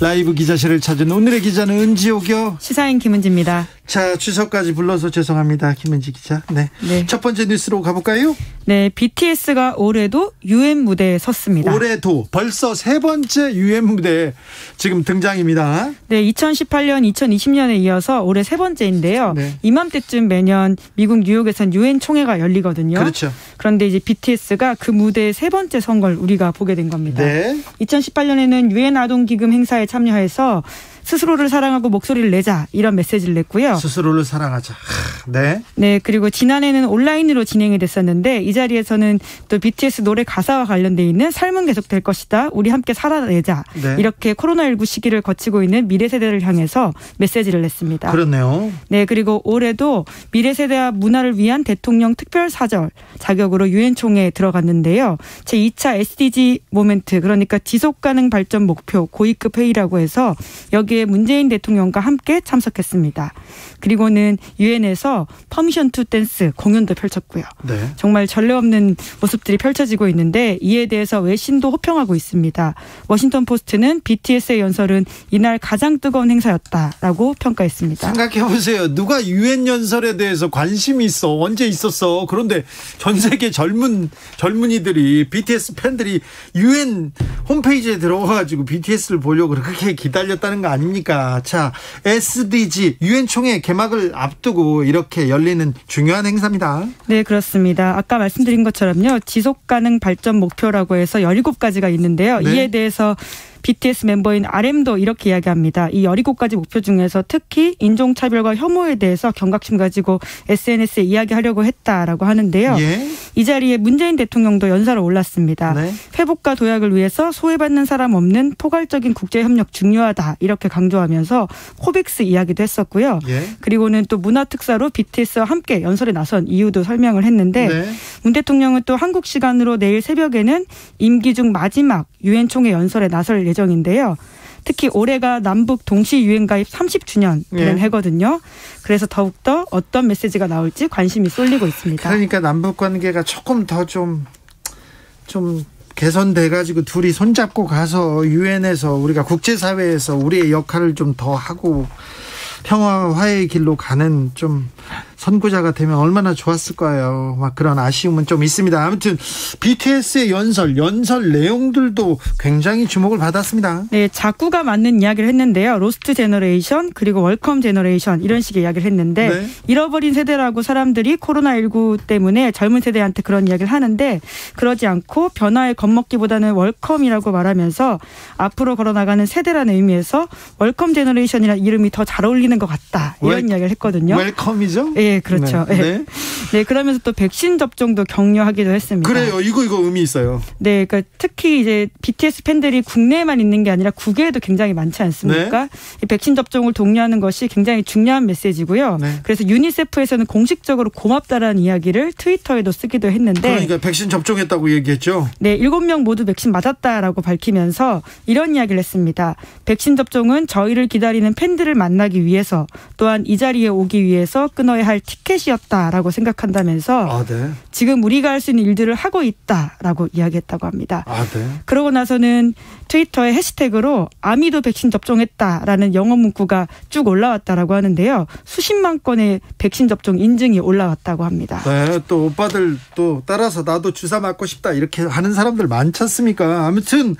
라이브 기자실을 찾은 오늘의 기자는 은지옥이요. 시사인 김은지입니다. 자, 추석까지 불러서 죄송합니다. 김은지 기자. 네. 첫 번째 뉴스로 가볼까요? 네, BTS가 올해도 UN 무대에 섰습니다. 올해도 벌써 세 번째 UN 무대에 지금 등장입니다. 네, 2018년, 2020년에 이어서 올해 세 번째인데요. 네. 이맘때쯤 매년 미국 뉴욕에선 UN 총회가 열리거든요. 그렇죠. 그런데 이제 BTS가 그 무대에 세 번째 선 걸 우리가 보게 된 겁니다. 네. 2018년에는 UN 아동기금 행사에 참여해서 스스로를 사랑하고 목소리를 내자 이런 메시지를 냈고요. 스스로를 사랑하자. 네. 네, 그리고 지난해는 온라인으로 진행이 됐었는데 이 자리에서는 또 BTS 노래 가사와 관련돼 있는 삶은 계속될 것이다. 우리 함께 살아내자. 네. 이렇게 코로나19 시기를 거치고 있는 미래 세대를 향해서 메시지를 냈습니다. 그렇네요. 네, 그리고 올해도 미래 세대와 문화를 위한 대통령 특별사절 자격으로 UN 총회에 들어갔는데요. 제2차 SDG 모멘트, 그러니까 지속가능 발전 목표 고위급 회의라고 해서 여기에 문재인 대통령과 함께 참석했습니다. 그리고는 유엔에서 퍼미션 투 댄스 공연도 펼쳤고요. 네. 정말 전례 없는 모습들이 펼쳐지고 있는데 이에 대해서 외신도 호평하고 있습니다. 워싱턴 포스트는 BTS의 연설은 이날 가장 뜨거운 행사였다라고 평가했습니다. 생각해보세요. 누가 유엔 연설에 대해서 관심이 있어? 언제 있었어? 그런데 전 세계 젊은이들이 BTS 팬들이 유엔 홈페이지에 들어가가지고 BTS를 보려고 그렇게 기다렸다는 거 아닙니까? 자, SDG 유엔 총회 개막을 앞두고 이렇게 열리는 중요한 행사입니다. 네, 그렇습니다. 아까 말씀드린 것처럼요. 지속가능 발전 목표라고 해서 17가지가 있는데요. 네. 이에 대해서 BTS 멤버인 RM도 이렇게 이야기합니다. 이 17가지 목표 중에서 특히 인종차별과 혐오에 대해서 경각심 가지고 SNS에 이야기하려고 했다라고 하는데요. 예. 이 자리에 문재인 대통령도 연사로 올랐습니다. 네. 회복과 도약을 위해서 소외받는 사람 없는 포괄적인 국제협력 중요하다 이렇게 강조하면서 코빅스 이야기도 했었고요. 예. 그리고는 또 문화특사로 BTS와 함께 연설에 나선 이유도 설명을 했는데 네. 문 대통령은 또 한국 시간으로 내일 새벽에는 임기 중 마지막 유엔 총회 연설에 나설 예정인데요. 특히 올해가 남북 동시 유엔 가입 30주년 되는 예. 해거든요. 그래서 더욱더 어떤 메시지가 나올지 관심이 쏠리고 있습니다. 그러니까 남북 관계가 조금 더 좀 개선돼가지고 둘이 손잡고 가서 유엔에서 우리가 국제사회에서 우리의 역할을 좀 더 하고 평화 화해의 길로 가는 좀 선구자가 되면 얼마나 좋았을 거예요. 막 그런 아쉬움은 좀 있습니다. 아무튼 BTS의 연설 내용들도 굉장히 주목을 받았습니다. 네, 작구가 맞는 이야기를 했는데요. 로스트 제너레이션 그리고 웰컴 제너레이션 이런 식의 이야기를 했는데 네. 잃어버린 세대라고 사람들이 코로나19 때문에 젊은 세대한테 그런 이야기를 하는데 그러지 않고 변화에 겁먹기보다는 웰컴이라고 말하면서 앞으로 걸어나가는 세대라는 의미에서 웰컴 제너레이션이라는 이름이 더 잘 어울리는 것 같다. 이런 이야기를 했거든요. 웰컴이죠? 네, 그렇죠. 네. 네. 네, 그러면서 또 백신 접종도 격려하기도 했습니다. 그래요. 이거 의미 있어요. 네, 그러니까 특히 이제 BTS 팬들이 국내에만 있는 게 아니라 국외에도 굉장히 많지 않습니까? 네. 이 백신 접종을 독려하는 것이 굉장히 중요한 메시지고요. 네. 그래서 유니세프에서는 공식적으로 고맙다라는 이야기를 트위터에도 쓰기도 했는데 그러니까 백신 접종했다고 얘기했죠. 네, 7명 모두 백신 맞았다라고 밝히면서 이런 이야기를 했습니다. 백신 접종은 저희를 기다리는 팬들을 만나기 위해서 또한 이 자리에 오기 위해서 끊어야 할 티켓이었다라고 생각한다면서 네. 지금 우리가 할 수 있는 일들을 하고 있다라고 이야기했다고 합니다. 네. 그러고 나서는 트위터에 해시태그로 아미도 백신 접종했다라는 영어 문구가 쭉 올라왔다라고 하는데요. 수십만 건의 백신 접종 인증이 올라왔다고 합니다. 네, 또 오빠들 또 따라서 나도 주사 맞고 싶다 이렇게 하는 사람들 많지 않습니까? 아무튼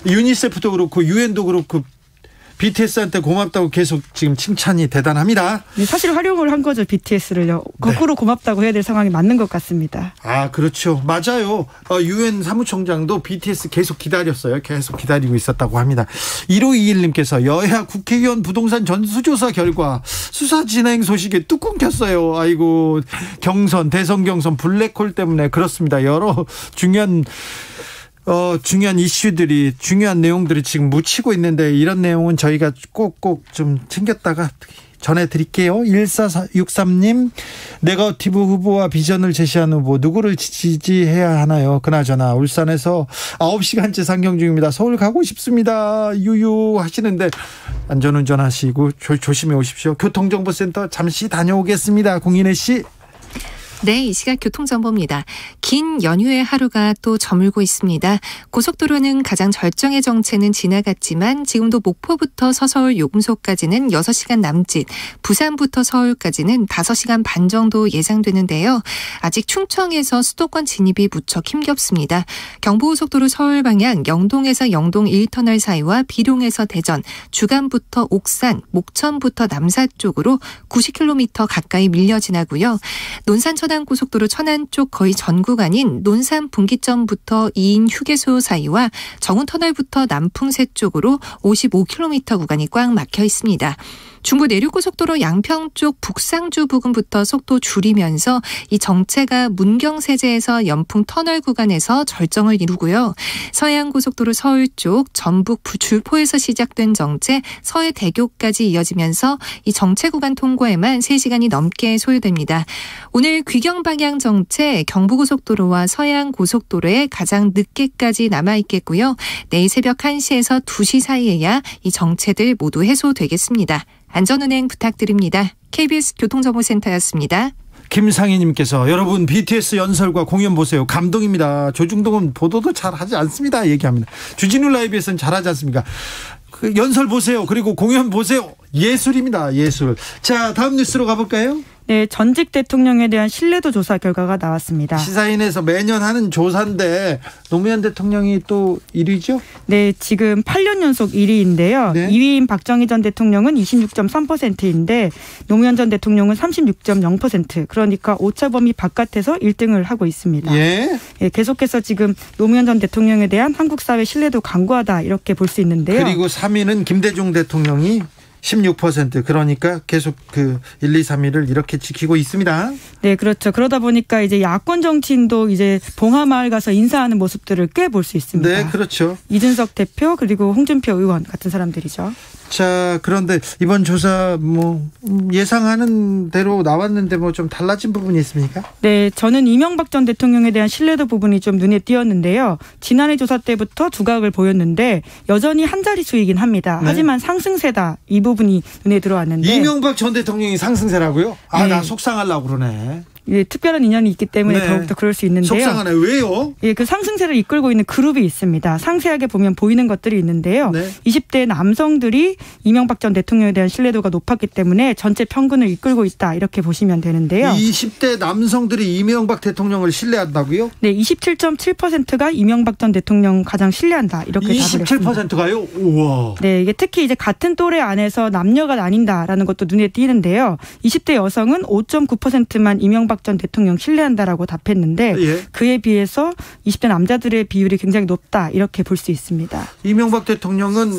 유니세프도 그렇고 유엔도 그렇고 BTS한테 고맙다고 계속 지금 칭찬이 대단합니다. 네, 사실 활용을 한 거죠. BTS를요. 거꾸로 네. 고맙다고 해야 될 상황이 맞는 것 같습니다. 아, 그렇죠. 맞아요. 유엔 사무총장도 BTS 계속 기다렸어요. 계속 기다리고 있었다고 합니다. 1521님께서 여야 국회의원 부동산 전수조사 결과 수사 진행 소식에 뚜껑 켰어요. 아이고, 경선, 대선 경선 블랙홀 때문에 그렇습니다. 여러 중요한 이슈들이, 중요한 내용들이 지금 묻히고 있는데 이런 내용은 저희가 꼭꼭 좀 챙겼다가 전해드릴게요. 1463님, 네거티브 후보와 비전을 제시한 후보 누구를 지지해야 하나요? 그나저나 울산에서 9시간째 상경 중입니다. 서울 가고 싶습니다. 유유 하시는데 안전운전 하시고 조심해 오십시오. 교통정보센터 잠시 다녀오겠습니다. 공인혜 씨. 네, 이 시각 교통정보입니다. 긴 연휴의 하루가 또 저물고 있습니다. 고속도로는 가장 절정의 정체는 지나갔지만 지금도 목포부터 서서울 요금소까지는 6시간 남짓, 부산부터 서울까지는 5시간 반 정도 예상되는데요. 아직 충청에서 수도권 진입이 무척 힘겹습니다. 경부고속도로 서울 방향 영동에서 영동 1터널 사이와 비룡에서 대전, 주간부터 옥산, 목천부터 남사 쪽으로 90km 가까이 밀려 지나고요. 논산 서단고속도로 천안 쪽 거의 전 구간인 논산 분기점부터 이인 휴게소 사이와 정운터널부터 남풍새 쪽으로 55km 구간이 꽉 막혀 있습니다. 중부 내륙고속도로 양평 쪽 북상주 부근부터 속도 줄이면서 이 정체가 문경세제에서 연풍터널 구간에서 절정을 이루고요. 서해안고속도로 서울 쪽 전북 줄포에서 시작된 정체 서해대교까지 이어지면서 이 정체 구간 통과에만 3시간이 넘게 소요됩니다. 오늘 귀경 방향 정체 경부고속도로와 서해안고속도로에 가장 늦게까지 남아있겠고요. 내일 새벽 1시에서 2시 사이에야 이 정체들 모두 해소되겠습니다. 안전운행 부탁드립니다. KBS 교통정보센터였습니다. 김상희님께서 여러분 BTS 연설과 공연 보세요. 감동입니다. 조중동은 보도도 잘하지 않습니다. 얘기합니다. 주진우 라이브에서는 잘하지 않습니까? 그 연설 보세요. 그리고 공연 보세요. 예술입니다. 예술. 자, 다음 뉴스로 가볼까요? 네, 전직 대통령에 대한 신뢰도 조사 결과가 나왔습니다. 시사인에서 매년 하는 조사인데 노무현 대통령이 또 1위죠? 네, 지금 8년 연속 1위인데요. 네. 2위인 박정희 전 대통령은 26.3%인데 노무현 전 대통령은 36.0%. 그러니까 오차 범위 바깥에서 1등을 하고 있습니다. 예. 예, 계속해서 지금 노무현 전 대통령에 대한 한국 사회 신뢰도 강고하다 이렇게 볼 수 있는데요. 그리고 3위는 김대중 대통령이 16%. 그러니까 계속 그 1, 2, 3위를 이렇게 지키고 있습니다. 네, 그렇죠. 그러다 보니까 이제 야권 정치인도 이제 봉하마을 가서 인사하는 모습들을 꽤 볼 수 있습니다. 네, 그렇죠. 이준석 대표 그리고 홍준표 의원 같은 사람들이죠. 자, 그런데 이번 조사 예상하는 대로 나왔는데 좀 달라진 부분이 있습니까? 네, 저는 이명박 전 대통령에 대한 신뢰도 부분이 좀 눈에 띄었는데요. 지난해 조사 때부터 두각을 보였는데 여전히 한 자릿수이긴 합니다. 네. 하지만 상승세다. 이 부분이 눈에 들어왔는데. 이명박 전 대통령이 상승세라고요? 아, 네. 나 속상하려고 그러네. 예, 특별한 인연이 있기 때문에 네. 더욱더 그럴 수 있는데요. 속상하네. 왜요? 예, 그 상승세를 이끌고 있는 그룹이 있습니다. 상세하게 보면 보이는 것들이 있는데요. 네. 20대 남성들이 이명박 전 대통령에 대한 신뢰도가 높았기 때문에 전체 평균을 이끌고 있다. 이렇게 보시면 되는데요. 20대 남성들이 이명박 대통령을 신뢰한다고요? 네, 27.7%가 이명박 전 대통령 가장 신뢰한다. 이렇게 답을 했습니다. 27%가요? 우와. 네, 이게 특히 이제 같은 또래 안에서 남녀가 나뉜다라는 것도 눈에 띄는데요. 20대 여성은 5.9%만 이명박 전 대통령 신뢰한다라고 답했는데 예. 그에 비해서 20대 남자들의 비율이 굉장히 높다 이렇게 볼 수 있습니다. 이명박 대통령은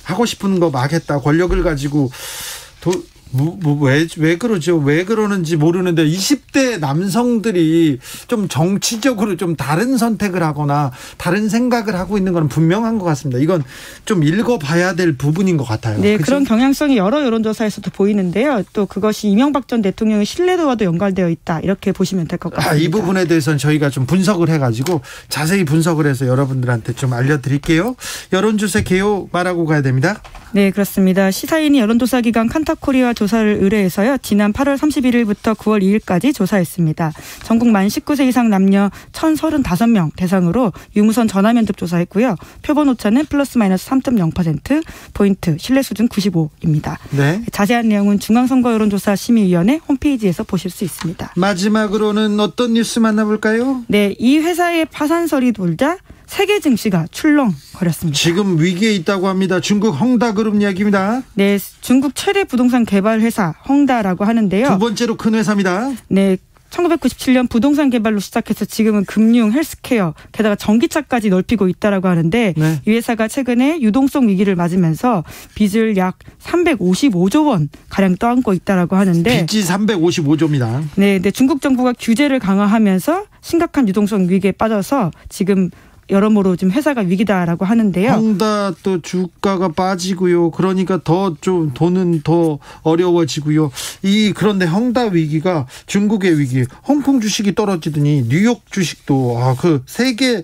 하고 싶은 거 막 했다. 권력을 가지고 왜 그러죠? 왜 그러는지 모르는데 20대 남성들이 좀 정치적으로 좀 다른 선택을 하거나 다른 생각을 하고 있는 건 분명한 것 같습니다. 이건 좀 읽어봐야 될 부분인 것 같아요. 네, 그렇죠? 그런 경향성이 여러 여론조사에서도 보이는데요. 또 그것이 이명박 전 대통령의 신뢰도와도 연관되어 있다. 이렇게 보시면 될 것 같습니다. 이 부분에 대해서는 저희가 좀 분석을 해가지고 자세히 분석을 해서 여러분들한테 좀 알려드릴게요. 여론조사 개요 말하고 가야 됩니다. 네, 그렇습니다. 시사인이 여론조사기관 칸타코리아 조사를 의뢰해서요. 지난 8월 31일부터 9월 2일까지 조사했습니다. 전국 만 19세 이상 남녀 1,035명 대상으로 유무선 전화면접 조사했고요. 표본 오차는 플러스 마이너스 3.0% 포인트, 신뢰 수준 95입니다. 네. 자세한 내용은 중앙선거여론조사 심의위원회 홈페이지에서 보실 수 있습니다. 마지막으로는 어떤 뉴스 만나볼까요? 네, 이 회사의 파산설이 돌자 세계 증시가 출렁거렸습니다. 지금 위기에 있다고 합니다. 중국 헝다그룹 이야기입니다. 네, 중국 최대 부동산 개발 회사 헝다라고 하는데요. 두 번째로 큰 회사입니다. 네. 1997년 부동산 개발로 시작해서 지금은 금융, 헬스케어, 게다가 전기차까지 넓히고 있다라고 하는데 네. 이 회사가 최근에 유동성 위기를 맞으면서 빚을 약 355조 원 가량 떠안고 있다라고 하는데 빚이 355조입니다. 네, 네, 중국 정부가 규제를 강화하면서 심각한 유동성 위기에 빠져서 지금 여러모로 지금 회사가 위기다라고 하는데요. 헝다 또 주가가 빠지고요. 그러니까 더 좀 돈은 더 어려워지고요. 그런데 헝다 위기가 중국의 위기, 홍콩 주식이 떨어지더니 뉴욕 주식도 그 세계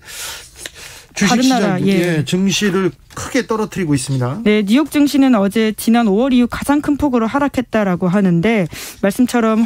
주식시장 증시를 크게 떨어뜨리고 있습니다. 네, 뉴욕 증시는 어제 지난 5월 이후 가장 큰 폭으로 하락했다라고 하는데 말씀처럼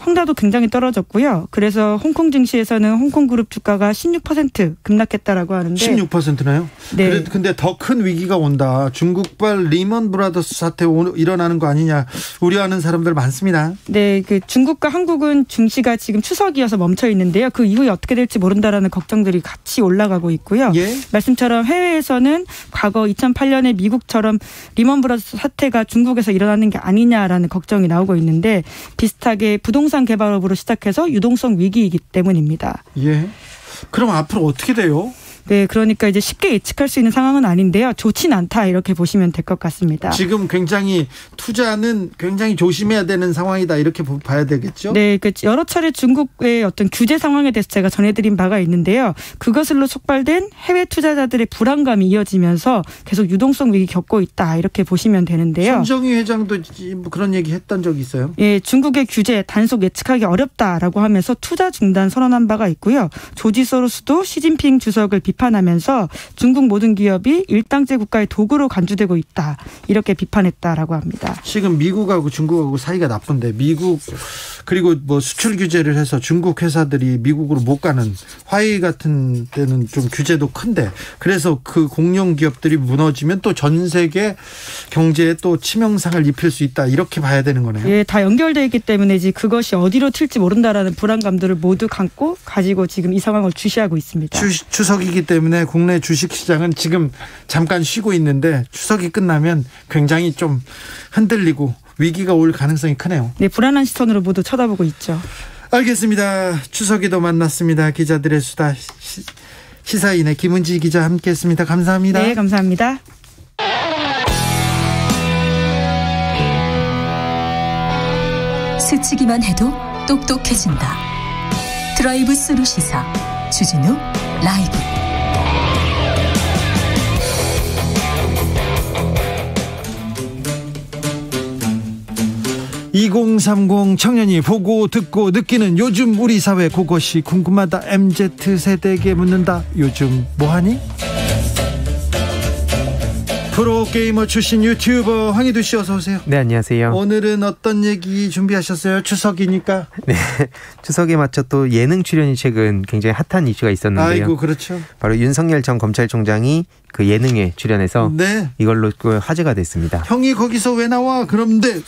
헝다도 굉장히 떨어졌고요. 그래서 홍콩 증시에서는 홍콩그룹 주가가 16% 급락했다라고 하는데 16%나요? 네. 근데 더 큰 위기가 온다. 중국발 리먼 브라더스 사태 일어나는 거 아니냐 우려하는 사람들 많습니다. 네, 그 중국과 한국은 증시가 지금 추석이어서 멈춰 있는데요. 그 이후에 어떻게 될지 모른다라는 걱정들이 같이 올라가고 있고요. 예? 말씀처럼 해외에서는 과거 2008년에 미국처럼 리먼 브라더스 사태가 중국에서 일어나는 게 아니냐라는 걱정이 나오고 있는데 비슷하게 부동산 개발업으로 시작해서 유동성 위기이기 때문입니다. 예. 그럼 앞으로 어떻게 돼요? 네, 그러니까 이제 쉽게 예측할 수 있는 상황은 아닌데요. 좋진 않다 이렇게 보시면 될 것 같습니다. 지금 굉장히 투자는 굉장히 조심해야 되는 상황이다 이렇게 봐야 되겠죠? 네, 여러 차례 중국의 어떤 규제 상황에 대해서 제가 전해드린 바가 있는데요. 그것으로 촉발된 해외 투자자들의 불안감이 이어지면서 계속 유동성 위기 겪고 있다 이렇게 보시면 되는데요. 손정희 회장도 그런 얘기 했던 적이 있어요? 예, 중국의 규제 단속 예측하기 어렵다라고 하면서 투자 중단 선언한 바가 있고요. 조지 소로스도 시진핑 주석을 비판하면서 중국 모든 기업이 일당제 국가의 도구로 간주되고 있다 이렇게 비판했다라고 합니다. 지금 미국하고 중국하고 사이가 나쁜데 미국 그리고 뭐 수출 규제를 해서 중국 회사들이 미국으로 못 가는 화웨이 같은 데는 좀 규제도 큰데 그래서 그 공룡 기업들이 무너지면 또 전 세계 경제에 또 치명상을 입힐 수 있다 이렇게 봐야 되는 거네요. 예, 다 연결되어 있기 때문에 이제 그것이 어디로 튈지 모른다라는 불안감들을 모두 가지고 지금 이 상황을 주시하고 있습니다. 추석이기 때문에 국내 주식시장은 지금 잠깐 쉬고 있는데 추석이 끝나면 굉장히 좀 흔들리고 위기가 올 가능성이 크네요. 네, 불안한 시선으로 모두 쳐다보고 있죠. 알겠습니다. 추석에도 만났습니다. 기자들의 수다 시사인의 김은지 기자 함께했습니다. 감사합니다. 네, 감사합니다. 스치기만 해도 똑똑해진다. 드라이브 스루 시사 주진우 라이브. 2030 청년이 보고 듣고 느끼는 요즘 우리 사회 그것이 궁금하다. MZ세대에게 묻는다. 요즘 뭐하니? 프로게이머 출신 유튜버 황희두 씨 어서 오세요. 네, 안녕하세요. 오늘은 어떤 얘기 준비하셨어요? 추석이니까. 네, 추석에 맞춰 또 예능 출연이 최근 굉장히 핫한 이슈가 있었는데요. 아이고, 그렇죠. 바로 윤석열 전 검찰총장이 그 예능에 출연해서 네. 이걸로 화제가 됐습니다. 형이 거기서 왜 나와? 그런데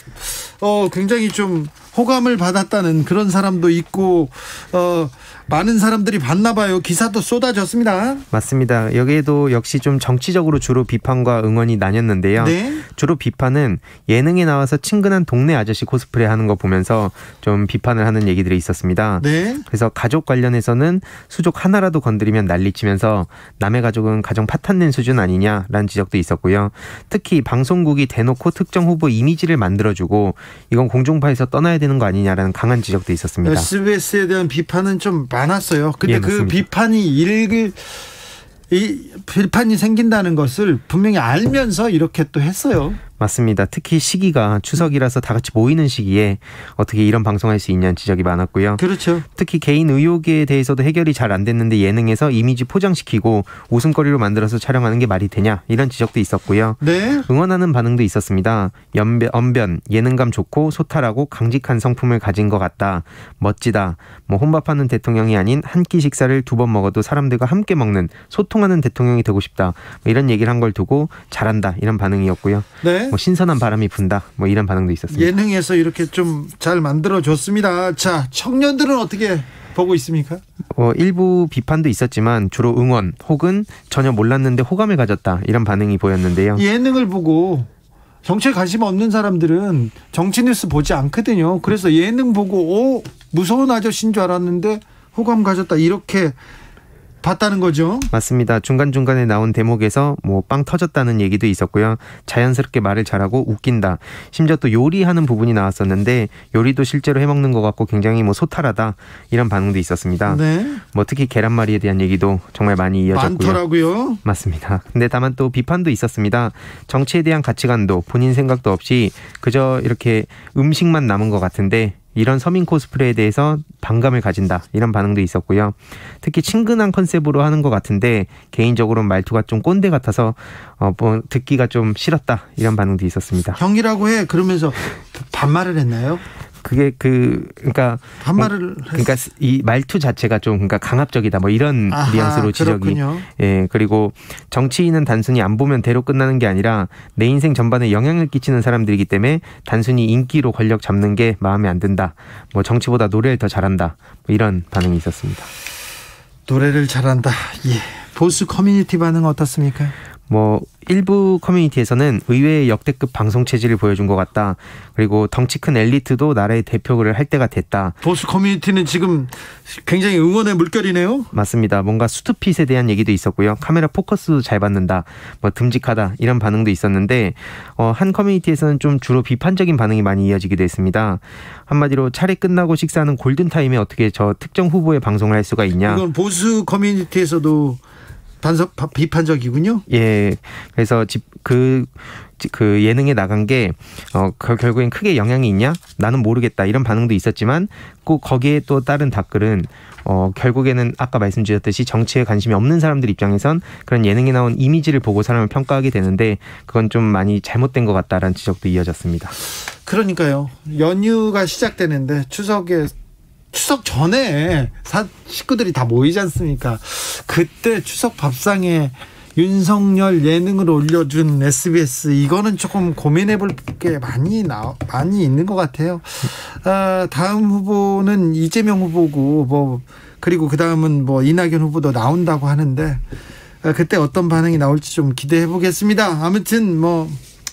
굉장히 좀 호감을 받았다는 그런 사람도 있고 많은 사람들이 봤나 봐요. 기사도 쏟아졌습니다. 맞습니다. 여기에도 역시 좀 정치적으로 주로 비판과 응원이 나뉘었는데요. 네? 주로 비판은 예능에 나와서 친근한 동네 아저씨 코스프레 하는 거 보면서 좀 비판을 하는 얘기들이 있었습니다. 네? 그래서 가족 관련해서는 수족 하나라도 건드리면 난리치면서 남의 가족은 가정 파탄낸 수준 아니냐라는 지적도 있었고요. 특히 방송국이 대놓고 특정 후보 이미지를 만들어주고 이건 공중파에서 떠나야 되는 거 아니냐라는 강한 지적도 있었습니다. SBS에 대한 비판은 좀 많았어요. 근데 예, 그 비판이 생긴다는 것을 분명히 알면서 이렇게 또 했어요. 맞습니다. 특히 시기가 추석이라서 다 같이 모이는 시기에 어떻게 이런 방송할 수 있냐는 지적이 많았고요. 그렇죠. 특히 개인 의혹에 대해서도 해결이 잘 안 됐는데 예능에서 이미지 포장시키고 웃음거리로 만들어서 촬영하는 게 말이 되냐 이런 지적도 있었고요. 네. 응원하는 반응도 있었습니다. 언변, 예능감 좋고 소탈하고 강직한 성품을 가진 것 같다. 멋지다. 혼밥하는 대통령이 아닌 한 끼 식사를 2번 먹어도 사람들과 함께 먹는 소통하는 대통령이 되고 싶다. 이런 얘기를 한 걸 두고 잘한다 이런 반응이었고요. 네. 신선한 바람이 분다. 이런 반응도 있었습니다. 예능에서 이렇게 좀 잘 만들어줬습니다. 자, 청년들은 어떻게 보고 있습니까? 일부 비판도 있었지만 주로 응원 혹은 전혀 몰랐는데 호감을 가졌다 이런 반응이 보였는데요. 예능을 보고 정치에 관심 없는 사람들은 정치 뉴스 보지 않거든요. 그래서 예능 보고 무서운 아저씨인 줄 알았는데 호감 가졌다 이렇게 봤다는 거죠. 맞습니다. 중간중간에 나온 대목에서 뭐 빵 터졌다는 얘기도 있었고요. 자연스럽게 말을 잘하고 웃긴다. 심지어 또 요리하는 부분이 나왔었는데 요리도 실제로 해먹는 것 같고 굉장히 뭐 소탈하다 이런 반응도 있었습니다. 네. 뭐 특히 계란말이에 대한 얘기도 정말 많이 이어졌고요. 많더라고요. 맞습니다. 근데 다만 또 비판도 있었습니다. 정치에 대한 가치관도 본인 생각도 없이 그저 이렇게 음식만 남은 것 같은데 이런 서민 코스프레에 대해서 반감을 가진다 이런 반응도 있었고요. 특히 친근한 컨셉으로 하는 것 같은데 개인적으로는 말투가 좀 꼰대 같아서 뭐 듣기가 좀 싫었다 이런 반응도 있었습니다. 형이라고 해 그러면서 반말을 했나요? 그게 그러니까 반말을 그러니까 이 말투 자체가 좀 그러니까 강압적이다 뭐 이런 뉘앙스로 지적이. 예, 그리고 정치인은 단순히 안 보면 대로 끝나는 게 아니라 내 인생 전반에 영향을 끼치는 사람들이기 때문에 단순히 인기로 권력 잡는 게 마음에 안 든다. 뭐 정치보다 노래를 더 잘한다. 뭐 이런 반응이 있었습니다. 노래를 잘한다. 예. 보수 커뮤니티 반응 어떻습니까? 뭐 일부 커뮤니티에서는 의외의 역대급 방송 체질을 보여준 것 같다. 그리고 덩치 큰 엘리트도 나라의 대표를 할 때가 됐다. 보수 커뮤니티는 지금 굉장히 응원의 물결이네요. 맞습니다. 뭔가 수트핏에 대한 얘기도 있었고요. 카메라 포커스도 잘 받는다. 뭐 듬직하다 이런 반응도 있었는데 한 커뮤니티에서는 좀 주로 비판적인 반응이 많이 이어지기도 했습니다. 한마디로 차례 끝나고 식사하는 골든타임에 어떻게 저 특정 후보의 방송을 할 수가 있냐. 이건 보수 커뮤니티에서도 비판적이군요. 예. 그래서 그 예능에 나간 게 결국엔 크게 영향이 있냐? 나는 모르겠다. 이런 반응도 있었지만 꼭 거기에 또 다른 댓글은 결국에는 아까 말씀드렸듯이 정치에 관심이 없는 사람들 입장에선 그런 예능에 나온 이미지를 보고 사람을 평가하게 되는데 그건 좀 많이 잘못된 것 같다라는 지적도 이어졌습니다. 그러니까요. 연휴가 시작되는데 추석 전에 식구들이 다 모이지 않습니까? 그때 추석 밥상에 윤석열 예능을 올려준 SBS 이거는 조금 고민해볼 게 많이 있는 것 같아요. 다음 후보는 이재명 후보고 그리고 그 다음은 이낙연 후보도 나온다고 하는데 그때 어떤 반응이 나올지 좀 기대해 보겠습니다. 아무튼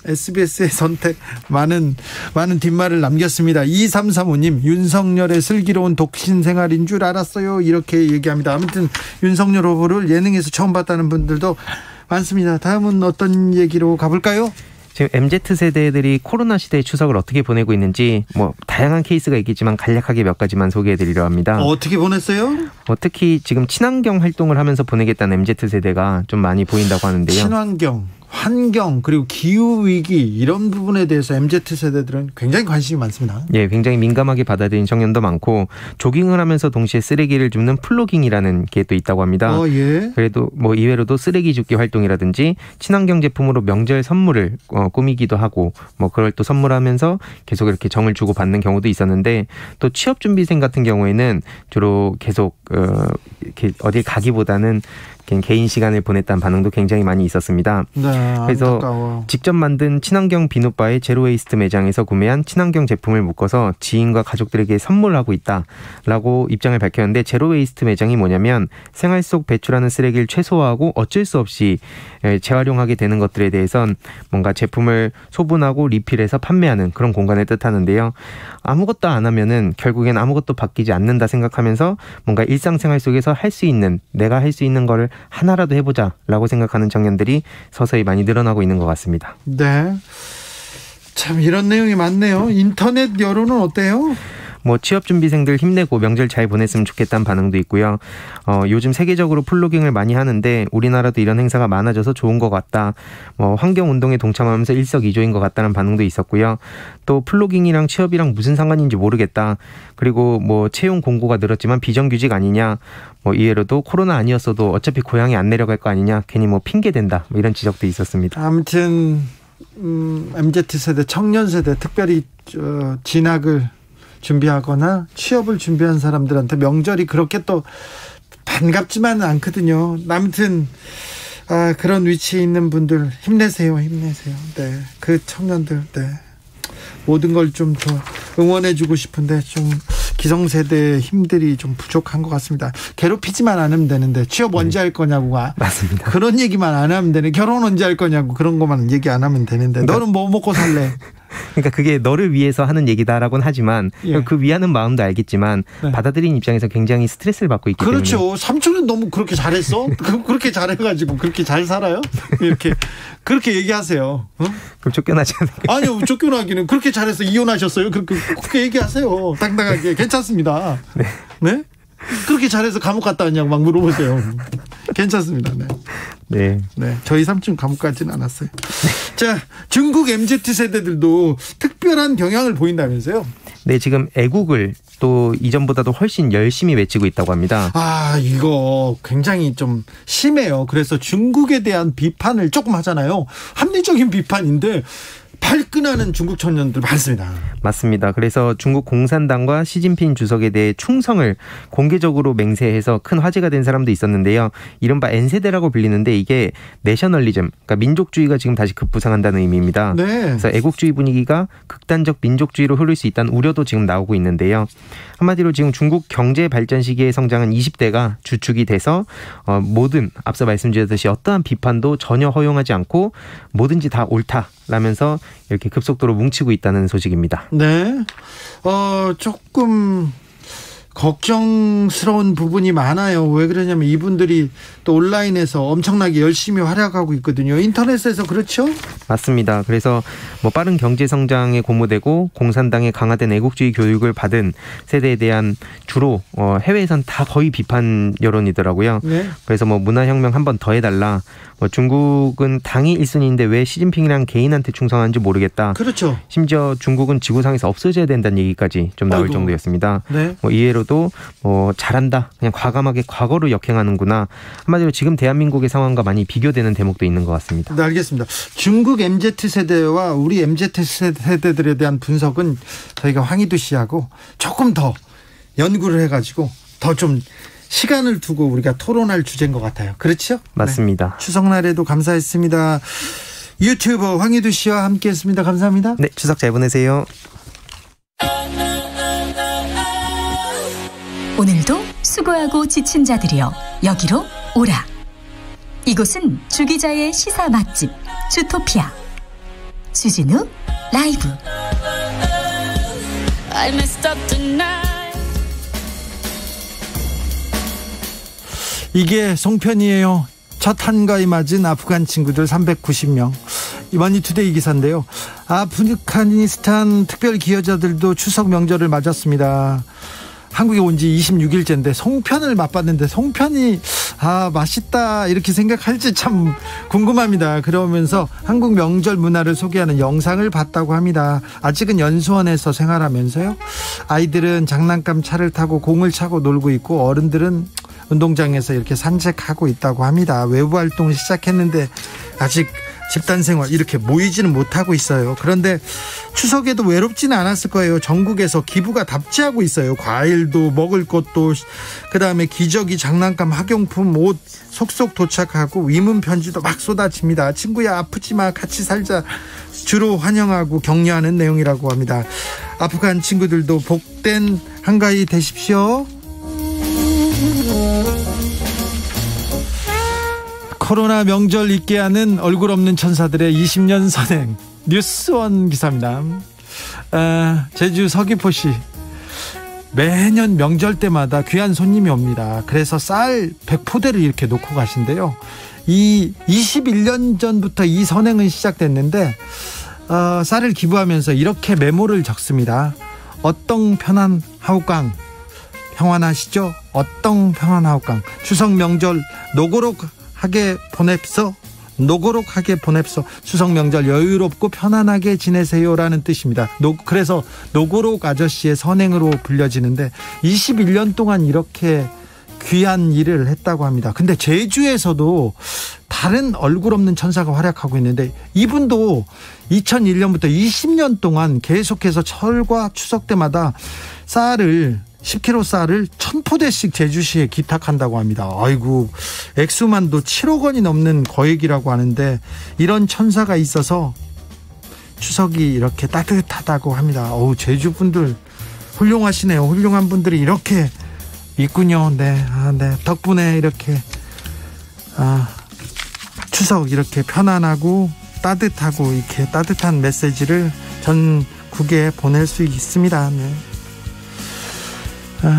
SBS의 선택 많은 뒷말을 남겼습니다. 2335님 윤석열의 슬기로운 독신 생활인 줄 알았어요 이렇게 얘기합니다. 아무튼 윤석열 후보를 예능에서 처음 봤다는 분들도 많습니다. 다음은 어떤 얘기로 가볼까요? 지금 MZ세대들이 코로나 시대의 추석을 어떻게 보내고 있는지 다양한 케이스가 있겠지만 간략하게 몇 가지만 소개해드리려 합니다. 어떻게 보냈어요? 특히 지금 친환경 활동을 하면서 보내겠다는 MZ세대가 좀 많이 보인다고 하는데요. 친환경, 환경 그리고 기후위기 이런 부분에 대해서 MZ세대들은 굉장히 관심이 많습니다. 예, 굉장히 민감하게 받아들인 청년도 많고 조깅을 하면서 동시에 쓰레기를 줍는 플로깅이라는 게 또 있다고 합니다. 예. 그래도 이외로도 쓰레기 줍기 활동이라든지 친환경 제품으로 명절 선물을 꾸미기도 하고 그걸 또 선물하면서 계속 이렇게 정을 주고 받는 경우도 있었는데 또 취업준비생 같은 경우에는 주로 계속 이렇게 어딜 가기보다는 개인 시간을 보냈다는 반응도 굉장히 많이 있었습니다. 네, 그래서 안타까워. 직접 만든 친환경 비누바의 제로웨이스트 매장에서 구매한 친환경 제품을 묶어서 지인과 가족들에게 선물하고 있다라고 입장을 밝혔는데 제로웨이스트 매장이 뭐냐면 생활 속 배출하는 쓰레기를 최소화하고 어쩔 수 없이 재활용하게 되는 것들에 대해선 뭔가 제품을 소분하고 리필해서 판매하는 그런 공간을 뜻하는데요. 아무것도 안 하면은 결국엔 아무것도 바뀌지 않는다 생각하면서 뭔가 일상생활 속에서 내가 할 수 있는 거를 하나라도 해보자라고 생각하는 청년들이 서서히 많이 늘어나고 있는 것 같습니다. 네, 참 이런 내용이 많네요. 인터넷 여론은 어때요? 취업준비생들 힘내고 명절 잘 보냈으면 좋겠다는 반응도 있고요. 요즘 세계적으로 플로깅을 많이 하는데 우리나라도 이런 행사가 많아져서 좋은 것 같다. 환경운동에 동참하면서 일석이조인 것 같다는 반응도 있었고요. 또 플로깅이랑 취업이랑 무슨 상관인지 모르겠다. 그리고 채용 공고가 늘었지만 비정규직 아니냐. 이외로도 코로나 아니었어도 어차피 고향에 안 내려갈 거 아니냐. 괜히 핑계댄다. 이런 지적도 있었습니다. 아무튼 MZ세대, 청년세대 특별히 진학을 준비하거나 취업을 준비한 사람들한테 명절이 그렇게 또 반갑지만은 않거든요. 아무튼 그런 위치에 있는 분들 힘내세요. 네, 그 청년들 모든 걸 좀 더 응원해주고 싶은데 좀 기성세대의 힘들이 좀 부족한 것 같습니다. 괴롭히지만 않으면 되는데 취업 언제 할 거냐고가 맞습니다. 그런 얘기만 안 하면 되네. 결혼 언제 할 거냐고 그런 것만 얘기 안 하면 되는데 너는 뭐 먹고 살래? 그러니까 그게 너를 위해서 하는 얘기다라고는 하지만 그 위하는 마음도 알겠지만 받아들인 입장에서 굉장히 스트레스를 받고 있기 때문에. 그렇죠. 삼촌은 너무 그렇게 잘했어? 그렇게 잘해가지고 그렇게 잘 살아요? 이렇게 그렇게 얘기하세요. 그럼 쫓겨나지 않을까요? 아니요. 쫓겨나기는 그렇게 잘해서 이혼하셨어요? 그렇게 얘기하세요. 당당하게. 괜찮습니다. 네? 그렇게 잘해서 감옥 갔다 왔냐고 막 물어보세요. 괜찮습니다. 네. 저희 삼촌 감옥 가지는 않았어요. 자, 중국 MZ세대들도 특별한 경향을 보인다면서요? 네, 지금 애국을 또 이전보다도 훨씬 열심히 외치고 있다고 합니다. 이거 굉장히 좀 심해요. 그래서 중국에 대한 비판을 조금 하잖아요. 합리적인 비판인데 발끈하는 중국 청년들 많습니다. 맞습니다. 그래서 중국 공산당과 시진핑 주석에 대해 충성을 공개적으로 맹세해서 큰 화제가 된 사람도 있었는데요. 이른바 N세대라고 불리는데 이게 내셔널리즘, 그러니까 민족주의가 지금 다시 급부상한다는 의미입니다. 네. 그래서 애국주의 분위기가 극단적 민족주의로 흐를 수 있다는 우려도 지금 나오고 있는데요. 한마디로 지금 중국 경제 발전 시기에 성장한 20대가 주축이 돼서 모든 앞서 말씀드렸듯이 어떠한 비판도 전혀 허용하지 않고 뭐든지 다 옳다라면서 이렇게 급속도로 뭉치고 있다는 소식입니다. 네. 조금 걱정스러운 부분이 많아요. 왜 그러냐면 이분들이 또 온라인에서 엄청나게 열심히 활약하고 있거든요. 인터넷에서. 그렇죠? 맞습니다. 그래서 빠른 경제 성장에 고무되고 공산당의 강화된 애국주의 교육을 받은 세대에 대한 주로 해외에선 다 거의 비판 여론이더라고요. 네. 그래서 문화혁명 한 번 더 해달라. 중국은 당이 1순위인데 왜 시진핑이랑 개인한테 충성하는지 모르겠다. 그렇죠. 심지어 중국은 지구상에서 없어져야 된다는 얘기까지 좀 나올 정도였습니다. 네. 이해로도 잘한다. 그냥 과감하게 과거로 역행하는구나. 한마디로 지금 대한민국의 상황과 많이 비교되는 대목도 있는 것 같습니다. 네, 알겠습니다. 중국 MZ세대와 우리 MZ세대들에 대한 분석은 저희가 황희두 씨하고 조금 더 연구를 해가지고 더 좀 시간을 두고 우리가 토론할 주제인 것 같아요. 그렇죠? 맞습니다. 네. 추석날에도 감사했습니다. 유튜버 황희두 씨와 함께했습니다. 감사합니다. 네, 추석 잘 보내세요. 오늘도 수고하고 지친 자들이여 여기로 오라. 이곳은 주기자의 시사 맛집 주토피아 주진우 라이브. 이게 송편이에요. 첫 한가위 맞은 아프간 친구들 390명. 머니투데이 기사인데요. 아프가니스탄 특별 기여자들도 추석 명절을 맞았습니다. 한국에 온 지 26일째인데 송편을 맛봤는데 송편이 맛있다 이렇게 생각할지 참 궁금합니다. 그러면서 한국 명절 문화를 소개하는 영상을 봤다고 합니다. 아직은 연수원에서 생활하면서요. 아이들은 장난감 차를 타고 공을 차고 놀고 있고 어른들은 운동장에서 이렇게 산책하고 있다고 합니다. 외부 활동을 시작했는데 아직 집단생활 이렇게 모이지는 못하고 있어요. 그런데 추석에도 외롭지는 않았을 거예요. 전국에서 기부가 답지하고 있어요. 과일도 먹을 것도 그다음에 기저귀, 장난감, 학용품, 옷 속속 도착하고 위문 편지도 막 쏟아집니다. 친구야 아프지마 같이 살자 주로 환영하고 격려하는 내용이라고 합니다. 아프간 친구들도 복된 한가위 되십시오. 코로나 명절 잊게 하는 얼굴 없는 천사들의 20년 선행 뉴스원 기사입니다. 제주 서귀포시 매년 명절 때마다 귀한 손님이 옵니다. 그래서 쌀 100포대를 이렇게 놓고 가신대요. 이 21년 전부터 이 선행은 시작됐는데 쌀을 기부하면서 이렇게 메모를 적습니다. 어떤 편한 하우깡 평안하시죠? 어떤 평안 하우깡 추석 명절 노고록하게 보냅소. 노고록하게 보냅소. 추석 명절 여유롭고 편안하게 지내세요라는 뜻입니다. 그래서 노고록 아저씨의 선행으로 불려지는데 21년 동안 이렇게 귀한 일을 했다고 합니다. 근데 제주에서도 다른 얼굴 없는 천사가 활약하고 있는데 이분도 2001년부터 20년 동안 계속해서 설과 추석 때마다 쌀을 10kg 쌀을 1000포대씩 제주시에 기탁한다고 합니다. 아이고, 액수만도 7억 원이 넘는 거액이라고 하는데 이런 천사가 있어서 추석이 이렇게 따뜻하다고 합니다. 제주분들 훌륭하시네요. 훌륭한 분들이 이렇게 있군요. 네, 네. 덕분에 이렇게 추석 이렇게 편안하고 따뜻하고 이렇게 따뜻한 메시지를 전국에 보낼 수 있습니다. 네.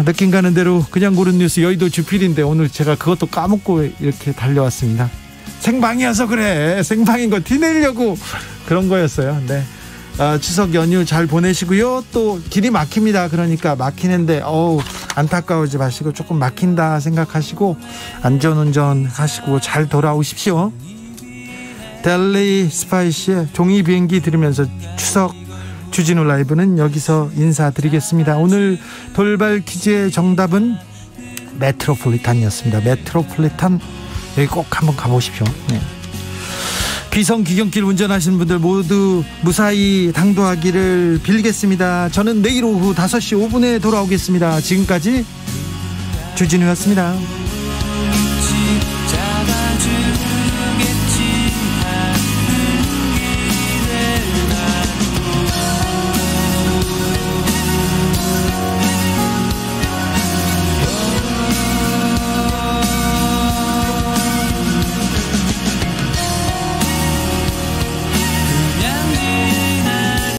느낌 가는 대로 그냥 고른 뉴스 여의도 주필인데 오늘 제가 그것도 까먹고 이렇게 달려왔습니다. 생방이어서 그래. 생방인 거 티내려고 그런 거였어요. 네. 추석 연휴 잘 보내시고요. 또 길이 막힙니다. 그러니까 막히는데 안타까워지 마시고 조금 막힌다 생각하시고 안전운전 하시고 잘 돌아오십시오. 델리 스파이시의 종이 비행기 들으면서 추석 주진우 라이브는 여기서 인사드리겠습니다. 오늘 돌발 퀴즈의 정답은 메트로폴리탄이었습니다. 메트로폴리탄 여기 꼭 한번 가보십시오. 네. 비성기경길 운전하시는 분들 모두 무사히 당도하기를 빌겠습니다. 저는 내일 오후 5시 5분에 돌아오겠습니다. 지금까지 주진우였습니다.